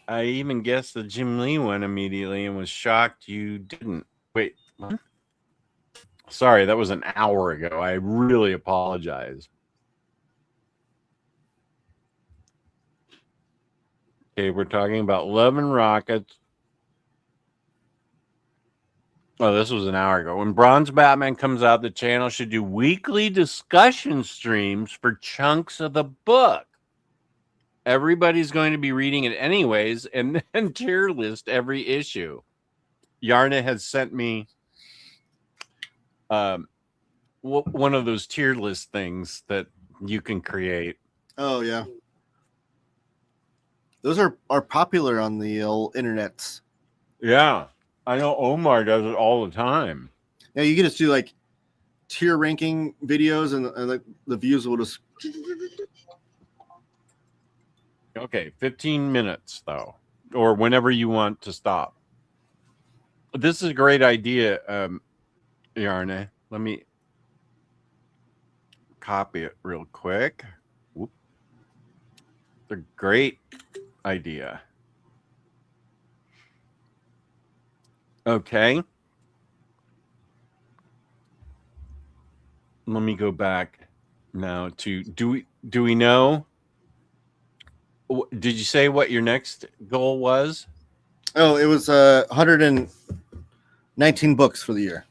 I even guessed the Jim Lee one immediately and was shocked you didn't. Wait, what? Sorry, that was an hour ago. I really apologize. Okay, we're talking about Love and Rockets. Oh, this was an hour ago. When Bronze Batman comes out, the channel should do weekly discussion streams for chunks of the book. Everybody's going to be reading it anyways, and then tier list every issue. Yarna has sent me one of those tier list things that you can create. Oh yeah, those are popular on the old internets. Yeah, I know Omar does it all the time. Yeah, you can just do like tier ranking videos, and the views will just. Okay, 15 minutes though, or whenever you want to stop. This is a great idea, Yarne. Let me copy it real quick. Whoop. It's a great idea. Okay. Let me go back now to do we know? Did you say what your next goal was? Oh, it was 119 books for the year.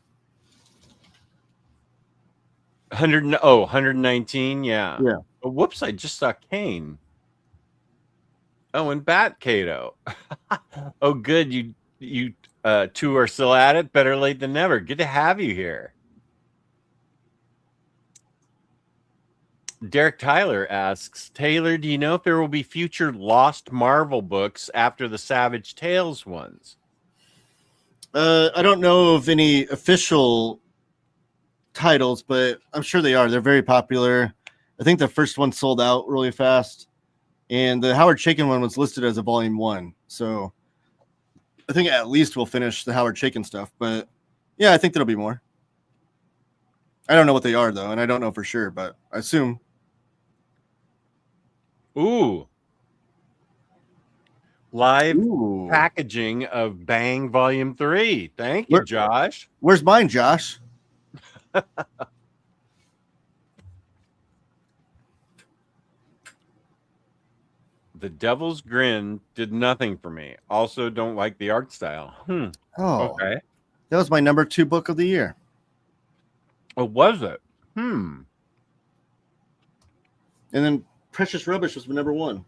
119, yeah. Yeah. Oh, whoops, I just saw Kane. Oh, and Bat Cato. Oh, good. You two are still at it. Better late than never. Good to have you here. Derek Tyler asks, Taylor, do you know if there will be future Lost Marvel books after the Savage Tales ones? I don't know of any official titles, but I'm sure they are. They're very popular. I think the first one sold out really fast, and the Howard Chaykin one was listed as a volume 1. So I think at least we'll finish the Howard Chaykin stuff. But yeah, I think there'll be more. I don't know what they are though, and I don't know for sure, but I assume. Ooh. Live Ooh. packaging of Bang Volume 3. Thank you, Josh. Where's mine, Josh? The Devil's Grin did nothing for me. Also, don't like the art style. Oh, okay. That was my number 2 book of the year. Oh, was it? And then Precious Rubbish was my number 1,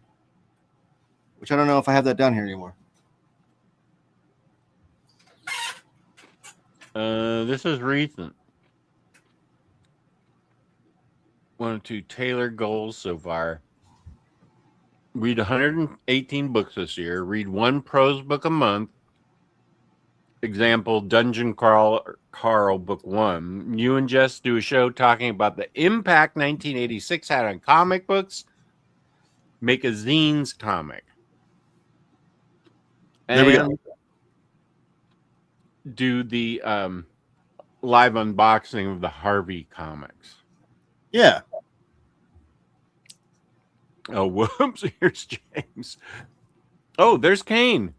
which I don't know if I have that down here anymore. This is recent. 1 or 2 Taylor goals so far. Read 118 books this year. Read 1 prose book a month. Example, Dungeon Carl Book 1. You and Jess do a show talking about the impact 1986 had on comic books. Make a Zines comic. And there we go. Do the live unboxing of the Harvey comics. Yeah. Oh, whoops. Here's James. Oh, there's Kane.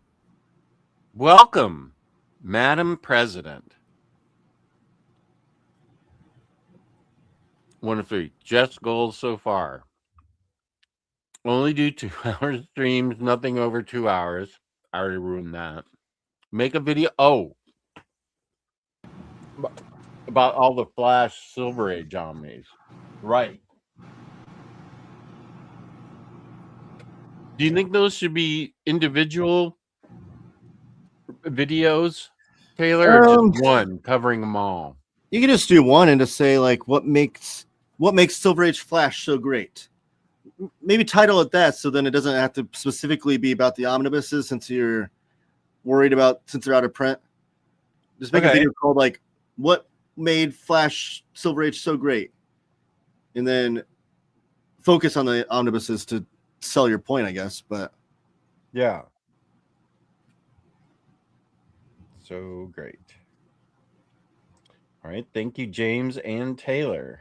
Welcome, Madam President. 1 of 3. Jess goals so far. Only do 2 hours streams, nothing over 2 hours. I already ruined that. Make a video. Oh. About all the Flash Silver Age omnis. Right. Do you think those should be individual videos, Taylor, or just one covering them all? You can just do one and just say like what makes Silver Age Flash so great. Maybe title it that, so then it doesn't have to specifically be about the omnibuses, since you're worried about since they're out of print. Just make a video called like what made Flash Silver Age so great, and then focus on the omnibuses to sell your point, I guess. But yeah, so great. All right, thank you, James and Taylor.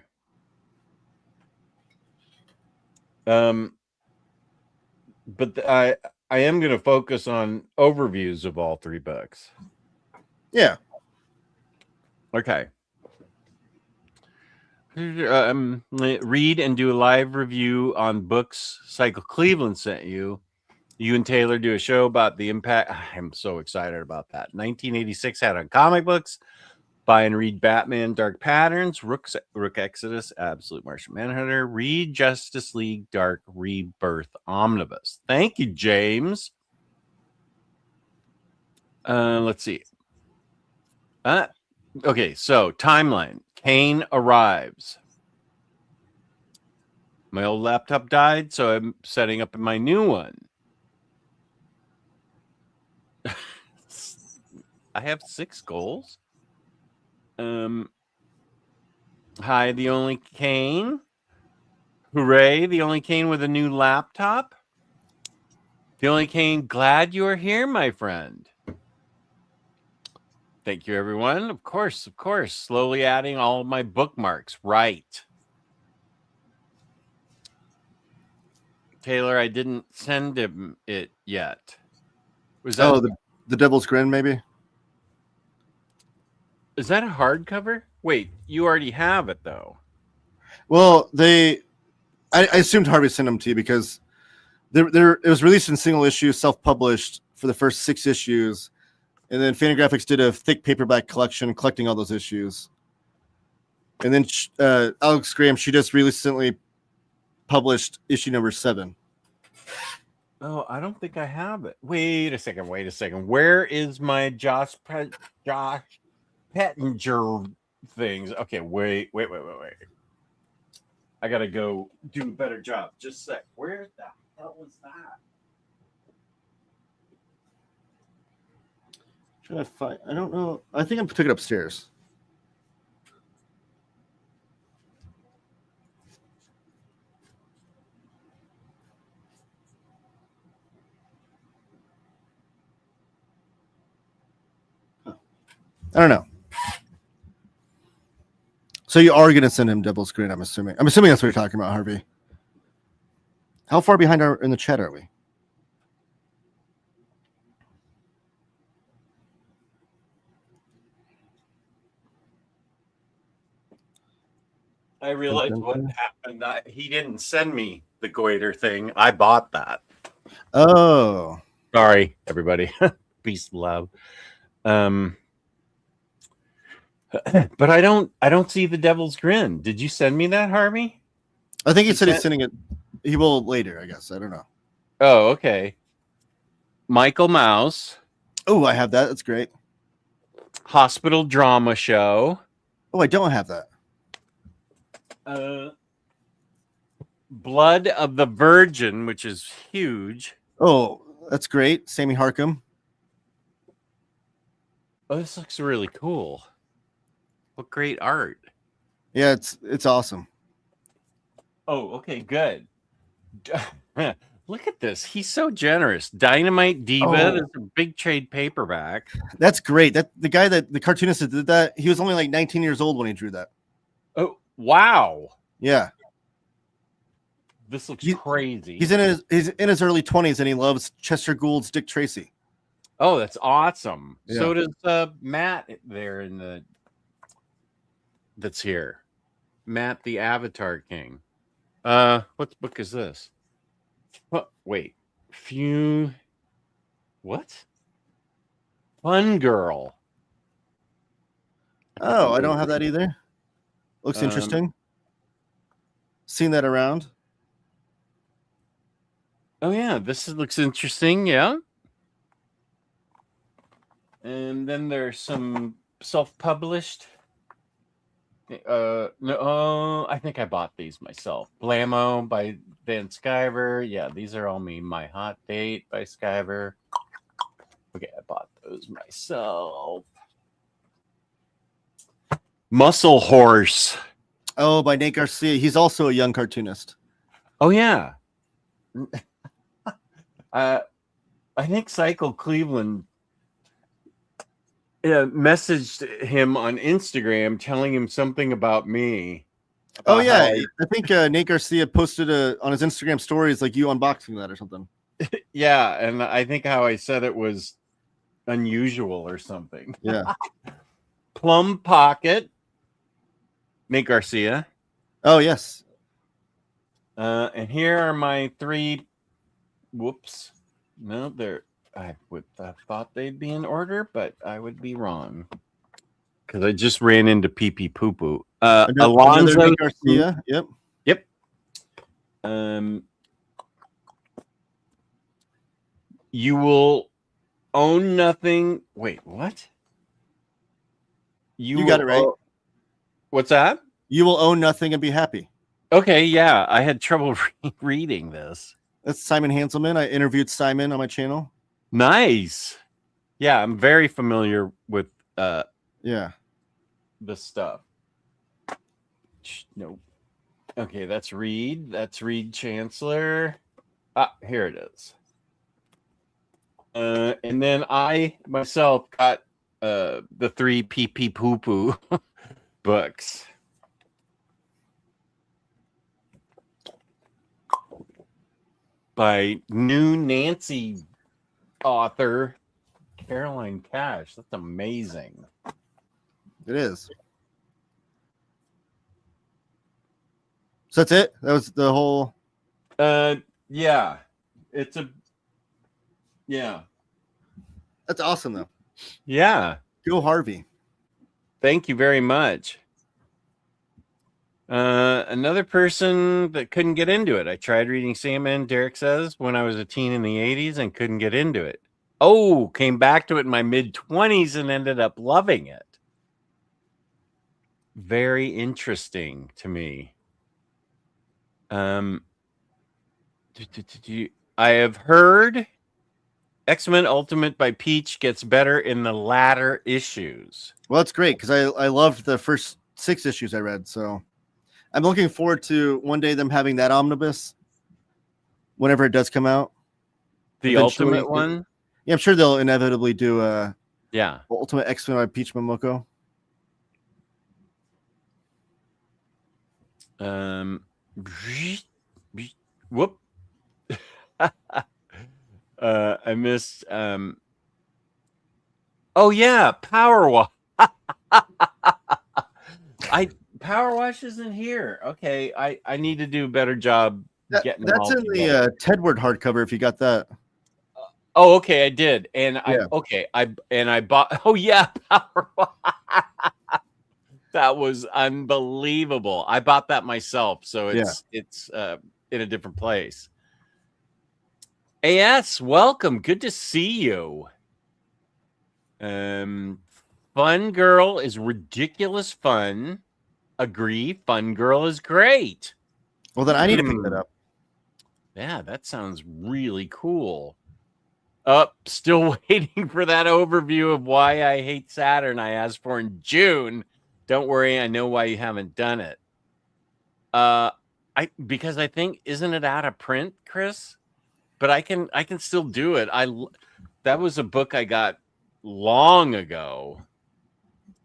But I am going to focus on overviews of all 3 books. Yeah. Okay. Read and do a live review on books Cycle Cleveland sent you. You and Taylor do a show about the impact. I'm so excited about that. 1986 had on comic books. Buy and read Batman Dark Patterns, Rook Exodus, Absolute Martian Manhunter, read Justice League Dark Rebirth Omnibus. Thank you, James. Let's see. Okay, so timeline. Kane arrives. My old laptop died, so I'm setting up my new one. I have 6 goals. Hi, the only Kane. Hooray, the only Kane with a new laptop. The only Kane, glad you are here, my friend. Thank you, everyone. Of course. Slowly adding all of my bookmarks. Right. Taylor, I didn't send him it yet. Was that the Devil's Grin, maybe? Is that a hardcover? Wait, you already have it though. Well, I assumed Harvey sent them to you because it was released in single issue, self-published for the first 6 issues, and then Fantagraphics did a thick paperback collection collecting all those issues. And then Alex Graham, she just recently published issue number 7. Oh, I don't think I have it. Wait a second. Where is my Josh Pettinger things? Okay, wait. I gotta go do a better job. Just a sec. Where the hell was that? Trying to find. I don't know. I think I took it upstairs. I don't know. So you are going to send him Devil's Grin, I'm assuming. I'm assuming that's what you're talking about, Harvey. How far behind in the chat are we? I realized what happened. He didn't send me the Goiter thing. I bought that. Oh. Sorry, everybody. Peace, love. But I don't see the Devil's Grin. Did you send me that, Harvey? I think he said he's sending it. He will later, I guess. I don't know. Oh, okay. Michael Mouse. Oh, I have that. That's great. Hospital Drama Show. Oh, I don't have that. Blood of the Virgin, which is huge. Oh, that's great. Sammy Harcum. Oh, this looks really cool. What great art. Yeah, it's awesome. Oh, okay, good. Look at this. He's so generous. Dynamite Diva. Oh. There's a big trade paperback. That's great. That the guy the cartoonist that did that, he was only like 19 years old when he drew that. Oh, wow. Yeah. This looks crazy. He's in his early 20s and he loves Chester Gould's Dick Tracy. Oh, that's awesome. Yeah. So does Matt there that's here. Matt the Avatar King. What book is this? Wait. What? Fun Girl. Oh, I don't have that either. Looks interesting. Seen that around. Oh yeah, looks interesting, yeah. And then there's some self-published. No, I think I bought these myself. Blammo by Van Sciver. Yeah, these are all me. My Hot Date by Sciver. Okay, I bought those myself. Muscle Horse. Oh, by Nate Garcia. He's also a young cartoonist. Oh yeah. I think Cycle Cleveland messaged him on Instagram telling him something about me. Oh yeah, I think Nate Garcia posted on his Instagram stories like you unboxing that or something. Yeah, and I think how I said it was unusual or something. Yeah. Plum Pocket, Nate Garcia. Oh yes. And here are my 3. Whoops. No, I would have thought they'd be in order, but I would be wrong. Because I just ran into Pee Pee Poo Poo. Alonzo Garcia. Yep. You will own nothing. Wait, what? You got it right. What's that? You will own nothing and be happy. Okay, yeah, I had trouble reading this. That's Simon Hanselman. I interviewed Simon on my channel. Nice. Yeah, I'm very familiar with Yeah. this stuff. Nope. Okay, that's Reed. That's Reed Chancellor. Ah, here it is. And then I myself got the 3 pee pee poo poo books. By new Nancy author Caroline Cash. That's amazing. It is. So that's it. That was the whole. Yeah, yeah. That's awesome though. Yeah. Go Harvey. Thank you very much. Another person that couldn't get into it. I tried reading Sandman, Derek says, when I was a teen in the 80s and couldn't get into it. Oh, came back to it in my mid-20s and ended up loving it. Very interesting to me. I have heard X-Men Ultimate by Peach gets better in the latter issues. Well, that's great because I loved the first 6 issues I read. So I'm looking forward to one day them having that omnibus whenever it does come out. The Eventually. Ultimate one? Yeah, I'm sure they'll inevitably do Yeah. Ultimate X-Men by Peach Momoko. Whoop. I missed oh yeah, Power Wash. Power Wash isn't here. Okay, I need to do a better job getting them That's all in together. the Tedward hardcover if you got that. Oh, okay, I did. And Yeah. I bought oh yeah, Power Wash. That was unbelievable. I bought that myself, so it's in a different place. AS, welcome. Good to see you. Fun Girl is ridiculous fun. Agree. Fun Girl is great. Well, then I need to pick that up. Yeah, that sounds really cool. Still waiting for that overview of why I hate Saturn I asked for in June. Don't worry, I know why you haven't done it. Because I think isn't it out of print, Chris? But I can still do it. That was a book I got long ago,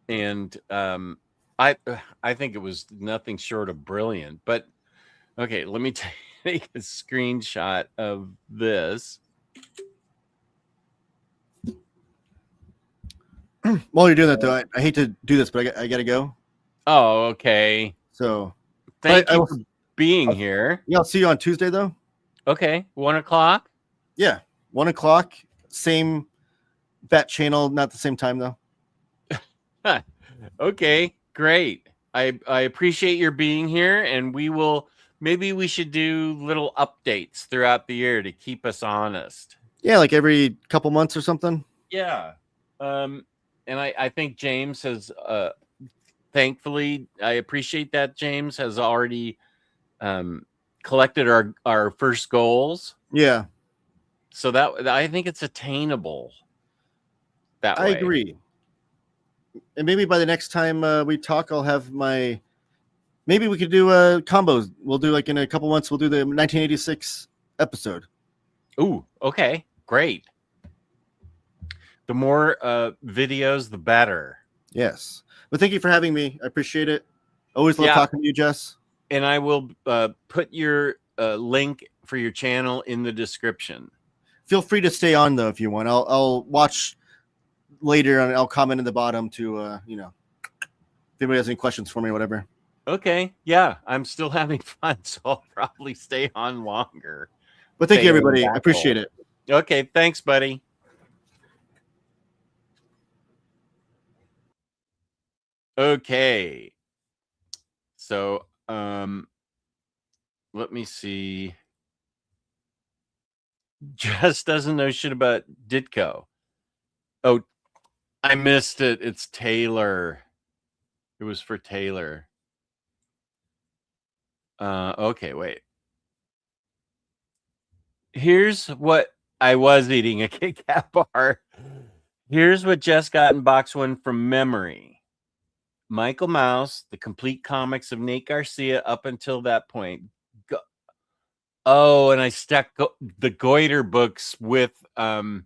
and I think it was nothing short of brilliant. But okay, let me take a screenshot of this. While you're doing that, though, I hate to do this, but I got to go. Oh, okay. So thank you for being here. Yeah, I'll see you on Tuesday, though. Okay, 1 o'clock. Yeah, 1 o'clock. Same bat channel, not the same time though. Okay, great. I appreciate your being here, and maybe we should do little updates throughout the year to keep us honest. Yeah, like every couple months or something. Yeah. And I think James has thankfully, I appreciate that James has already collected our first goals. Yeah. So that I think it's attainable that way. I agree. And maybe by the next time we talk, I'll have maybe we could do combos. We'll do like in a couple months, we'll do the 1986 episode. Ooh, okay, great. The more videos, the better. Yes. But thank you for having me. I appreciate it. Always love talking to you, Jess. And I will put your link for your channel in the description. Feel free to stay on, though, if you want. I'll watch later and I'll comment in the bottom to, if anybody has any questions for me or whatever. Okay. Yeah, I'm still having fun, so I'll probably stay on longer. But thank you, everybody. I appreciate it. Okay. Thanks, buddy. Okay. So, let me see. Jess doesn't know shit about Ditko. Oh, I missed it. It's Taylor. It was for Taylor. Okay, wait. Here's what I was eating, a Kit Kat bar. Here's what Jess got in box one from memory. Michael Mouse, the complete comics of Nate Garcia up until that point. Oh, and I stuck the Goiter books with the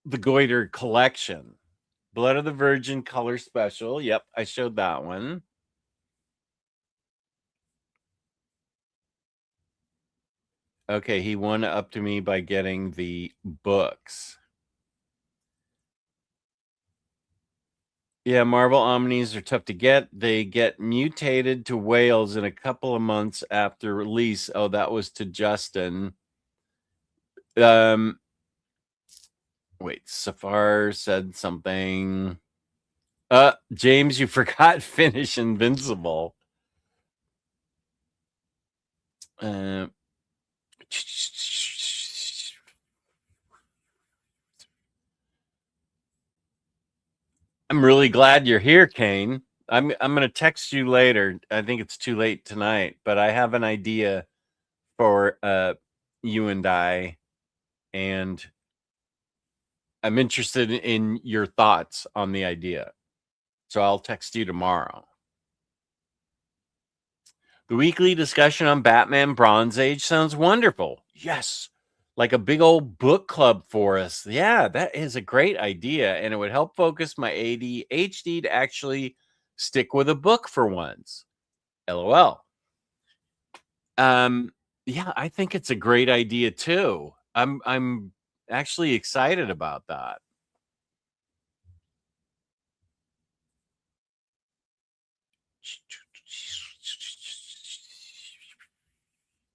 Goiter collection. Blood of the Virgin color special. Yep, I showed that one. Okay, he won up to me by getting the books. Yeah, Marvel Omnis are tough to get. They get mutated to whales in a couple of months after release. Oh, that was to Justin. Wait, Safar said something. James, you forgot finish Invincible. I'm really glad you're here, Kane. I'm going to text you later. I think it's too late tonight, but I have an idea for you and I, and I'm interested in your thoughts on the idea. So I'll text you tomorrow. The weekly discussion on Batman Bronze Age sounds wonderful. Yes. Like a big old book club for us. Yeah, that is a great idea. And it would help focus my ADHD to actually stick with a book for once. LOL. Yeah, I think it's a great idea too. I'm actually excited about that.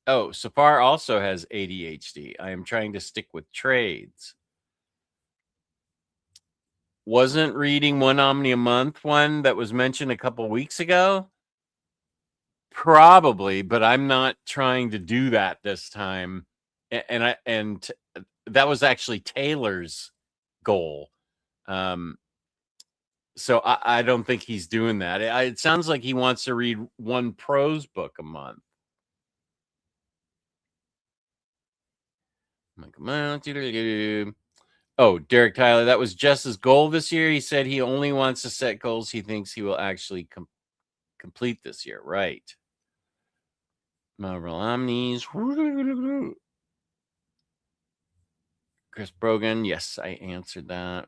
Oh, Safar also has ADHD. I am trying to stick with trades. Wasn't reading one Omni a month one that was mentioned a couple weeks ago? Probably, but I'm not trying to do that this time. And that was actually Taylor's goal. So I don't think he's doing that. It sounds like he wants to read one prose book a month. Oh, Derek Tyler, that was Jess's goal this year. He said he only wants to set goals he thinks he will actually complete this year. Right. Marvel Omnis. Chris Brogan. Yes, I answered that.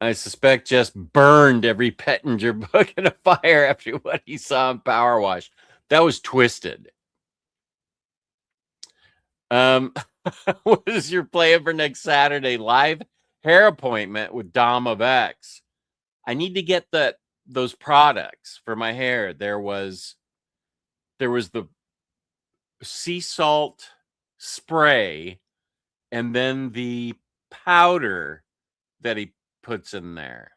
I suspect just burned every Pettinger book in a fire after what he saw in Power Wash. That was twisted. What is your plan for next Saturday? Live hair appointment with Dom of X. I need to get those products for my hair. There was the sea salt spray and then the powder that he puts in there.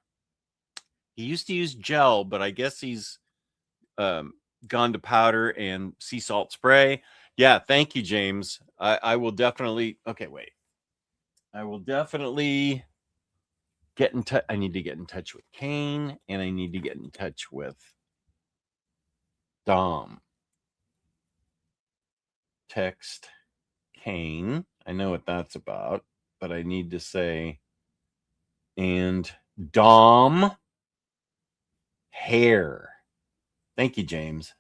He used to use gel, but I guess he's gone to powder and sea salt spray. Yeah, thank you, James. I will definitely. Okay, wait. I will definitely get in touch. I need to get in touch with Kane, and I need to get in touch with Dom. Text Kane. I know what that's about, but I need to say, and Dom hair. Thank you, James.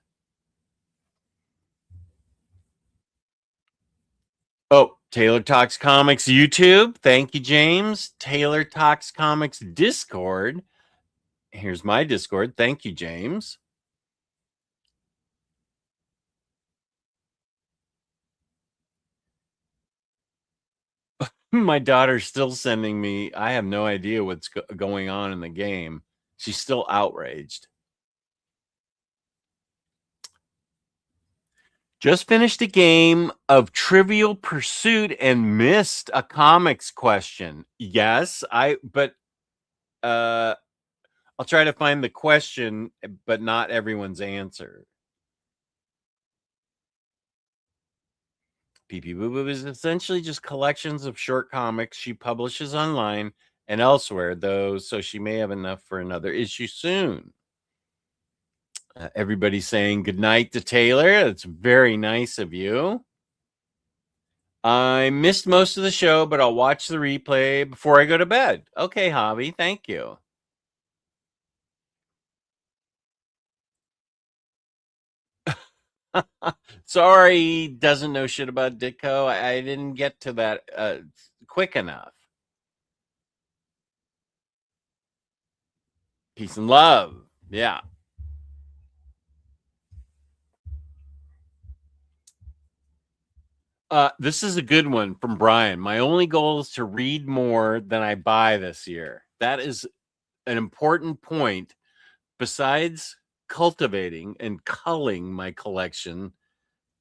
Oh, Taylor Talks Comics YouTube. Thank you, James. Taylor Talks Comics Discord. Here's my Discord. Thank you, James. My daughter's still sending me. I have no idea what's going on in the game. She's still outraged. Just finished a game of Trivial Pursuit and missed a comics question. Yes, but I'll try to find the question, but not everyone's answer. PP Boo Boo is essentially just collections of short comics she publishes online and elsewhere, though, so she may have enough for another issue soon. Everybody's saying goodnight to Taylor. That's very nice of you. I missed most of the show, but I'll watch the replay before I go to bed. Okay, Hobby, thank you. Sorry, doesn't know shit about Ditko. I didn't get to that quick enough. Peace and love. Yeah. This is a good one from Brian. My only goal is to read more than I buy this year. That is an important point. Besides cultivating and culling my collection,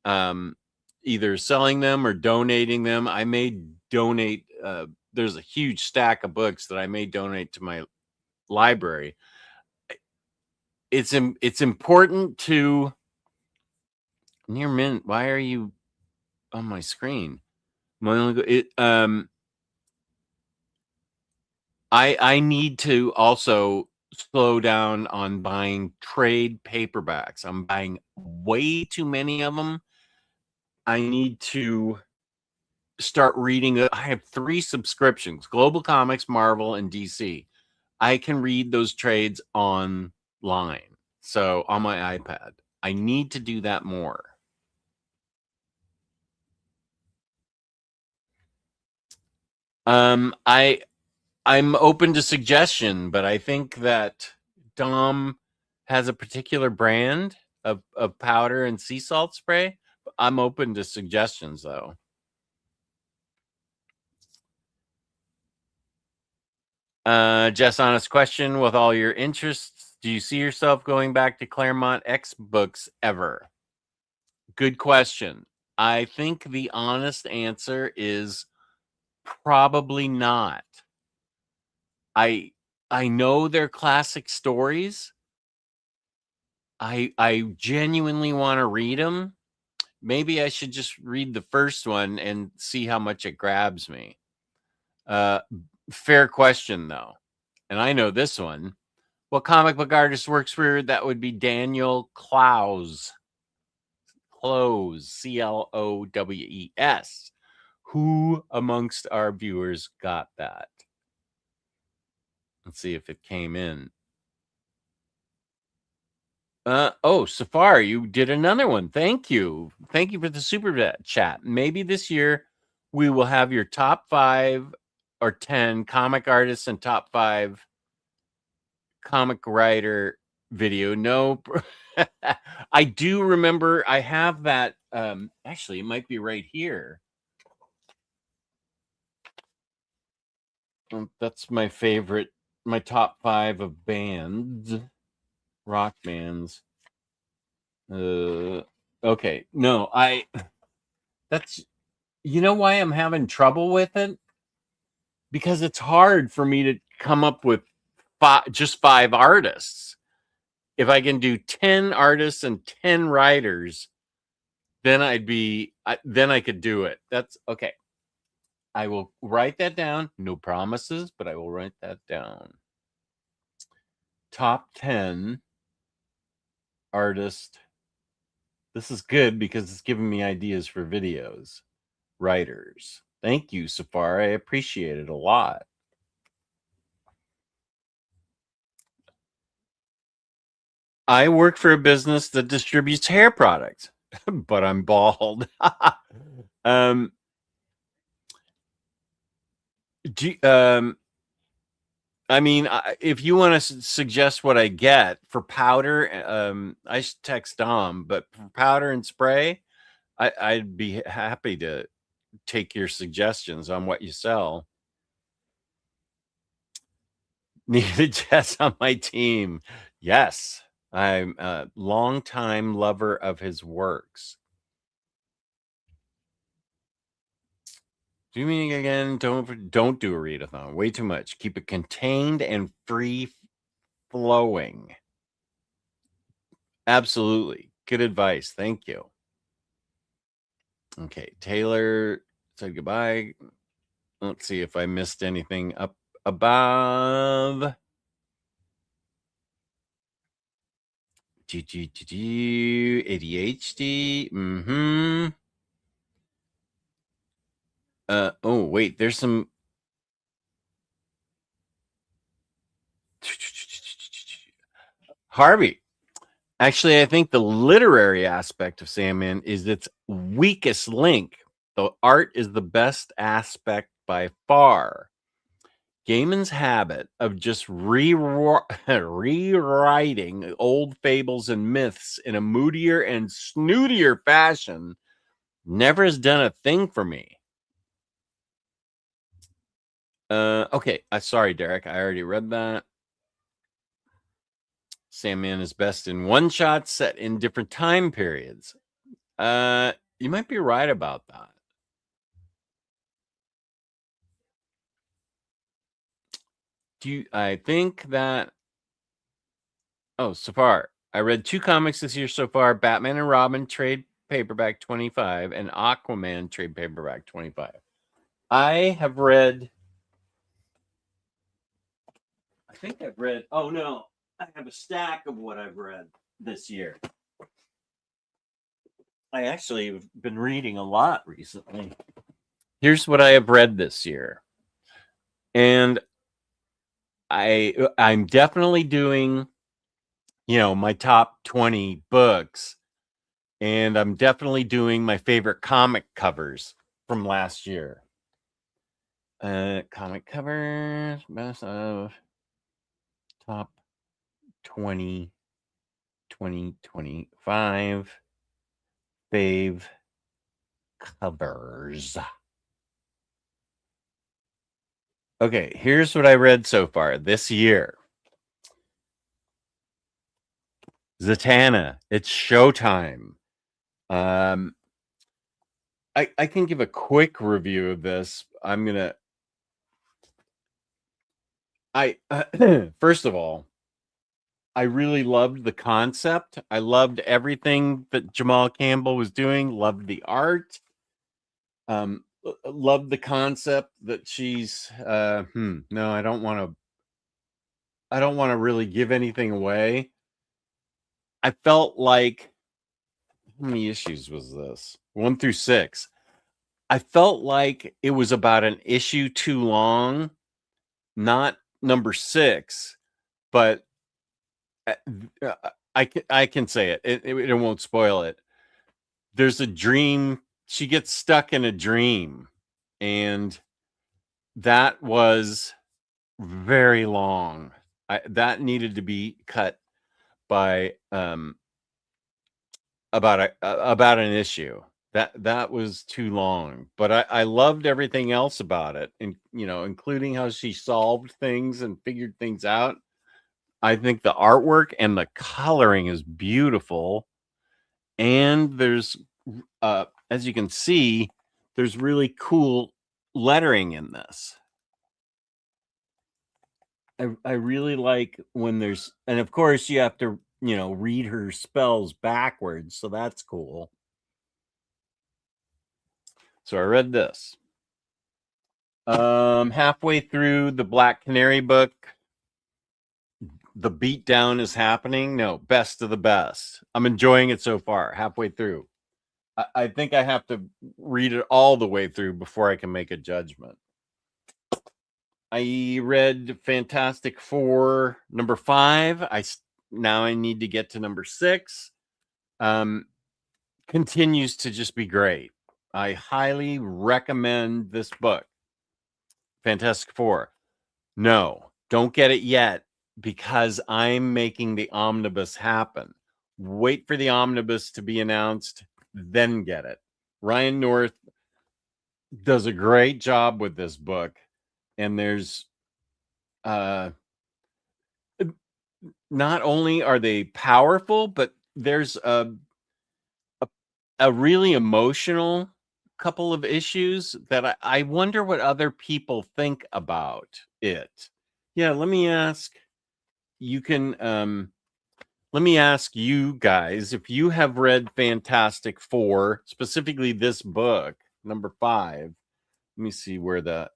either selling them or donating them, I may donate. There's a huge stack of books that I may donate to my library. It's important to near mint. Why are you on my screen? I need to also slow down on buying trade paperbacks. I'm buying way too many of them. I need to start reading. I have 3 subscriptions: Global Comics, Marvel, and DC. I can read those trades online. So on my iPad, I need to do that more. I'm open to suggestion, but I think that Dom has a particular brand of powder and sea salt spray. I'm open to suggestions, though. Jess, honest question: with all your interests, do you see yourself going back to Claremont X books ever? Good question. I think the honest answer is probably not. I know they're classic stories. I genuinely want to read them. Maybe I should just read the first one and see how much it grabs me. Fair question, though. And I know this one. What comic book artist works for? That would be Daniel Clowes. Clowes, Clowes. Who amongst our viewers got that? Let's see if it came in. Oh, Safari, you did another one. Thank you. Thank you for the super chat. Maybe this year we will have your top 5 or 10 comic artists and top 5 comic writer video. No, I do remember I have that. Actually, it might be right here. That's my favorite, my top 5 of bands. Rock bands. Okay. No, that's, you know why I'm having trouble with it? Because it's hard for me to come up with just 5 artists. If I can do 10 artists and 10 writers, then then I could do it. That's okay. I will write that down. No promises, but I will write that down. Top 10 artist. This is good because it's giving me ideas for videos. Writers. Thank you, Safari. I appreciate it a lot. I work for a business that distributes hair products, but I'm bald. I mean, if you want to suggest what I get for powder, I should text Dom, but for powder and spray, I'd be happy to take your suggestions on what you sell. Need a Jess on my team. Yes, I'm a longtime lover of his works. Do you mean again? Don't do a readathon. Way too much. Keep it contained and free flowing. Absolutely. Good advice. Thank you. Okay, Taylor said goodbye. Let's see if I missed anything up above. ADHD. Oh, wait, there's some. Harvey. Actually, I think the literary aspect of Sandman is its weakest link. The art is the best aspect by far. Gaiman's habit of just rewriting old fables and myths in a moodier and snootier fashion never has done a thing for me. Okay. Sorry, Derek. I already read that. Sandman is best in one shot set in different time periods. You might be right about that. I think that. Oh, so far, I read 2 comics this year so far: Batman and Robin trade paperback 25 and Aquaman trade paperback 25. I have read. I think I've read. Oh no, I have a stack of what I've read this year. I actually have been reading a lot recently. Here's what I have read this year. And I'm definitely doing, my top 20 books. And I'm definitely doing my favorite comic covers from last year. Comic covers, best of top 20, 2025 fave covers. Okay, here's what I read so far this year. Zatanna, it's showtime. I can give a quick review of this. First of all, I really loved the concept. I loved everything that Jamal Campbell was doing. Loved the art. Loved the concept that she's. No, I don't want to really give anything away. I felt like, how many issues was this? 1 through 6. I felt like it was about an issue too long, not number 6, but I can say it. It won't spoil it. There's a dream. She gets stuck in a dream, and that was very long. That needed to be cut by about an issue. That was too long, but I loved everything else about it, and including how she solved things and figured things out. I think the artwork and the coloring is beautiful, and there's as you can see, there's really cool lettering in this. I really like when there's, and of course you have to read her spells backwards, so that's cool. So I read this. Halfway through the Black Canary book, the beatdown is happening. No, best of the best. I'm enjoying it so far. Halfway through. I think I have to read it all the way through before I can make a judgment. I read Fantastic Four number 5. Now I need to get to number 6. Continues to just be great. I highly recommend this book, Fantastic Four. No, don't get it yet because I'm making the omnibus happen. Wait for the omnibus to be announced, then get it. Ryan North does a great job with this book, and there's not only are they powerful, but there's a really emotional couple of issues that I wonder what other people think about it. Yeah, let me ask. You can let me ask you guys if you have read Fantastic Four, specifically this book, number 5. Let me see where the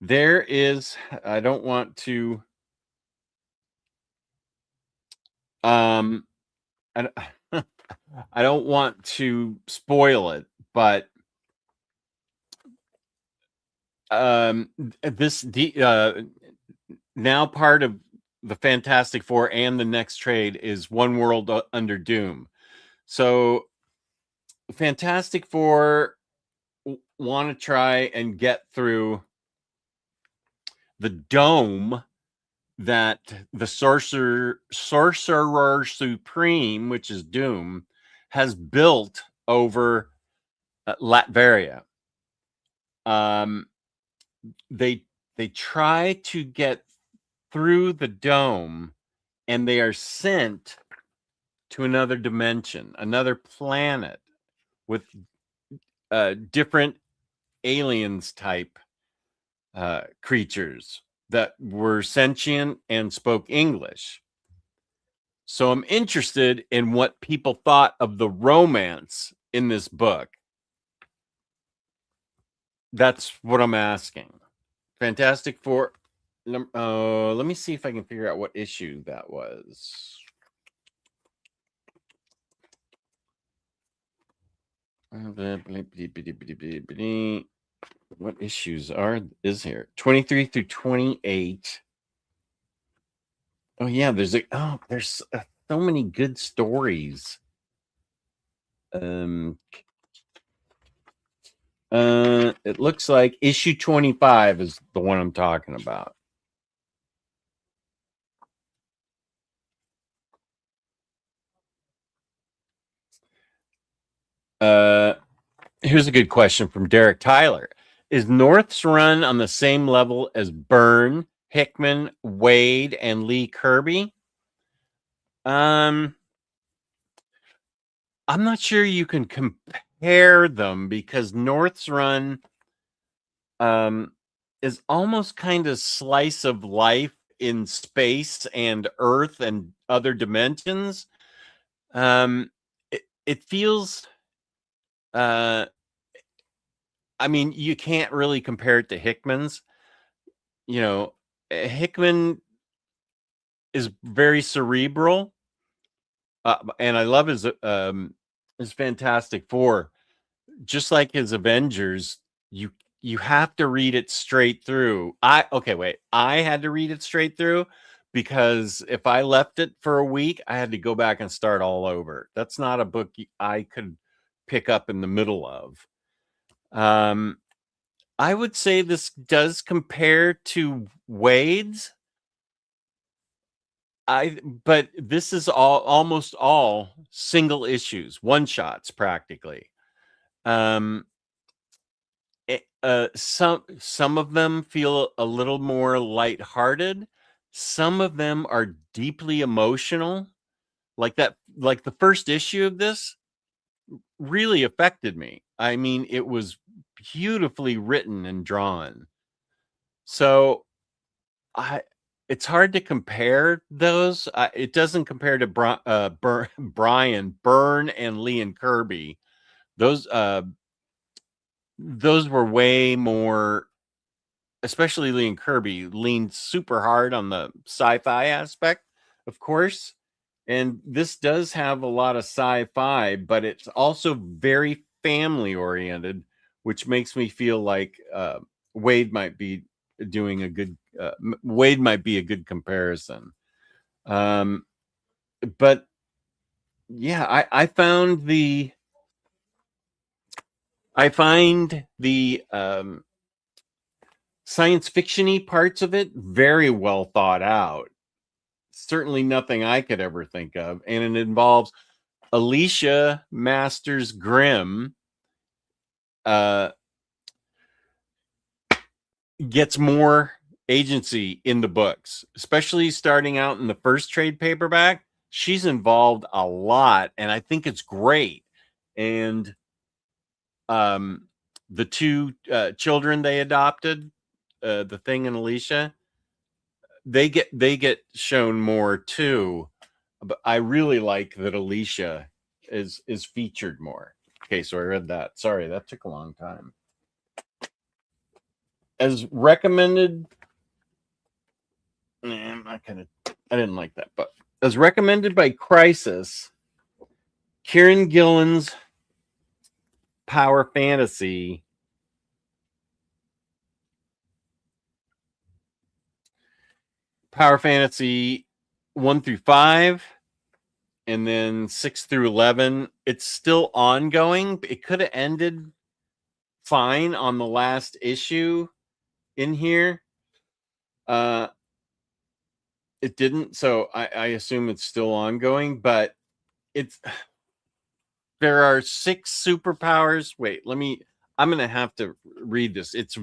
there is, I don't want to I, I don't want to spoil it, but now part of the Fantastic Four and the next trade is One World Under Doom. So Fantastic Four want to try and get through the dome that the sorcerer supreme, which is Doom, has built over Latveria. They try to get through the dome, and they are sent to another dimension, another planet with different aliens type creatures that were sentient and spoke English. So I'm interested in what people thought of the romance in this book. That's what I'm asking. Fantastic Four. Let me see if I can figure out what issue that was. What issues is here? 23 through 28. Oh yeah, there's so many good stories. It looks like issue 25 is the one I'm talking about. Here's a good question from Derek Tyler. Is North's run on the same level as Byrne, Hickman, Wade, and Lee Kirby? I'm not sure you can compare them because North's run is almost kind of slice of life in space and Earth and other dimensions. It feels I mean, you can't really compare it to Hickman's. You know, Hickman is very cerebral, and I love his Fantastic Four. Just like his Avengers, you have to read it straight through. I had to read it straight through because if I left it for a week, I had to go back and start all over. That's not a book I could pick up in the middle of. I would say this does compare to Wade's. But this is almost all single issues, one shots practically. Some of them feel a little more lighthearted. Some of them are deeply emotional. Like the first issue of this really affected me. I mean, it was beautifully written and drawn. So it's hard to compare those. It doesn't compare to Brian, Byrne, and Lee and Kirby. Those were way more, especially Lee and Kirby, leaned super hard on the sci-fi aspect, of course. And this does have a lot of sci-fi, but it's also very family oriented, which makes me feel like Wade might be doing a good Wade might be a good comparison. But yeah, I find the science fiction-y parts of it very well thought out. Certainly nothing I could ever think of. And it involves Alicia Masters Grimm gets more agency in the books, especially starting out in the first trade paperback. She's involved a lot, and I think it's great. And the two children they adopted, the Thing and Alicia, they get shown more too. But I really like that Alicia is featured more. Okay, so I read that. Sorry, that took a long time. As recommended, I'm not gonna. I didn't like that, but as recommended by Crisis, Kieran Gillen's Power Fantasy. Power Fantasy 1 through 5, and then 6 through 11. It's still ongoing. It could have ended fine on the last issue in here. It didn't, so I assume it's still ongoing, but there are 6 superpowers. Wait, I'm gonna have to read this. It's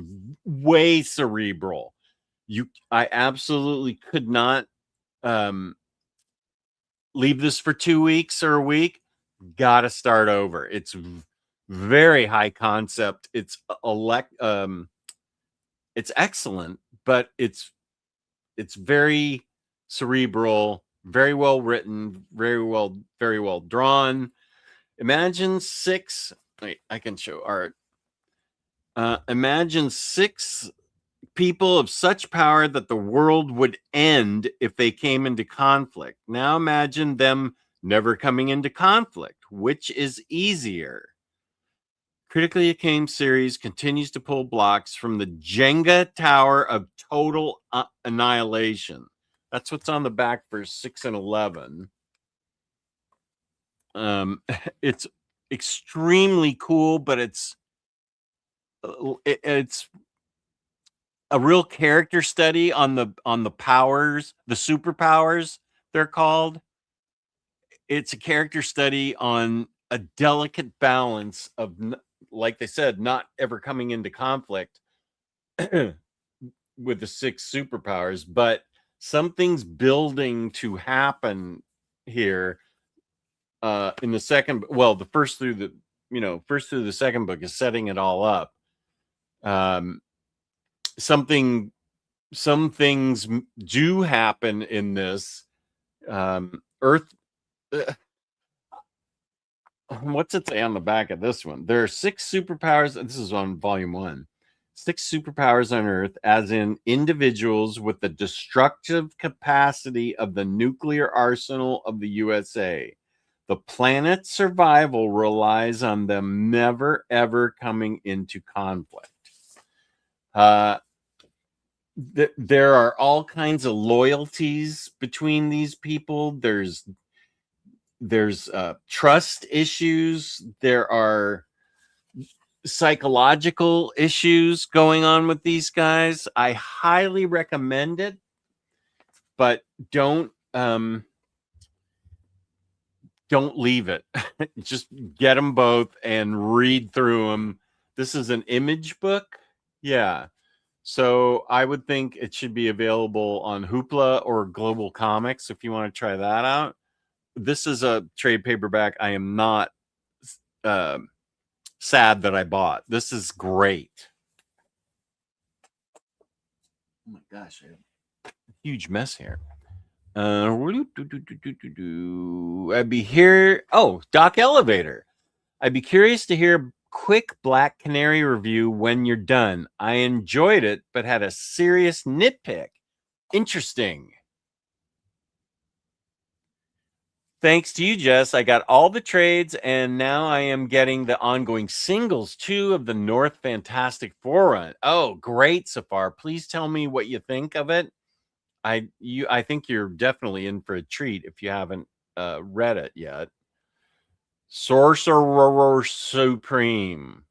way cerebral. I absolutely could not leave this for 2 weeks or a week. Gotta start over. It's very high concept. It's excellent, but it's very cerebral, very well written, very well drawn. Imagine 6. Wait, I can show art. Imagine 6 people of such power that the world would end if they came into conflict. Now imagine them never coming into conflict. Which is easier? Critically acclaimed series continues to pull blocks from the Jenga tower of total annihilation. That's what's on the back for 6 and 11. It's extremely cool, but it's a real character study on the powers, the superpowers they're called. It's a character study on a delicate balance of, like they said, not ever coming into conflict with the 6 superpowers, but something's building to happen here. In the second, well, the first through the second book is setting it all up. Some things do happen in this. Earth. What's it say on the back of this one? There are 6 superpowers. This is on volume 1. 6 superpowers on Earth, as in individuals with the destructive capacity of the nuclear arsenal of the USA. The planet's survival relies on them never, ever coming into conflict. There are all kinds of loyalties between these people. There's trust issues. There are psychological issues going on with these guys. I highly recommend it, but don't leave it. Just get them both and read through them. This is an Image book. Yeah. So I would think it should be available on Hoopla or Global Comics if you want to try that out. This is a trade paperback. I am not sad that I bought. This is great. Oh my gosh, I have a huge mess here. I'd be here. Oh, Doc Elevator. I'd be curious to hear a quick Black Canary review when you're done. I enjoyed it, but had a serious nitpick. Interesting. Thanks to you, Jess, I got all the trades, and now I am getting the ongoing singles too of the North Fantastic Four run. Oh, great, Safar. Please tell me what you think of it. I think you're definitely in for a treat if you haven't read it yet. Sorcerer Supreme.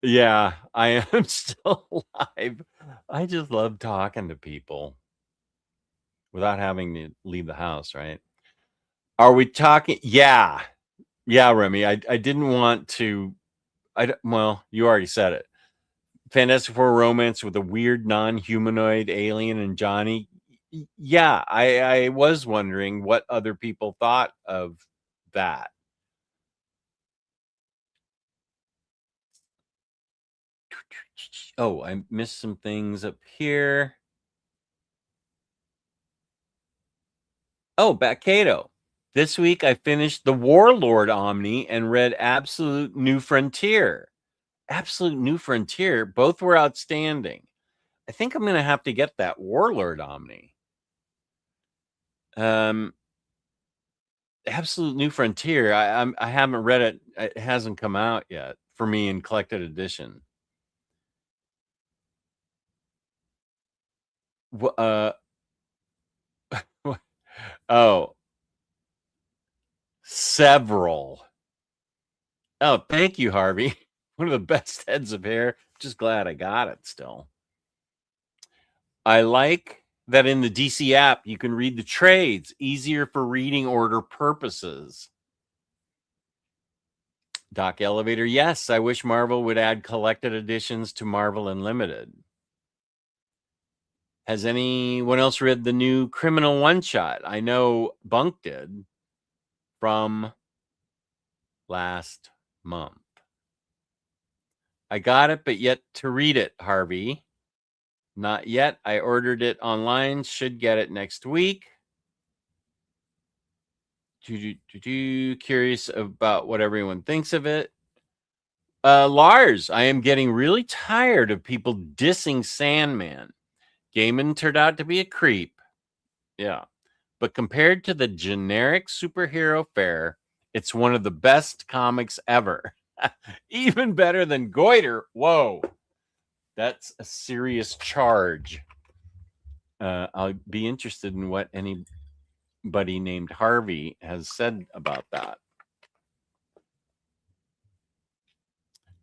Yeah, I am still alive. I just love talking to people without having to leave the house, right? Are we talking? Yeah, Remy. I didn't want to. Well, you already said it. Fantastic Four romance with a weird non-humanoid alien and Johnny. Yeah, I was wondering what other people thought of that. Oh, I missed some things up here. Oh, Batcato. This week I finished the Warlord Omni and read Absolute New Frontier. Absolute New Frontier, both were outstanding. I think I'm going to have to get that Warlord Omni. Absolute New Frontier. I haven't read it. It hasn't come out yet for me in collected edition. Oh, several. Oh, thank you, Harvey. One of the best heads of hair. Just glad I got it still. I like that in the DC app, you can read the trades, easier for reading order purposes. Doc Elevator, yes, I wish Marvel would add collected editions to Marvel Unlimited. Has anyone else read the new Criminal One Shot? I know Bunk did from last month. I got it, but yet to read it, Harvey. Not yet. I ordered it online. Should get it next week. Curious about what everyone thinks of it. Lars, I am getting really tired of people dissing Sandman. Gaiman turned out to be a creep. Yeah. But compared to the generic superhero fare, it's one of the best comics ever. Even better than Goiter. Whoa. That's a serious charge. I'll be interested in what anybody named Harvey has said about that.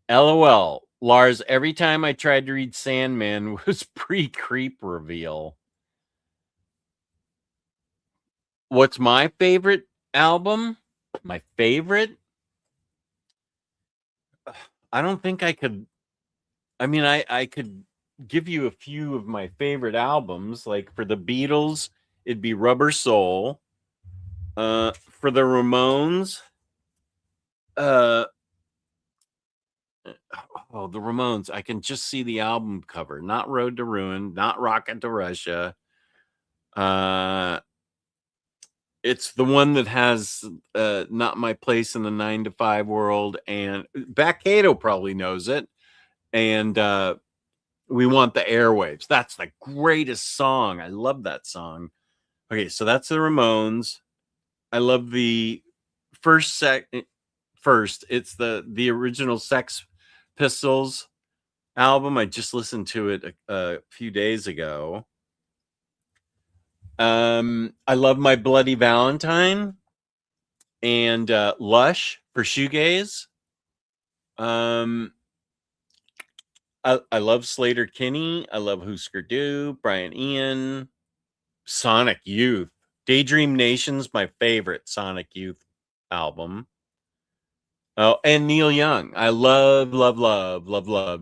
LOL. Lars, every time I tried to read Sandman was pre-creep reveal. What's my favorite album? My favorite? I don't think I could. I mean, I could give you a few of my favorite albums. Like for the Beatles, it'd be Rubber Soul. For the Ramones, the Ramones, I can just see the album cover. Not Road to Ruin, not Rocket to Russia. It's the one that has Not My Place in the 9 to 5 World, and Batcato probably knows it. And We Want the Airwaves. That's the greatest song. I love that song. Okay, so that's the Ramones. I love the first. It's the original Sex Pistols album. I just listened to it a few days ago. I love My Bloody Valentine and Lush for shoegaze. I love Slater Kinney. I love Husker Du, Brian Ian, Sonic Youth. Daydream Nation's my favorite Sonic Youth album. Oh, and Neil Young. I love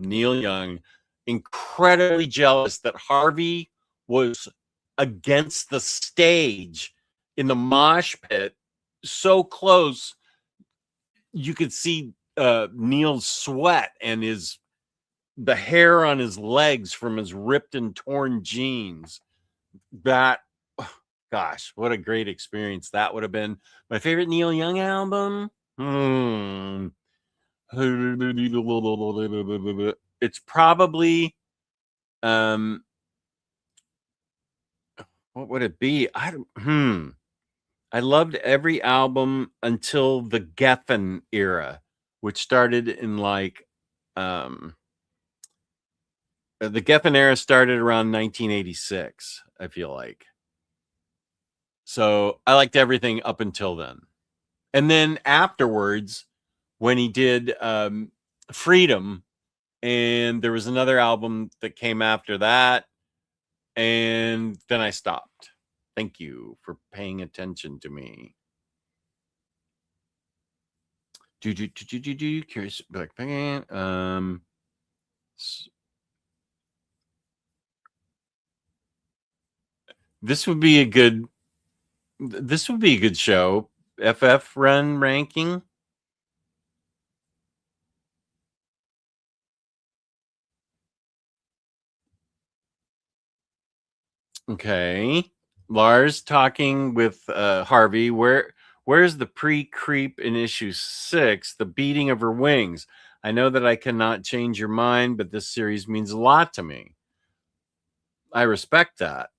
Neil Young. Incredibly jealous that Harvey was against the stage in the mosh pit, so close you could see Neil's sweat and the hair on his legs from his ripped and torn jeans. That, gosh, what a great experience that would have been. My favorite Neil Young album. It's probably what would it be? I loved every album until the Geffen era, which started in like the Geffen era started around 1986, I feel like. So I liked everything up until then. And then afterwards, when he did Freedom, and there was another album that came after that, and then I stopped. Thank you for paying attention to me. Curious Black Fan. This would be a good show. FF run ranking. Okay. Lars talking with Harvey. Where's the pre-creep in issue 6, the beating of her wings? I know that I cannot change your mind, but this series means a lot to me. I respect that.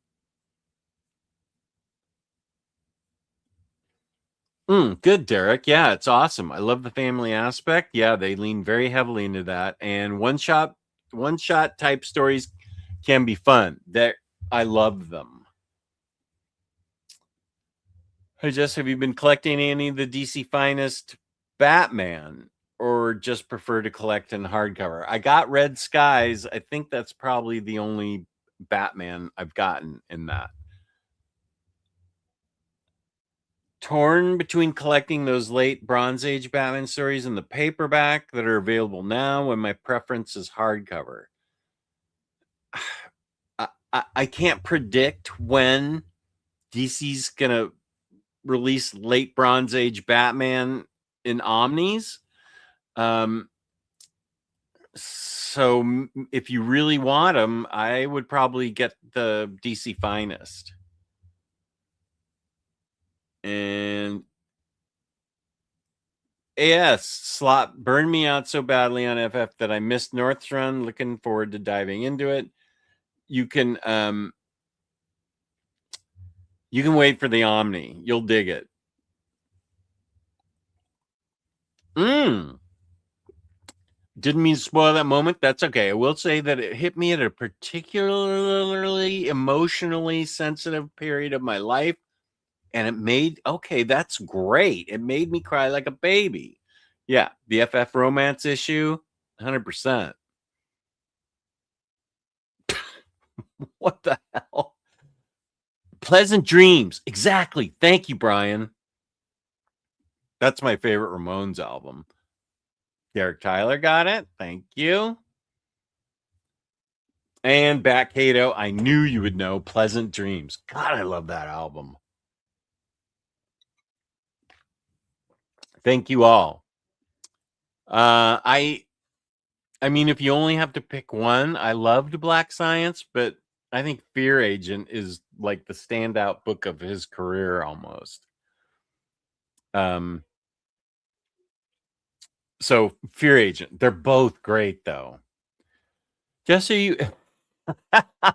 Good, Derek. Yeah, it's awesome. I love the family aspect. Yeah, they lean very heavily into that. And one shot type stories can be fun. I love them. Hey, Jess, have you been collecting any of the DC Finest Batman, or just prefer to collect in hardcover? I got Red Skies. I think that's probably the only Batman I've gotten in that. Torn between collecting those late Bronze Age Batman stories in the paperback that are available now, when my preference is hardcover. I can't predict when DC's gonna release late Bronze Age Batman in Omnis. So if you really want them, I would probably get the DC Finest. And AS slot burned me out so badly on FF that I missed North's run. Looking forward to diving into it. You can wait for the Omni. You'll dig it. Didn't mean to spoil that moment. That's okay. I will say that it hit me at a particularly emotionally sensitive period of my life. And that's great. It made me cry like a baby. Yeah, the FF romance issue, 100%. What the hell? Pleasant Dreams. Exactly. Thank you, Brian. That's my favorite Ramones album. Derek Tyler got it. Thank you. And Bat Cato, I knew you would know Pleasant Dreams. God, I love that album. Thank you all. I mean, if you only have to pick one, I loved Black Science, but I think Fear Agent is like the standout book of his career almost. So Fear Agent, they're both great though. Just so you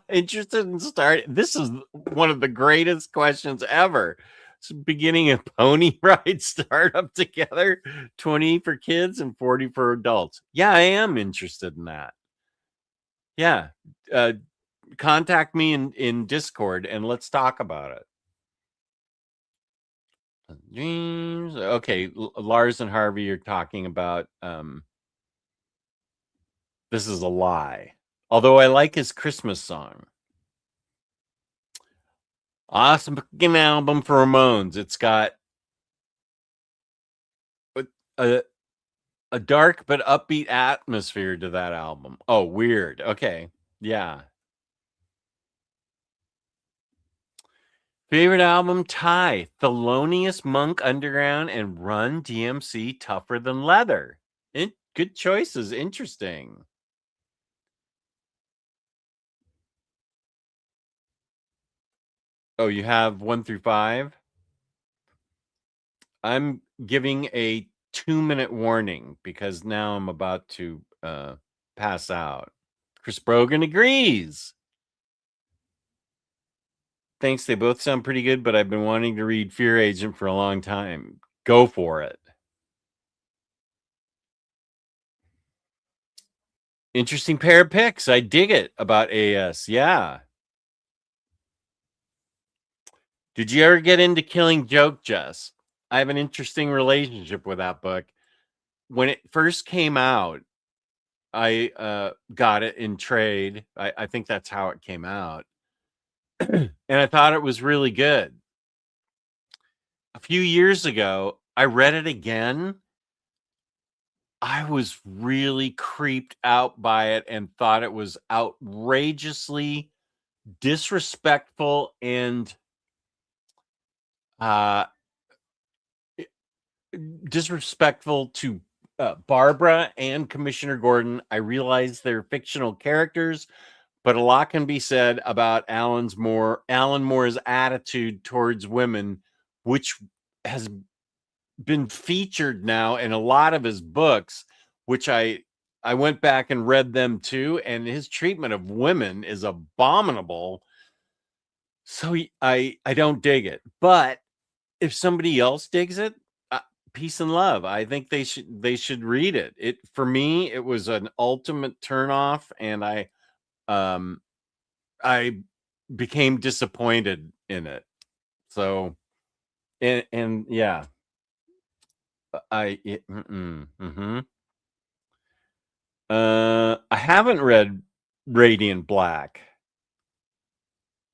interested in starting, this is one of the greatest questions ever. It's beginning a pony ride startup together, 20 for kids and 40 for adults. Yeah, I am interested in that. Yeah. Contact me in Discord and let's talk about it. Dreams. Okay, Lars and Harvey are talking about This Is a Lie. Although I like his Christmas song. Awesome fucking album for Ramones. It's got a dark but upbeat atmosphere to that album. Oh, weird. Okay. Yeah. Favorite album tie: Thelonious Monk Underground and Run DMC Tougher Than Leather. Good choices. Interesting. Oh, you have 1 through 5? I'm giving a 2-minute warning because now I'm about to pass out. Chris Brogan agrees. Thanks. They both sound pretty good, but I've been wanting to read Fear Agent for a long time. Go for it. Interesting pair of picks. I dig it about AS. Yeah. Did you ever get into Killing Joke, Jess? I have an interesting relationship with that book. When it first came out, I got it in trade. I think that's how it came out. And I thought it was really good. A few years ago, I read it again. I was really creeped out by it and thought it was outrageously disrespectful and disrespectful to Barbara and Commissioner Gordon. I realize they're fictional characters, but a lot can be said about Alan Moore's attitude towards women, which has been featured now in a lot of his books, which I went back and read them too, and his treatment of women is abominable. So I don't dig it. But if somebody else digs it, peace and love. I think they should read it. It for me, it was an ultimate turnoff, and I became disappointed in it. So, and yeah, I haven't read Radiant Black.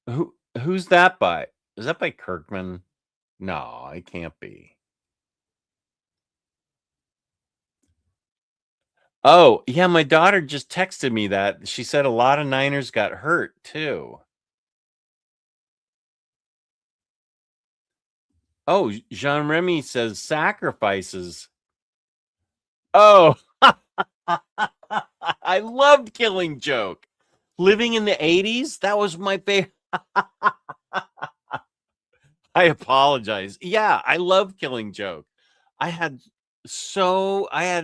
Who's that by? Is that by Kirkman? No, it can't be. Oh, yeah, my daughter just texted me that. She said a lot of Niners got hurt too. Oh, Jean Remy says sacrifices. Oh, I loved Killing Joke. Living in the 80s, that was my favorite. I apologize. Yeah, I love Killing Joke. I had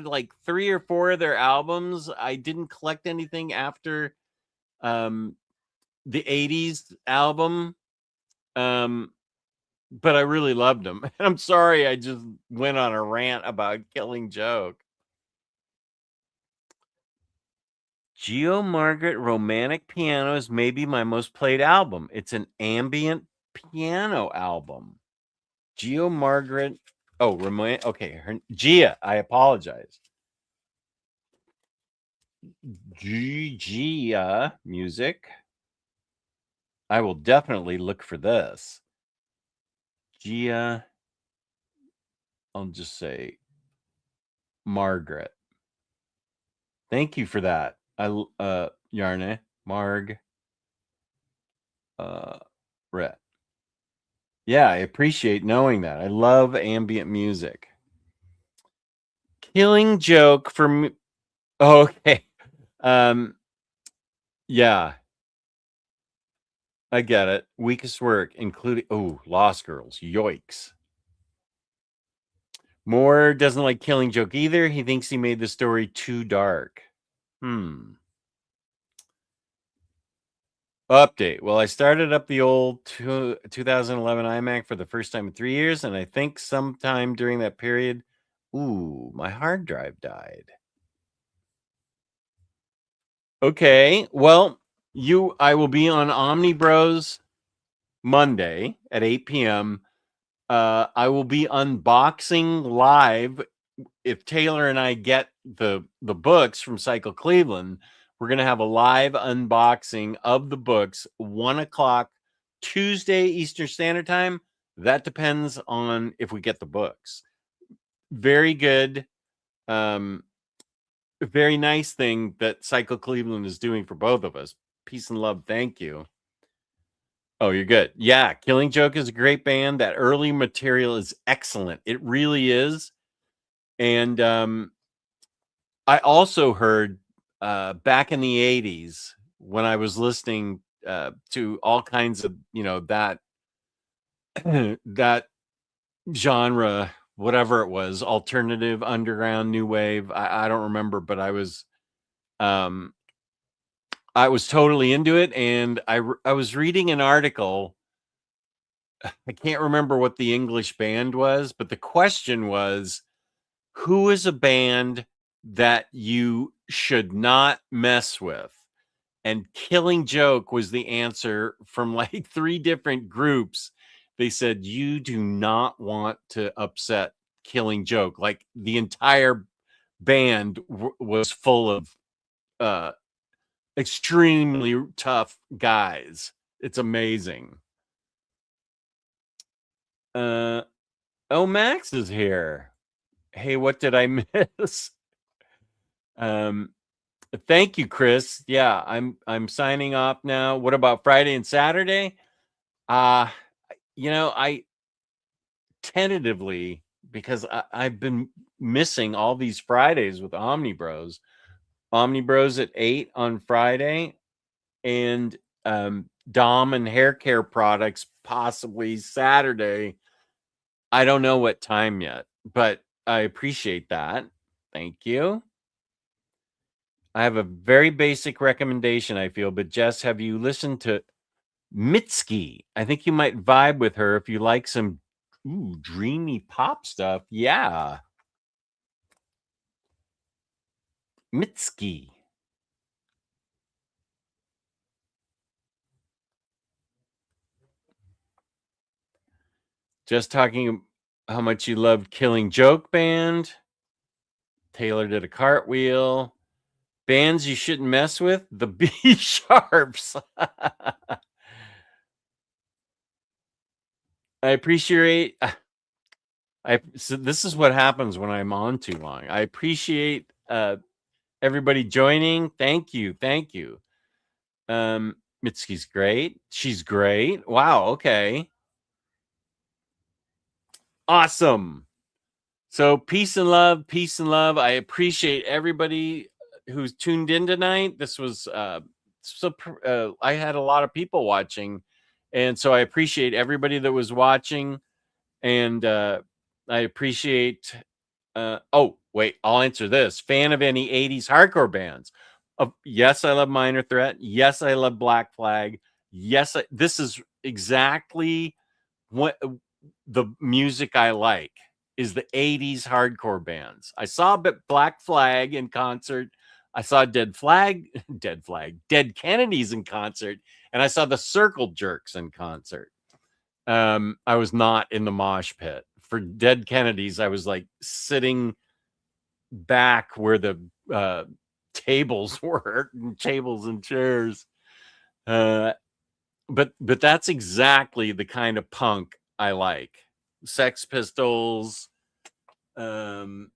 like 3 or 4 of their albums. I didn't collect anything after the 80s album. But I really loved them. I'm sorry I just went on a rant about Killing Joke. Geo Margaret Romantic Piano is maybe my most played album. It's an ambient piano album. Geo Margaret. Oh, okay. Gia, I apologize. Gia music. I will definitely look for this. Gia. I'll just say Margaret. Thank you for that. Yarne, Marg, Rhett. Yeah, I appreciate knowing that. I love ambient music. Killing Joke for me. Oh, okay. Yeah. I get it. Weakest work, including Lost Girls. Yoicks. Moore doesn't like Killing Joke either. He thinks he made the story too dark. Update. Well, I started up the old 2011 iMac for the first time in 3 years, and I think sometime during that period, my hard drive died. Okay, well, I will be on Omnibus Monday at 8 p.m. I will be unboxing live. If Taylor and I get the books from Cycle Cleveland, we're going to have a live unboxing of the books, 1 o'clock Tuesday Eastern Standard Time. That depends on if we get the books. Very good. Very nice thing that Cycle Cleveland is doing for both of us. Peace and love. Thank you. Oh, you're good. Yeah, Killing Joke is a great band. That early material is excellent. It really is. And I also heard back in the 80s when I was listening to all kinds of, that that genre, whatever it was, alternative, underground, new wave. I don't remember, but I was totally into it. And I was reading an article. I can't remember what the English band was, but the question was, who is a band that you should not mess with? And Killing Joke was the answer from like 3 different groups. They said, you do not want to upset Killing Joke. Like the entire band was full of extremely tough guys. It's amazing. Max is here. Hey, what did I miss? Thank you, Chris. Yeah, I'm signing off now. What about Friday and Saturday? I tentatively, because I've been missing all these Fridays with Omnibros. Omnibros at 8 on Friday. and Dom and hair care products possibly Saturday. I don't know what time yet, but I appreciate that. Thank you. I have a very basic recommendation, I feel, but Jess, have you listened to Mitski? I think you might vibe with her if you like some dreamy pop stuff. Yeah. Mitski. Just talking how much you loved Killing Joke Band. Taylor did a cartwheel. Bands you shouldn't mess with, the B Sharps. I appreciate. So this is what happens when I'm on too long. I appreciate everybody joining. Thank you, thank you. Mitski's great. She's great. Wow. Okay. Awesome. So peace and love, peace and love. I appreciate everybody who's tuned in tonight. This was I had a lot of people watching, and so I appreciate everybody that was watching, and I appreciate. Oh wait, I'll answer this. Fan of any '80s hardcore bands? Yes, I love Minor Threat. Yes, I love Black Flag. Yes, this is exactly what the music I like. Is the 80s hardcore bands. I saw Black Flag in concert. I saw Dead Kennedys in concert, and I saw the Circle Jerks in concert. I was not in the mosh pit. For Dead Kennedys, I was like sitting back where the tables were, tables and chairs. But that's exactly the kind of punk I like. Sex Pistols, TSOL,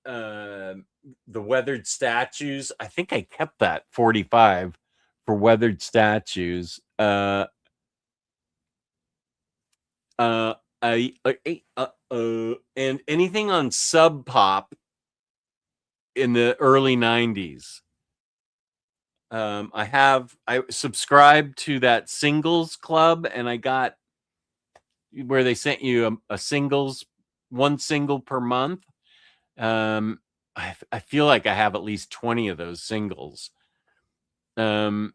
the Weathered Statues. I think I kept that 45 for Weathered Statues. And anything on Sub Pop in the early 90s. I subscribed to that singles club, and I got where they sent you a singles, one single per month. I feel like I have at least 20 of those singles. Awesome.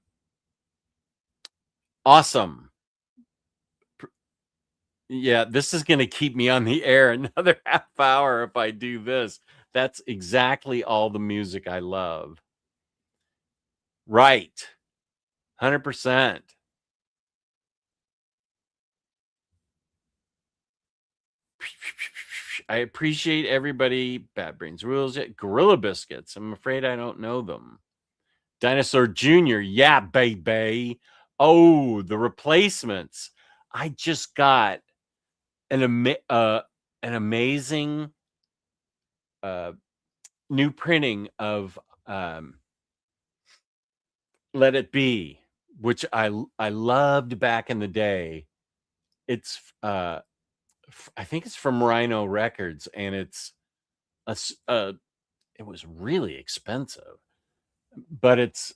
Yeah, this is going to keep me on the air another half hour if I do this. That's exactly all the music I love. Right. 100%. I appreciate everybody. Bad Brains Rules. Gorilla Biscuits. I'm afraid I don't know them. Dinosaur Jr. Yeah, baby. Oh, the Replacements. I just got an amazing new printing of Let It Be, which I loved back in the day. It's I think it's from Rhino Records, and it's it was really expensive, but it's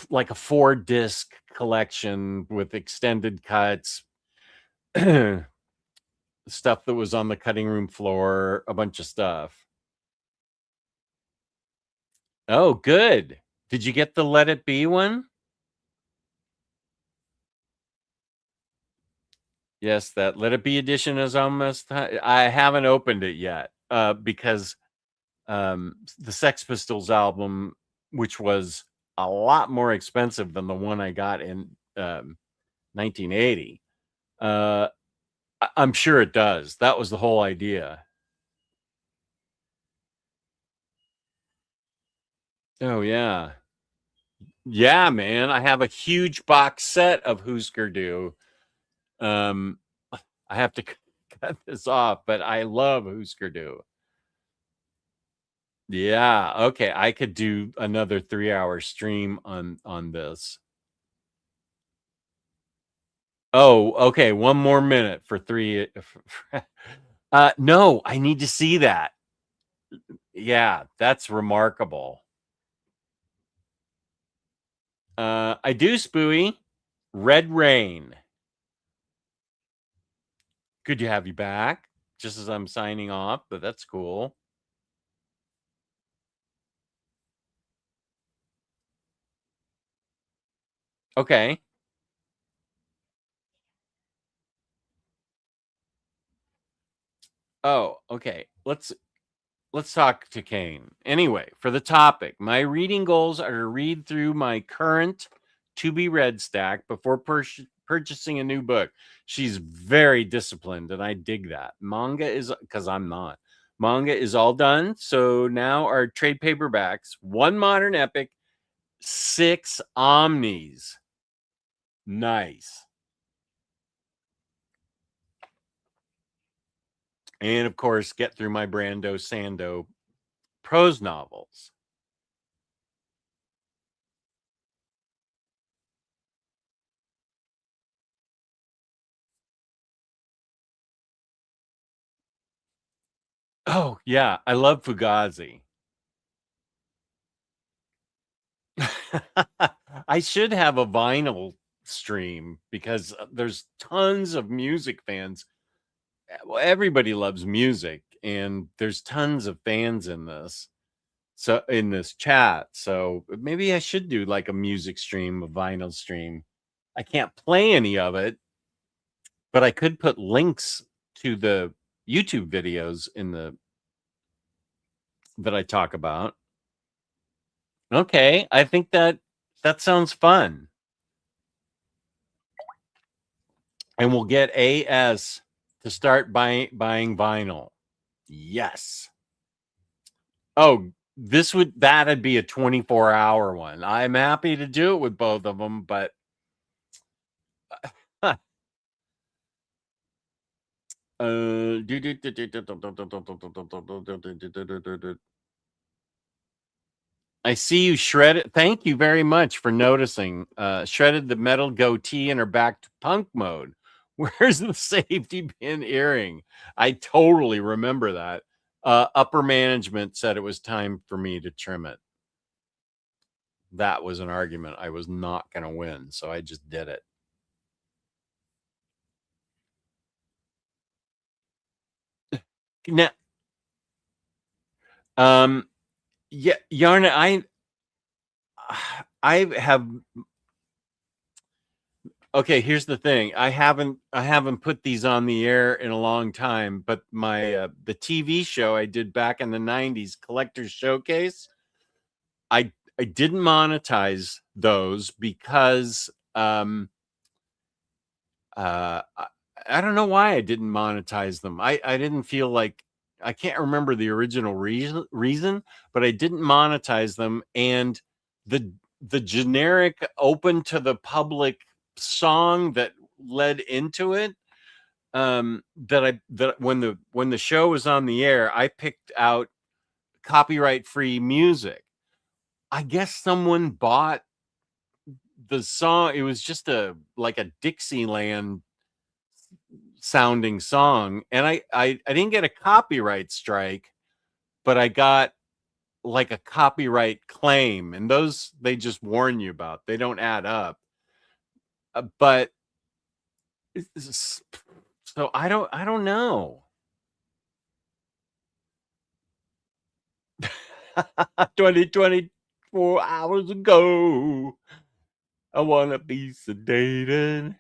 like a 4-disc collection with extended cuts, stuff that was on the cutting room floor, a bunch of stuff. Oh, good. Did you get the Let It Be one? Yes, that Let It Be edition is almost. I haven't opened it yet because the Sex Pistols album, which was a lot more expensive than the one I got in 1980. I'm sure it does. That was the whole idea. Oh yeah. Yeah, man. I have a huge box set of Husker Du. I have to cut this off, but I love Husker Du. Yeah, okay. I could do another 3-hour stream on this. Oh, okay. One more minute for 3. No, I need to see that. Yeah, that's remarkable. I do, Spooey. Red Rain. Good to have you back. Just as I'm signing off, but that's cool. Okay. Oh, okay. Let's talk to Kane. Anyway, for the topic, my reading goals are to read through my current to be read stack before purchasing a new book. She's very disciplined, and I dig that. Manga is, because I'm not. Manga is all done. So now our trade paperbacks, 1 modern epic, 6 omnis. Nice. And of course, get through my Brando Sando prose novels. Oh, yeah. I love Fugazi. I should have a vinyl stream because there's tons of music fans. Well, everybody loves music, and there's tons of fans in this. So in this chat, so maybe I should do like a music stream, a vinyl stream. I can't play any of it, but I could put links to the YouTube videos in the that I talk about. Okay, I think that sounds fun. And we'll get AS to start buying vinyl. Yes. Oh, that'd be a 24-hour one. I'm happy to do it with both of them, but I see you shredded. Thank you very much for noticing. Shredded the metal goatee and are back to punk mode. Where's the safety pin earring? I totally remember that. Upper management said it was time for me to trim it. That was an argument I was not going to win, so I just did it. Now, yeah, Yarna, I have. Okay, here's the thing. I haven't put these on the air in a long time, but my the TV show I did back in the 90s, Collector's Showcase, I didn't monetize those because I don't know why I didn't monetize them. I didn't feel like, I can't remember the original reason, but I didn't monetize them, and the generic open to the public song that led into it, that when the show was on the air, I picked out copyright free music. I guess someone bought the song. It was just like a Dixieland sounding song, and I didn't get a copyright strike, but I got like a copyright claim, and those they just warn you about. They don't add up. But so I don't know. 24 hours ago, I want to be sedated.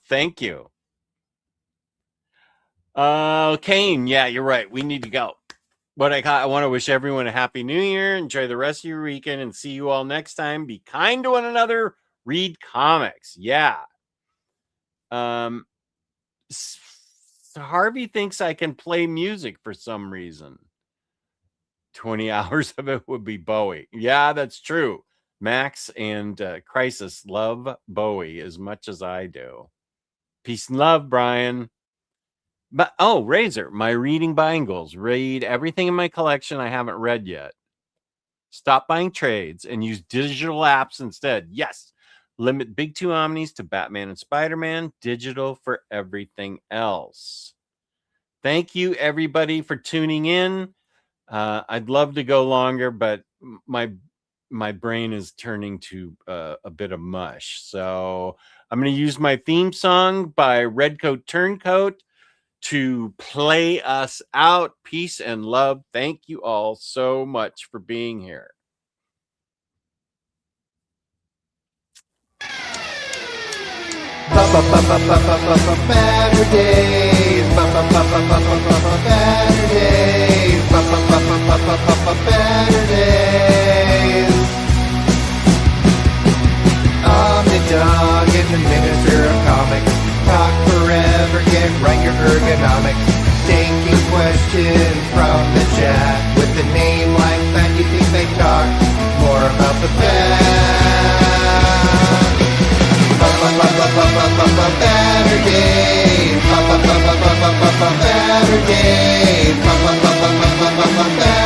Thank you. Kane, yeah, you're right. We need to go. But I want to wish everyone a happy new year. Enjoy the rest of your weekend, and see you all next time. Be kind to one another. Read comics. Yeah. So Harvey thinks I can play music for some reason. 20 hours of it would be Bowie. Yeah, that's true. Max and Crisis love Bowie as much as I do. Peace and love, Brian. But Razor, my reading buying goals. Read everything in my collection I haven't read yet. Stop buying trades and use digital apps instead. Yes. Limit big 2 omnis to Batman and Spider-Man. Digital for everything else. Thank you, everybody, for tuning in. I'd love to go longer, but my brain is turning to a bit of mush. So I'm going to use my theme song by Redcoat Turncoat to play us out. Peace and love. Thank you all so much for being here. Better days. Better days. Better days. Omnidog in the Minister of Comics. Talk forever, get right your ergonomics. Taking questions from the chat. With a name like that, you think they talk more about the bad. Better days. Better days. Better